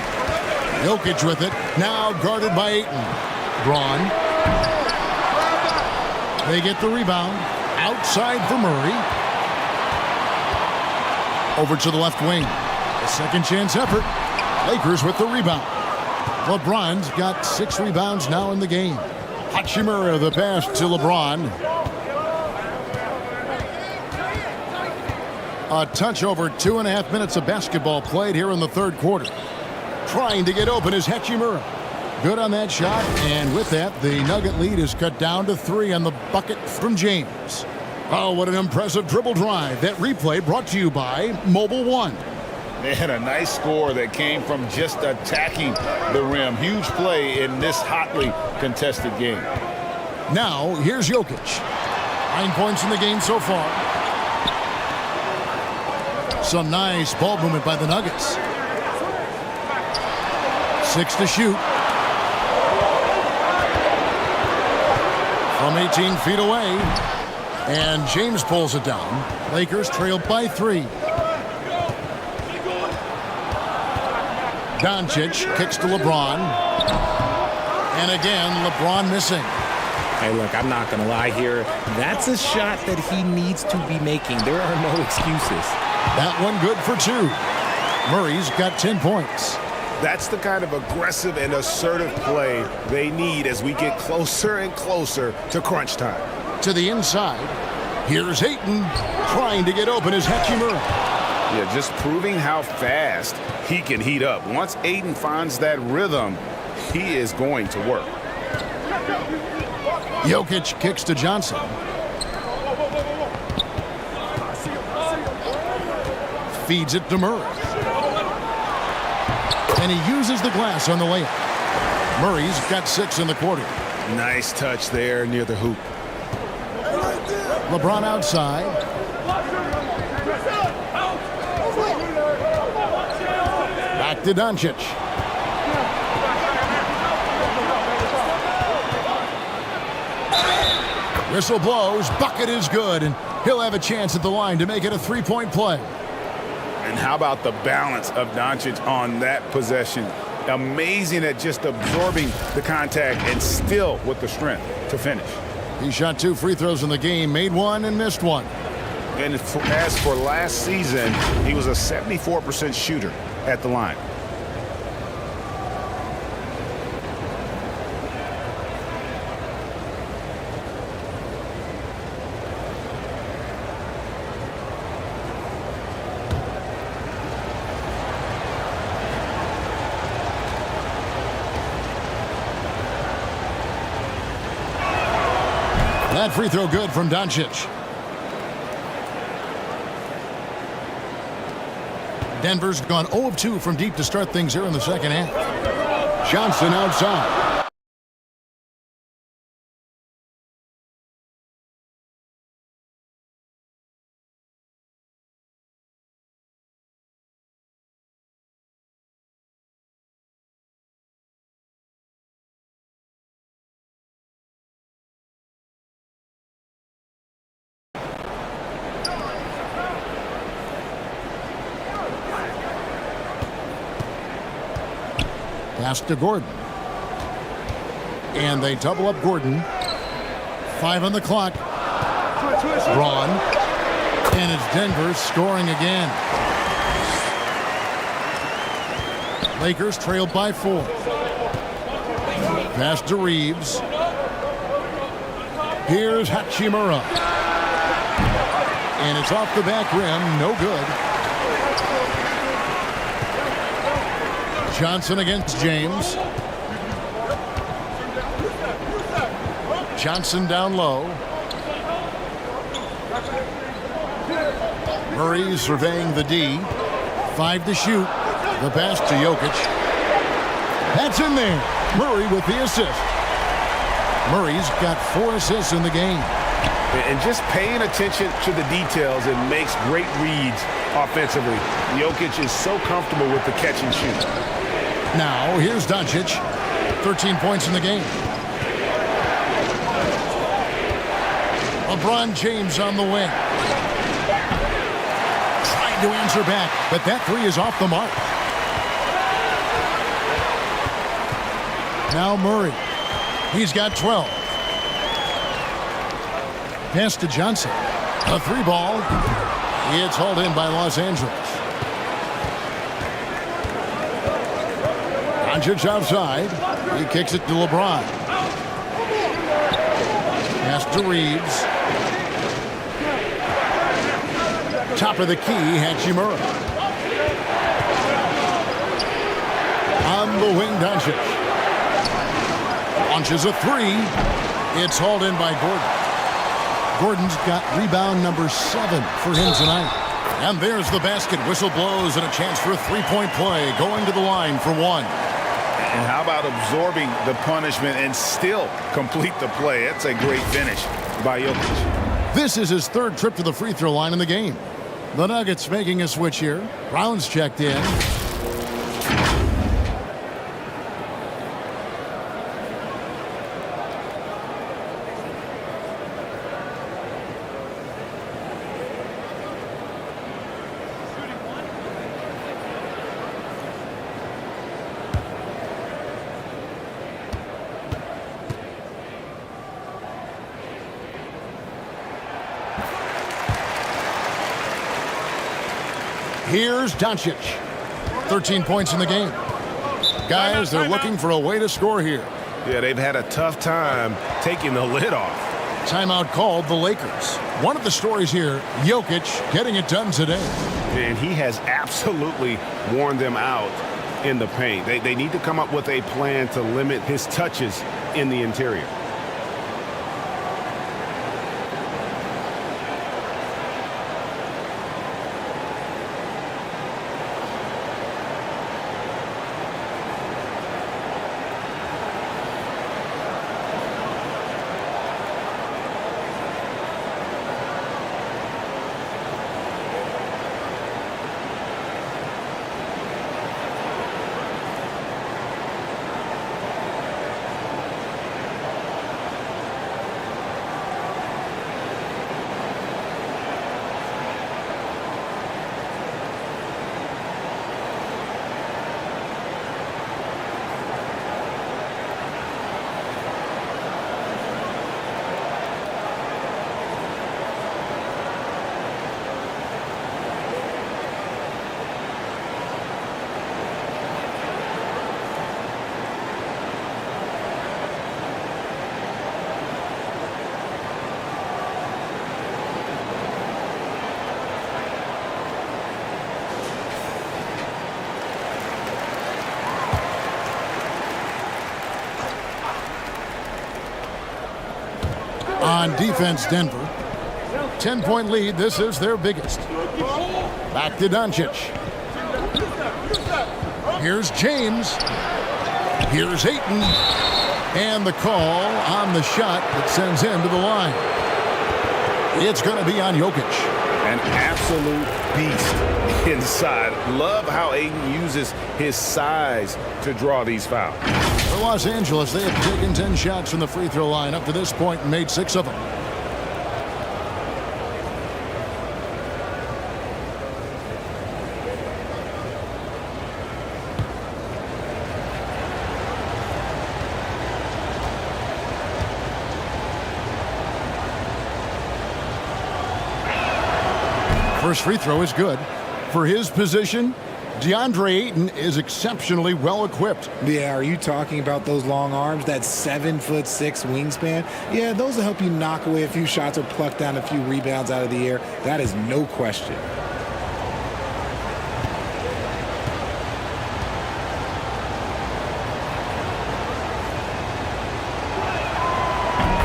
Jokic with it. Now guarded by Ayton. Braun. They get the rebound. Outside for Murray. Over to the left wing. A second chance effort. Lakers with the rebound. LeBron's got 6 rebounds now in the game. Hachimura the pass to LeBron. A touch over 2.5 minutes of basketball played here in the third quarter. Trying to get open is Hachimura. Good on that shot, and with that, the Nugget lead is cut down to 3 on the bucket from James. Oh, what an impressive dribble drive. That replay brought to you by Mobile One. They had a nice score that came from just attacking the rim. Huge play in this hotly contested game. Now, here's Jokic. 9 points in the game so far. Some nice ball movement by the Nuggets. 6 to shoot. From 18 feet away. And James pulls it down. Lakers trailed by 3. Doncic kicks to LeBron. And again, LeBron missing. Hey, look, I'm not going to lie here. That's a shot that he needs to be making. There are no excuses. That one good for 2. Murray's got 10 points. That's the kind of aggressive and assertive play they need as we get closer and closer to crunch time. To the inside. Here's Ayton trying to get open as Hachimura. Yeah, just proving how fast he can heat up. Once Ayton finds that rhythm, he is going to work. Jokic kicks to Johnson. Feeds it to Murray. And he uses the glass on the layup. Murray's got 6 in the quarter. Nice touch there near the hoop. LeBron outside. Back to Doncic. Whistle blows. Bucket is good. And he'll have a chance at the line to make it a 3-point play. And how about the balance of Doncic on that possession? Amazing at just absorbing the contact and still with the strength to finish. He shot 2 free throws in the game, made 1 and missed 1. And as for last season, he was a 74% shooter at the line. That free throw good from Doncic. Denver's gone 0 of 2 from deep to start things here in the second half. Johnson outside. Pass to Gordon. And they double up Gordon. 5 on the clock. Braun. And it's Denver scoring again. Lakers trailed by 4. Pass to Reeves. Here's Hachimura. And it's off the back rim. No good. Johnson against James. Johnson down low. Murray surveying the D. 5 to shoot. The pass to Jokic. That's in there. Murray with the assist. Murray's got 4 assists in the game. And just paying attention to the details and makes great reads offensively. Jokic is so comfortable with the catch and shoot. Now, here's Doncic. 13 points in the game. LeBron James on the wing. Trying to answer back, but that 3 is off the mark. Now Murray. He's got 12. Pass to Johnson. A 3 ball. It's hauled in by Los Angeles. Doncic outside. He kicks it to LeBron. Pass to Reeves. Top of the key, Hachimura. On the wing, Doncic. Launches a 3. It's hauled in by Gordon. Gordon's got rebound number 7 for him tonight. And there's the basket. Whistle blows and a chance for a 3-point play. Going to the line for 1. And how about absorbing the punishment and still complete the play? That's a great finish by Jokic. This is his 3rd trip to the free throw line in the game. The Nuggets making a switch here. Brown's checked in. Here's Doncic. 13 points in the game. Guys, they're looking for a way to score here. Yeah, they've had a tough time taking the lid off. Timeout called the Lakers. One of the stories here, Jokic getting it done today. And he has absolutely worn them out in the paint. They need to come up with a plan to limit his touches in the interior. On defense, Denver. 10-point lead. This is their biggest. Back to Doncic. Here's James. Here's Ayton. And the call on the shot that sends him to the line. It's going to be on Jokic. An absolute beast inside. Love how Ayton uses his size to draw these fouls. For Los Angeles, they have taken 10 shots from the free throw line up to this point and made 6 of them. First free throw is good. For his position, DeAndre Ayton is exceptionally well equipped. Yeah, are you talking about those long arms, that 7'6" wingspan? Yeah, those will help you knock away a few shots or pluck down a few rebounds out of the air. That is no question.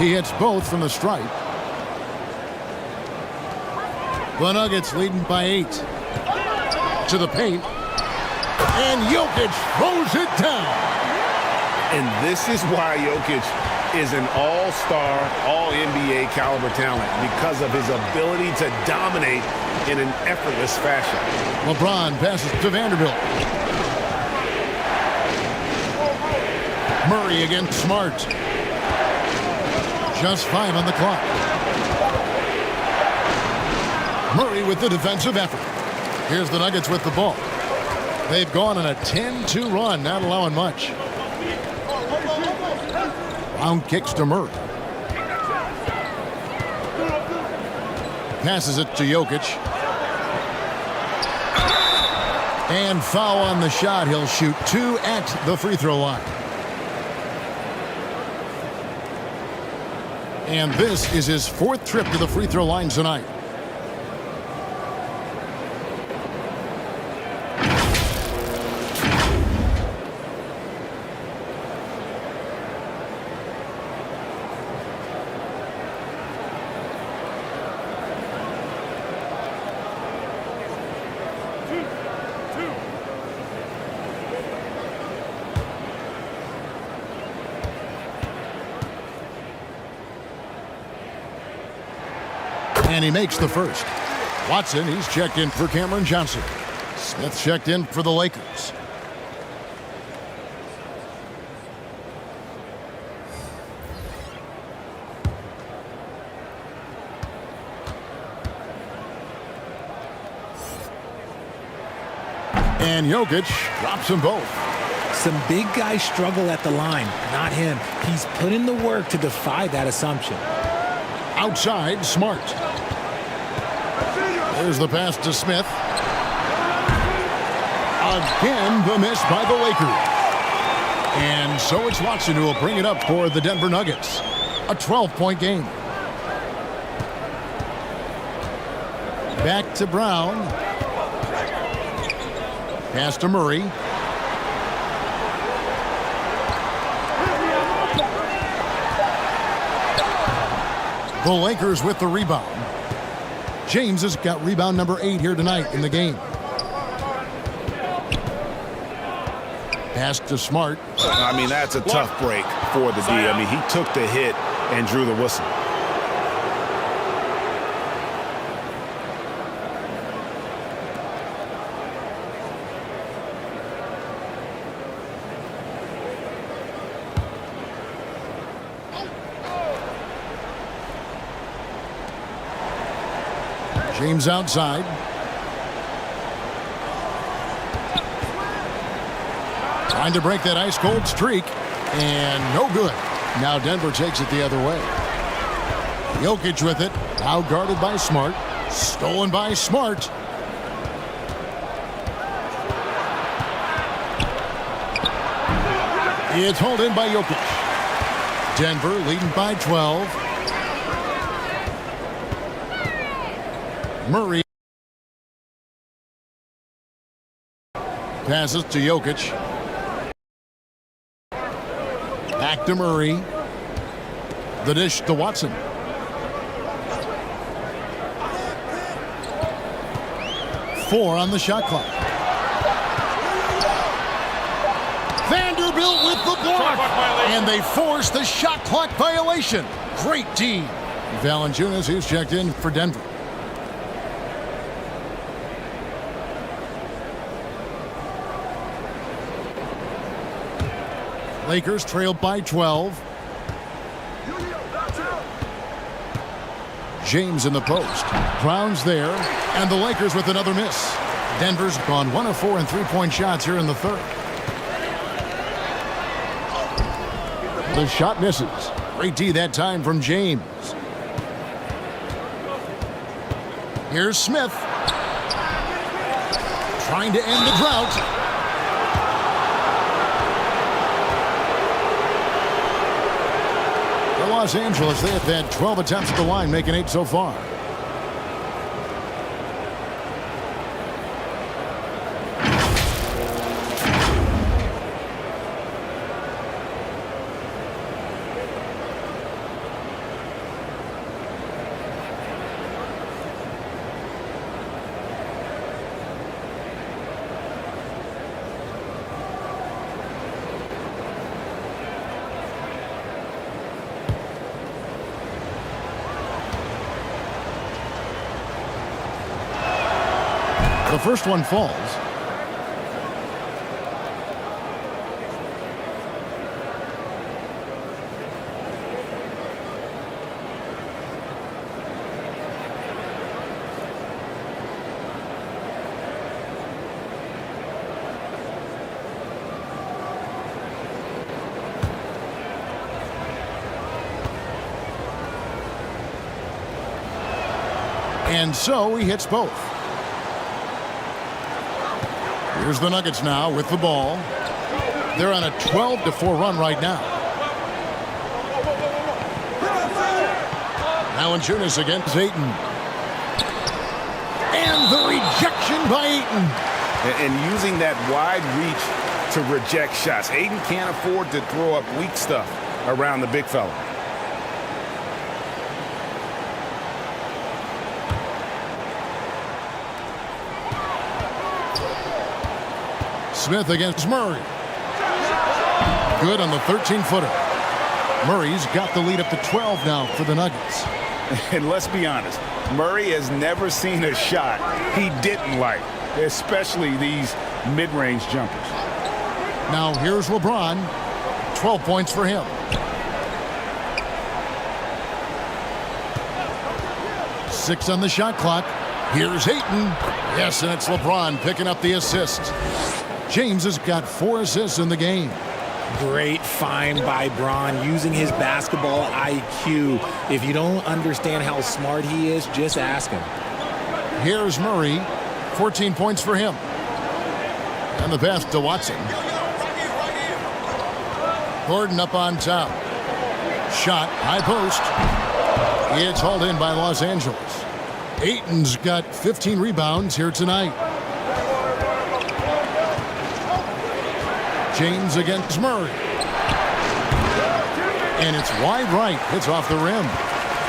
He hits both from the stripe. The Nuggets leading by 8. To the paint. And Jokic throws it down. And this is why Jokic is an all-star, all-NBA caliber talent, because of his ability to dominate in an effortless fashion. LeBron passes to Vanderbilt. Murray against Smart. Just 5 on the clock. Murray with the defensive effort. Here's the Nuggets with the ball. They've gone on a 10-2 run, not allowing much. Round kicks to Murray. Passes it to Jokic. And foul on the shot. He'll shoot 2 at the free throw line. And this is his 4th trip to the free throw line tonight. And he makes the first. Watson, he's checked in for Cameron Johnson. Smith checked in for the Lakers. And Jokic drops them both. Some big guys struggle at the line, not him. He's put in the work to defy that assumption. Outside, Smart. There's the pass to Smith. Again, the miss by the Lakers. And so it's Watson who will bring it up for the Denver Nuggets. A 12-point game. Back to Brown. Pass to Murray. The Lakers with the rebound. James has got rebound number 8 here tonight in the game. Pass to Smart. I mean, that's a tough break for the D. I mean, he took the hit and drew the whistle. James outside. Trying to break that ice-cold streak, and no good. Now Denver takes it the other way. Jokic with it, now guarded by Smart. Stolen by Smart. It's hauled in by Jokic. Denver leading by 12. Murray passes to Jokic. Back to Murray. The dish to Watson. Four on the shot clock. Vanderbilt with the block. And they force the shot clock violation. Great team. Valanciunas, who's checked in for Denver. Lakers trailed by 12. James in the post. Brown's there, and the Lakers with another miss. Denver's gone 1 of 4 in three-point shots here in the third. The shot misses. Great D that time from James. Here's Smith. Trying to end the drought. Los Angeles, they have had 12 attempts at the line, making 8 so far. The first one falls. And so he hits both. Here's the Nuggets now with the ball. They're on a 12-4 run right now. Valanciunas against Ayton. And the rejection by Ayton. And using that wide reach to reject shots. Ayton can't afford to throw up weak stuff around the big fella. Smith against Murray. Good on the 13-footer. Murray's got the lead up to 12 now for the Nuggets. And let's be honest, Murray has never seen a shot he didn't like, especially these mid-range jumpers. Now here's LeBron. 12 points for him. 6 on the shot clock. Here's Ayton. Yes, and it's LeBron picking up the assist. James has got 4 assists in the game. Great find by Bron, using his basketball IQ. If you don't understand how smart he is, just ask him. Here's Murray. 14 points for him. And the pass to Watson. Gordon up on top. Shot, high post. It's hauled in by Los Angeles. Ayton's got 15 rebounds here tonight. James against Murray. And it's wide right. Hits off the rim.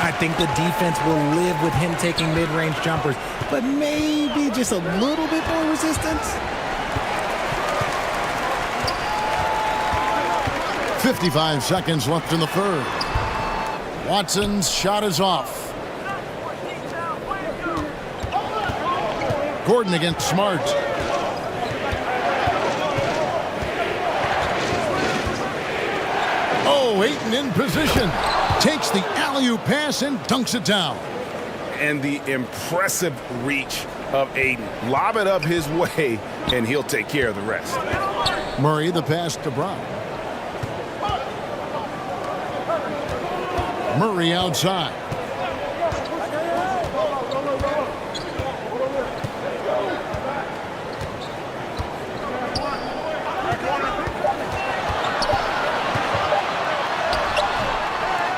I think the defense will live with him taking mid-range jumpers, but maybe just a little bit more resistance. 55 seconds left in the third. Watson's shot is off. Gordon against Smart. Oh, Ayton in position. Takes the alley-oop pass and dunks it down. And the impressive reach of Ayton. Lob it up his way, and he'll take care of the rest. Murray, the pass to Brown. Murray outside.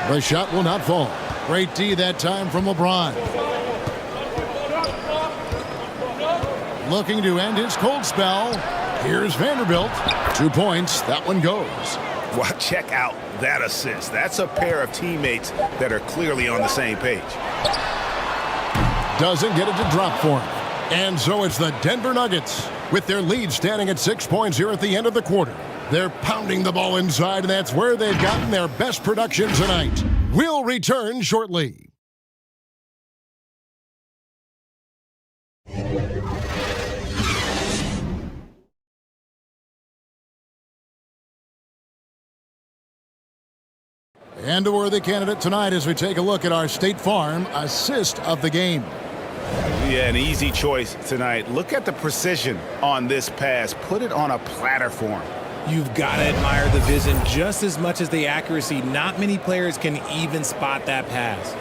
The shot will not fall. Great D that time from LeBron. Looking to end his cold spell. Here's Vanderbilt. 2 points. That one goes. Well, check out that assist. That's a pair of teammates that are clearly on the same page. Doesn't get it to drop for him. And so it's the Denver Nuggets with their lead standing at 6 points here at the end of the quarter. They're pounding the ball inside, and that's where they've gotten their best production tonight. We'll return shortly. And a worthy candidate tonight as we take a look at our State Farm assist of the game. Yeah, an easy choice tonight. Look at the precision on this pass. Put it on a platter for him. You've got to admire the vision just as much as the accuracy. Not many players can even spot that pass.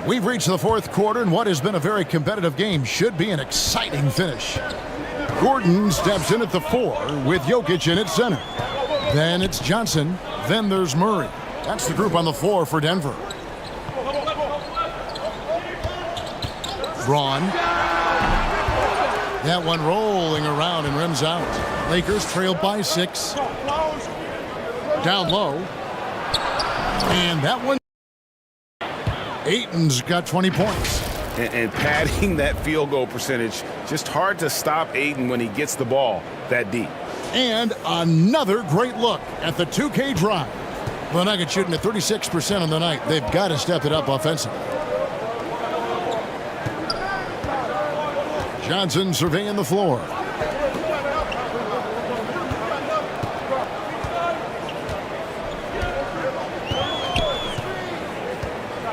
We've reached the fourth quarter, and what has been a very competitive game should be an exciting finish. Gordon steps in at the 4 with Jokic in at center. Then it's Johnson. Then there's Murray. That's the group on the floor for Denver. Braun. That one rolling around and rims out. Lakers trail by 6. Down low. And that one. Ayton's got 20 points. And padding that field goal percentage. Just hard to stop Ayton when he gets the ball that deep. And another great look at the 2K drive. The Nuggets shooting at 36% on the night. They've got to step it up offensively. Johnson surveying the floor.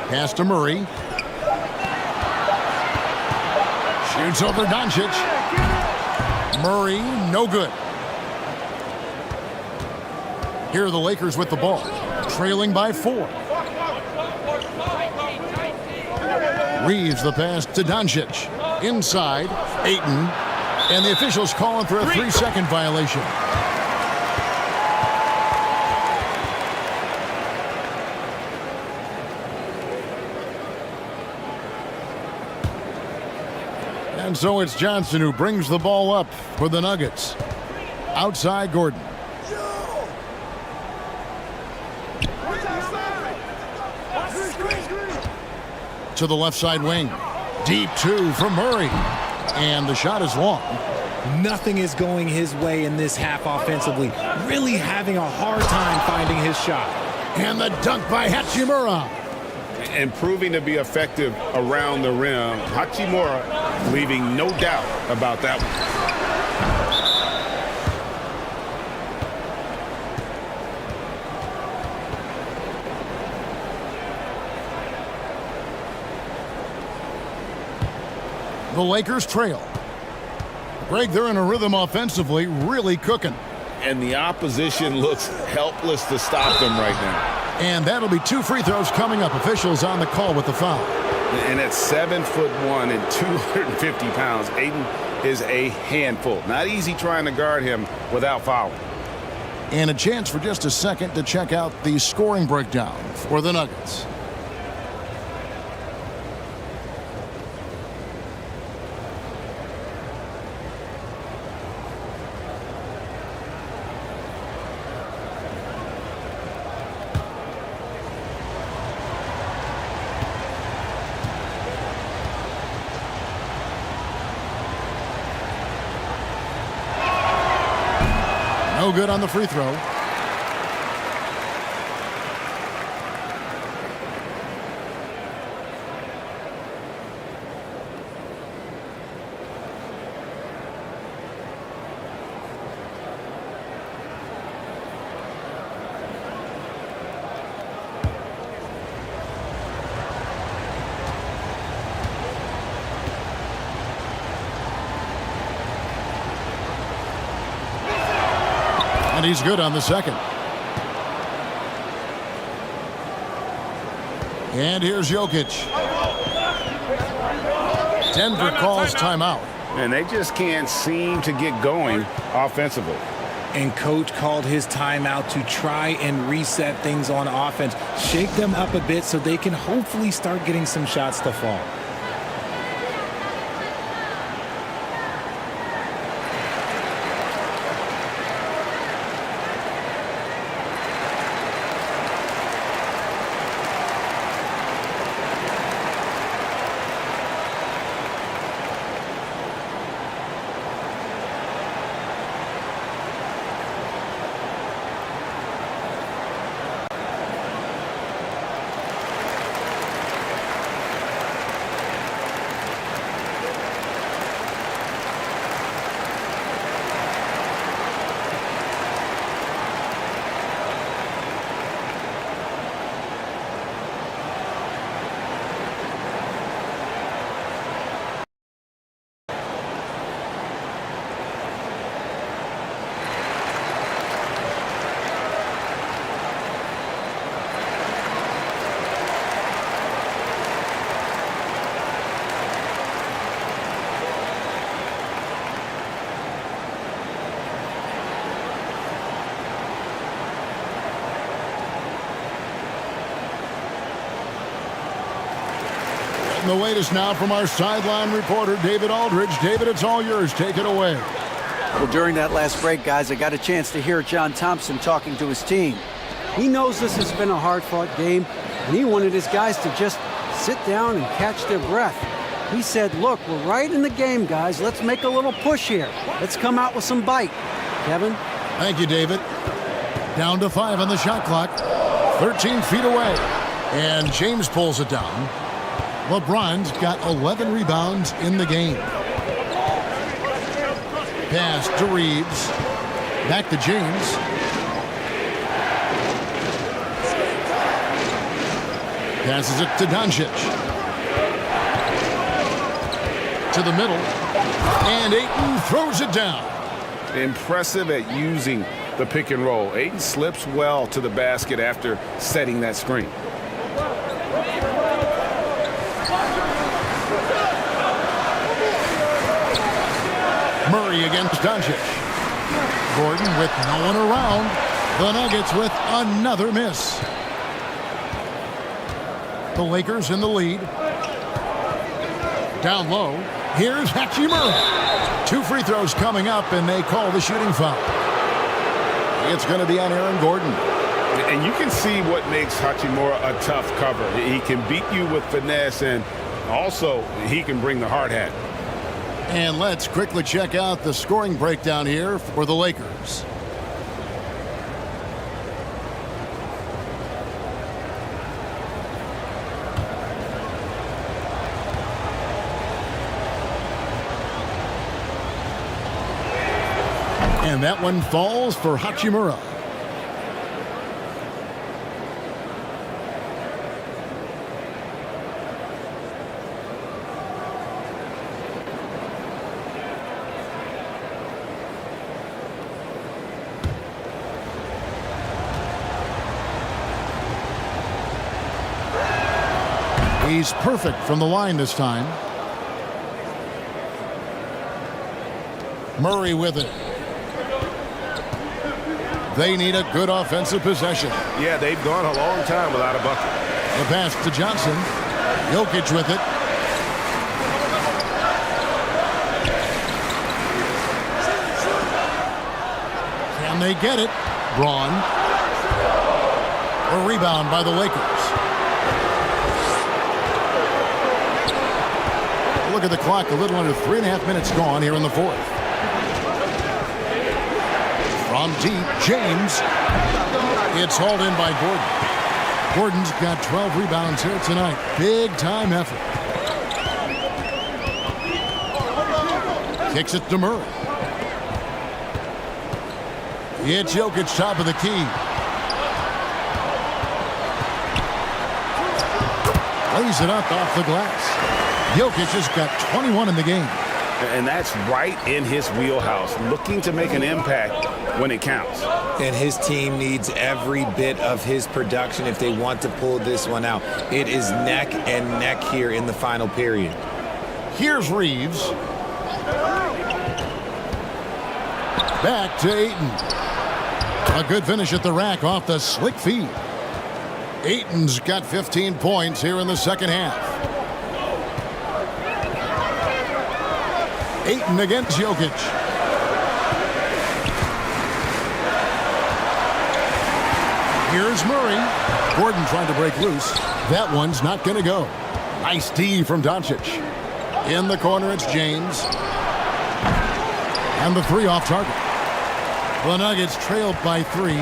Pass to Murray. Shoots over Doncic. Murray, no good. Here are the Lakers with the ball, trailing by 4. Reeves the pass to Doncic. Inside, Ayton. And the officials calling for a 3-second violation. And so it's Johnson who brings the ball up for the Nuggets. Outside Gordon. To the left side wing. Deep 2 from Murray. And the shot is long. Nothing is going his way in this half offensively. Really having a hard time finding his shot. And the dunk by Hachimura. And proving to be effective around the rim. Hachimura leaving no doubt about that one. The Lakers trail. Greg, they're in a rhythm offensively, really cooking. And the opposition looks helpless to stop them right now. And that'll be 2 free throws coming up. Officials on the call with the foul. And at 7'1" and 250 pounds, Ayton is a handful. Not easy trying to guard him without fouling. And a chance for just a second to check out the scoring breakdown for the Nuggets. No good on the free throw. And he's good on the second. And here's Jokic. Denver calls timeout. And they just can't seem to get going offensively. And coach called his timeout to try and reset things on offense. Shake them up a bit so they can hopefully start getting some shots to fall. And the latest now from our sideline reporter, David Aldridge. David, it's all yours. Take it away. Well, during that last break, guys, I got a chance to hear John Thompson talking to his team. He knows this has been a hard-fought game, and he wanted his guys to just sit down and catch their breath. He said, look, we're right in the game, guys. Let's make a little push here. Let's come out with some bite. Kevin? Thank you, David. Down to 5 on the shot clock. 13 feet away. And James pulls it down. LeBron's got 11 rebounds in the game. Pass to Reeves. Back to James. Passes it to Doncic. To the middle. And Ayton throws it down. Impressive at using the pick and roll. Ayton slips well to the basket after setting that screen. Murray against Doncic. Gordon with no one around. The Nuggets with another miss. The Lakers in the lead. Down low. Here's Hachimura. 2 free throws coming up, and they call the shooting foul. It's going to be on Aaron Gordon. And you can see what makes Hachimura a tough cover. He can beat you with finesse, and also he can bring the hard hat. And let's quickly check out the scoring breakdown here for the Lakers. And that one falls for Hachimura. He's perfect from the line this time. Murray with it. They need a good offensive possession. Yeah, they've gone a long time without a bucket. The pass to Johnson. Jokic with it. Can they get it? Braun. A rebound by the Lakers. Look at the clock. A little under 3.5 minutes gone here in the fourth. From deep, James. It's hauled in by Gordon. Gordon's got 12 rebounds here tonight. Big time effort. Kicks it to Murray. It's Jokic top of the key. Lays it up off the glass. Jokic has got 21 in the game. And that's right in his wheelhouse, looking to make an impact when it counts. And his team needs every bit of his production if they want to pull this one out. It is neck and neck here in the final period. Here's Reeves. Back to Ayton. A good finish at the rack off the slick feed. Ayton's got 15 points here in the second half. Ayton against Jokic. Here's Murray. Gordon trying to break loose. That one's not going to go. Nice D from Doncic. In the corner, it's James. And the three off target. The Nuggets trailed by 3.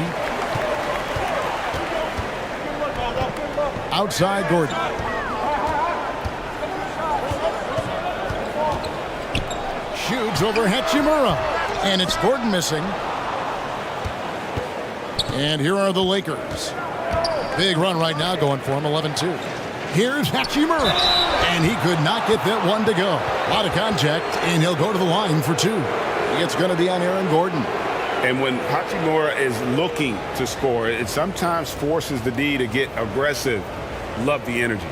Outside Gordon. Shoots over Hachimura. And it's Gordon missing. And here are the Lakers. Big run right now going for him, 11-2. Here's Hachimura. And he could not get that one to go. A lot of contact, and he'll go to the line for 2. It's going to be on Aaron Gordon. And when Hachimura is looking to score, it sometimes forces the D to get aggressive. Love the energy.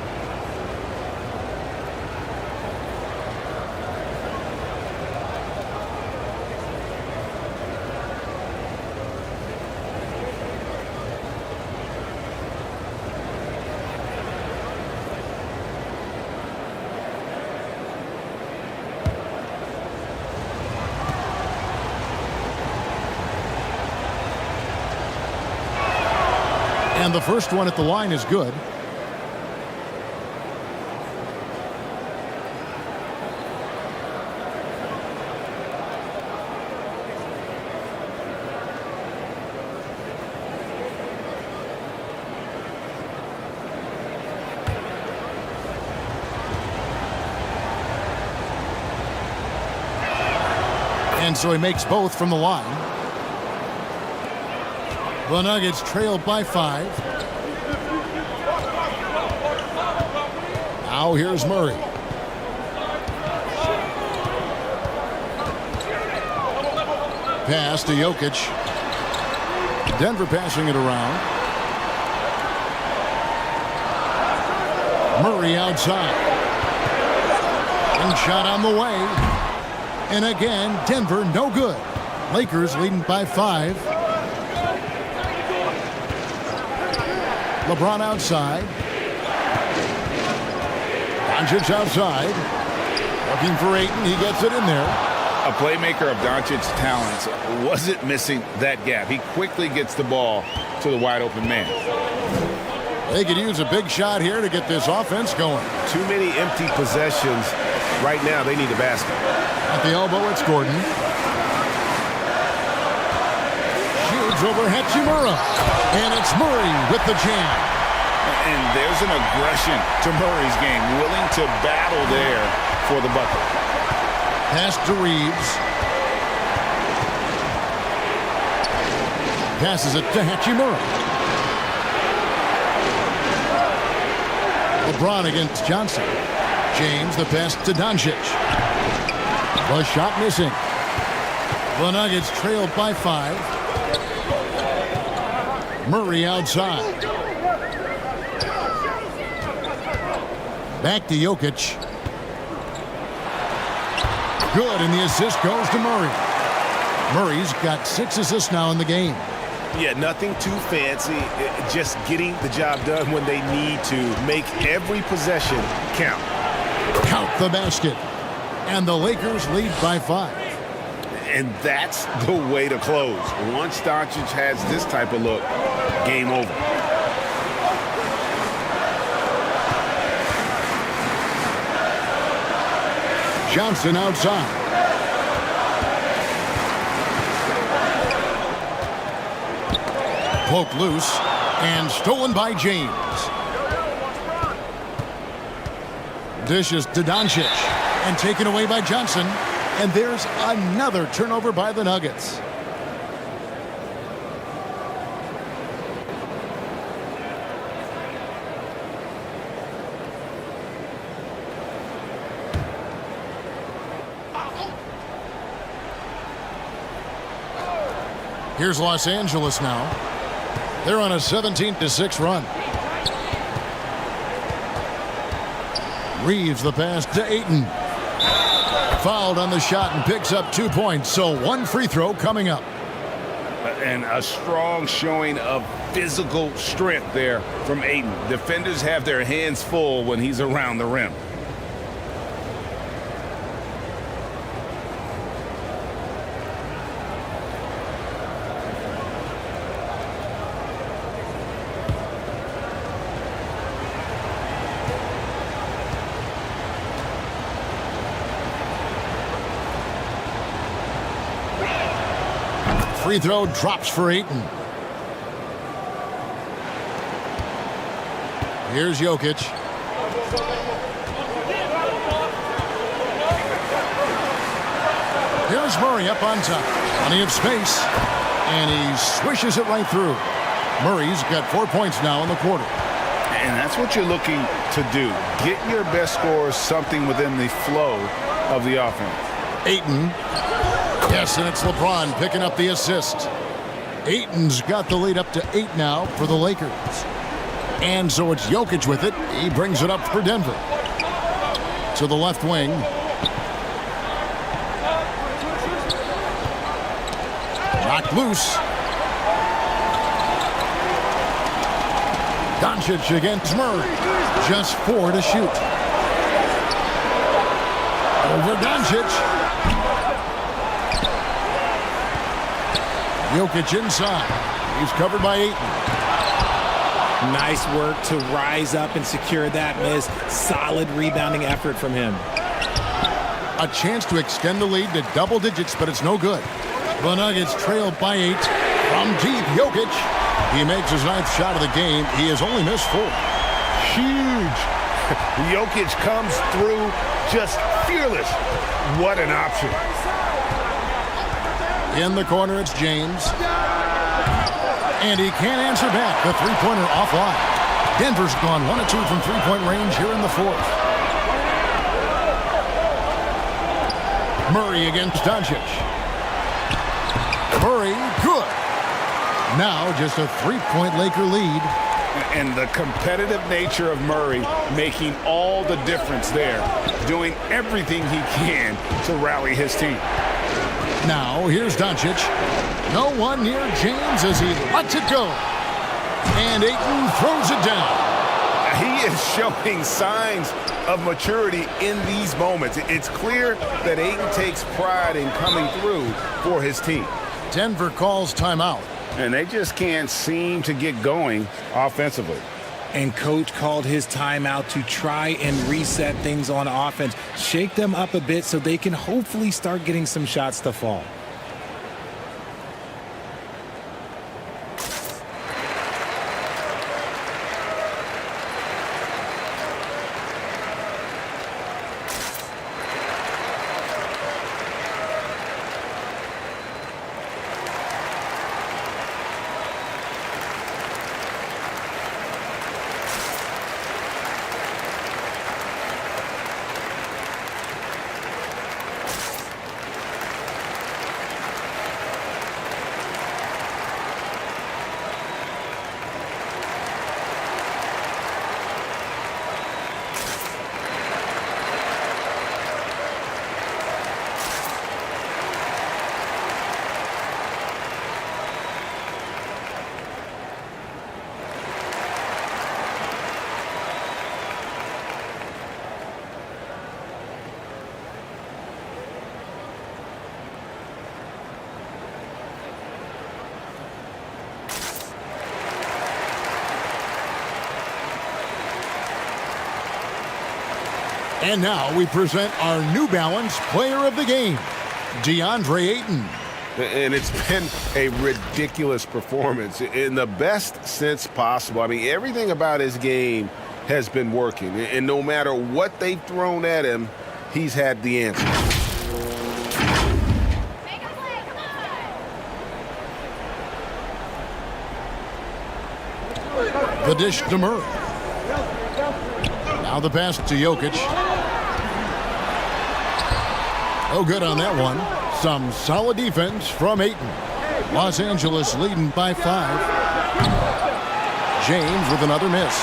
And the first one at the line is good. And so he makes both from the line. The Nuggets trail by 5. Now here's Murray. Pass to Jokic. Denver passing it around. Murray outside. And shot on the way. And again, Denver no good. Lakers leading by 5. LeBron outside. Doncic outside. Looking for Ayton. He gets it in there. A playmaker of Doncic's talents wasn't missing that gap. He quickly gets the ball to the wide open man. They could use a big shot here to get this offense going. Too many empty possessions. Right now, they need a basket. At the elbow, it's Gordon. Shoots over Hachimura. And it's Murray with the jam. And there's an aggression to Murray's game, willing to battle there for the bucket. Pass to Reeves. Passes it to Hachimura. LeBron against Johnson. James, the pass to Doncic. The shot missing. The Nuggets trailed by 5. Murray outside. Back to Jokic. Good, and the assist goes to Murray. Murray's got 6 assists now in the game. Yeah, nothing too fancy. Just getting the job done when they need to. Make every possession count. Count the basket. And the Lakers lead by 5. And that's the way to close. Once Doncic has this type of look, game over. Johnson outside. Poked loose and stolen by James. Dishes to Doncic and taken away by Johnson. And there's another turnover by the Nuggets. Here's Los Angeles now. They're on a 17-6 run. Reeves the pass to Ayton. Fouled on the shot and picks up 2 points. So 1 free throw coming up. And a strong showing of physical strength there from Ayton. Defenders have their hands full when he's around the rim. Free throw drops for Ayton. Here's Jokic. Here's Murray up on top. Plenty of space. And he swishes it right through. Murray's got 4 points now in the quarter. And that's what you're looking to do. Get your best scorers something within the flow of the offense. Ayton. Yes, and it's LeBron picking up the assist. Ayton's got the lead up to 8 now for the Lakers. And so it's Jokic with it. He brings it up for Denver. To the left wing. Knocked loose. Doncic against Murray. Just 4 to shoot. Over Doncic. Jokic inside. He's covered by Ayton. Nice work to rise up and secure that miss. Solid rebounding effort from him. A chance to extend the lead to double digits, but it's no good. The Nuggets trail by 8. From deep, Jokic. He makes his 9th shot of the game. He has only missed 4. Huge. Jokic comes through just fearless. What an option. In the corner, it's James. And he can't answer back. The three-pointer offline. Denver's gone 1 of 2 from three-point range here in the 4th. Murray against Doncic. Murray, good. Now just a 3-point Laker lead. And the competitive nature of Murray making all the difference there. Doing everything he can to rally his team. Now, here's Doncic. No one near James as he lets it go. And Ayton throws it down. He is showing signs of maturity in these moments. It's clear that Ayton takes pride in coming through for his team. Denver calls timeout. And they just can't seem to get going offensively. And coach called his timeout to try and reset things on offense. Shake them up a bit so they can hopefully start getting some shots to fall. And now we present our New Balance Player of the Game, DeAndre Ayton. And it's been a ridiculous performance in the best sense possible. I mean, everything about his game has been working. And no matter what they've thrown at him, he's had the answer. The dish to Murray. Now the pass to Jokic. Oh, good on that one. Some solid defense from Ayton. Los Angeles leading by 5. James with another miss.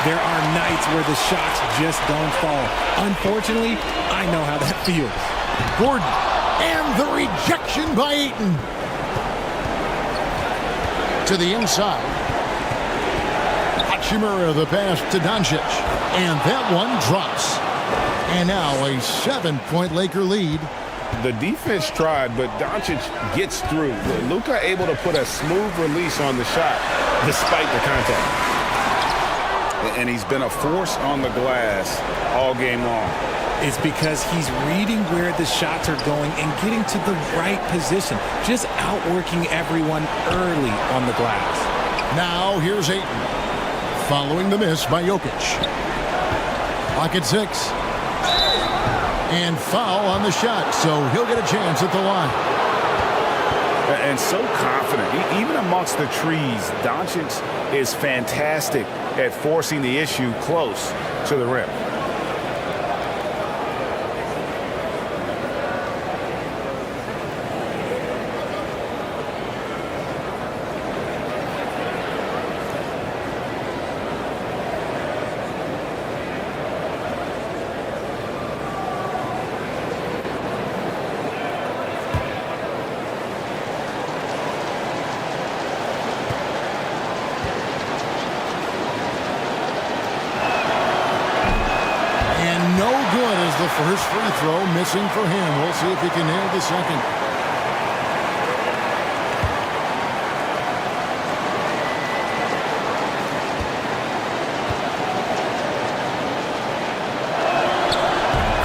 There are nights where the shots just don't fall. Unfortunately, I know how that feels. Gordon. And the rejection by Ayton. To the inside. Hachimura the pass to Doncic. And that one drops. And now a 7-point Laker lead. The defense tried, but Doncic gets through. Luka able to put a smooth release on the shot despite the contact. And he's been a force on the glass all game long. It's because he's reading where the shots are going and getting to the right position. Just outworking everyone early on the glass. Now here's Ayton. Following the miss by Jokic. Clock at 6. And foul on the shot, so he'll get a chance at the line. And so confident. Even amongst the trees, Doncic is fantastic at forcing the issue close to the rim. The first free throw missing for him. We'll see if he can nail the second.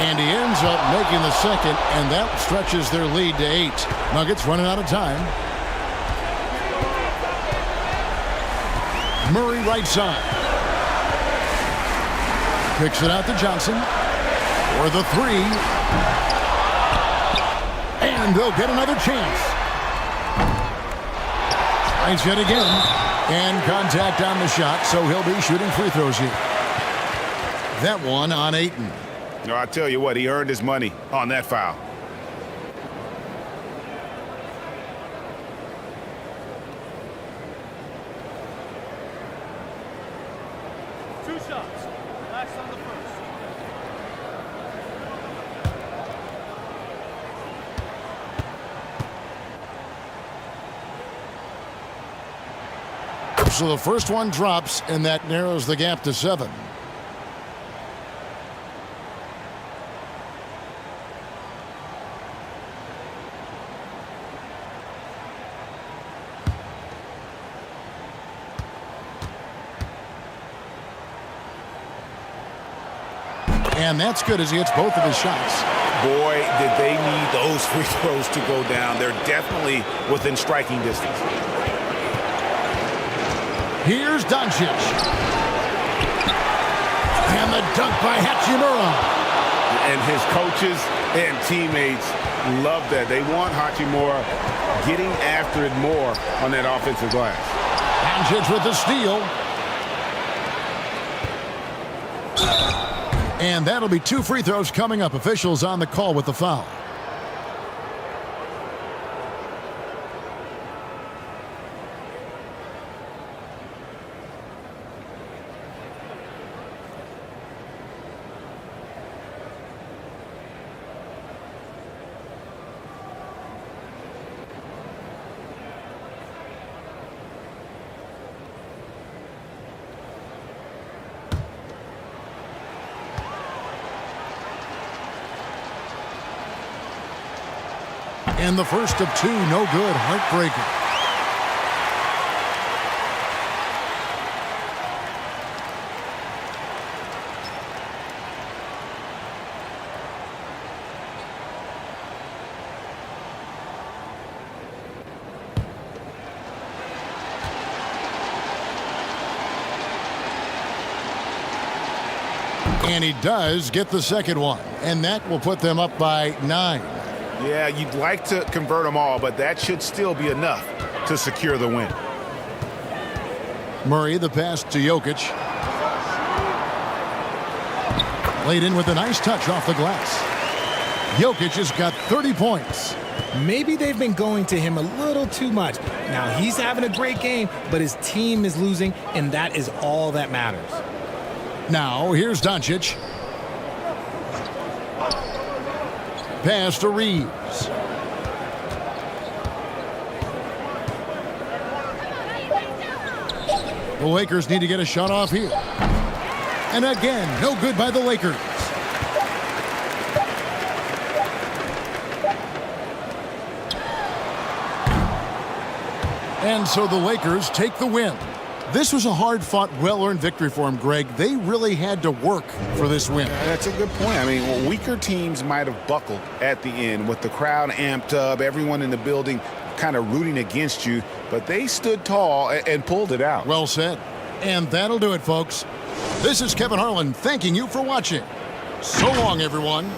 And he ends up making the second, and that stretches their lead to 8. Nuggets running out of time. Murray right side. Kicks it out to Johnson. For the 3. And they'll get another chance. Tries yet again. And contact on the shot, so he'll be shooting free throws here. That one on Ayton. No, I tell you what, he earned his money on that foul. Two shots. Last on the first. So the first one drops, and that narrows the gap to 7. And that's good as he hits both of his shots. Boy, did they need those free throws to go down. They're definitely within striking distance. Here's Doncic. And the dunk by Hachimura. And his coaches and teammates love that. They want Hachimura getting after it more on that offensive glass. Doncic with the steal. And that'll be 2 free throws coming up. Officials on the call with the foul. And the first of 2, no good. Heartbreaker. And he does get the second one, and that will put them up by 9. Yeah, you'd like to convert them all, but that should still be enough to secure the win. Murray, the pass to Jokic. Laid in with a nice touch off the glass. Jokic has got 30 points. Maybe they've been going to him a little too much. Now, he's having a great game, but his team is losing, and that is all that matters. Now, here's Doncic. Pass to Reeves. The Lakers need to get a shot off here. And again, no good by the Lakers. And so the Lakers take the win. This was a hard-fought, well-earned victory for them, Greg. They really had to work for this win. That's a good point. I mean, weaker teams might have buckled at the end with the crowd amped up, everyone in the building kind of rooting against you, but they stood tall and pulled it out. Well said. And that'll do it, folks. This is Kevin Harlan thanking you for watching. So long, everyone.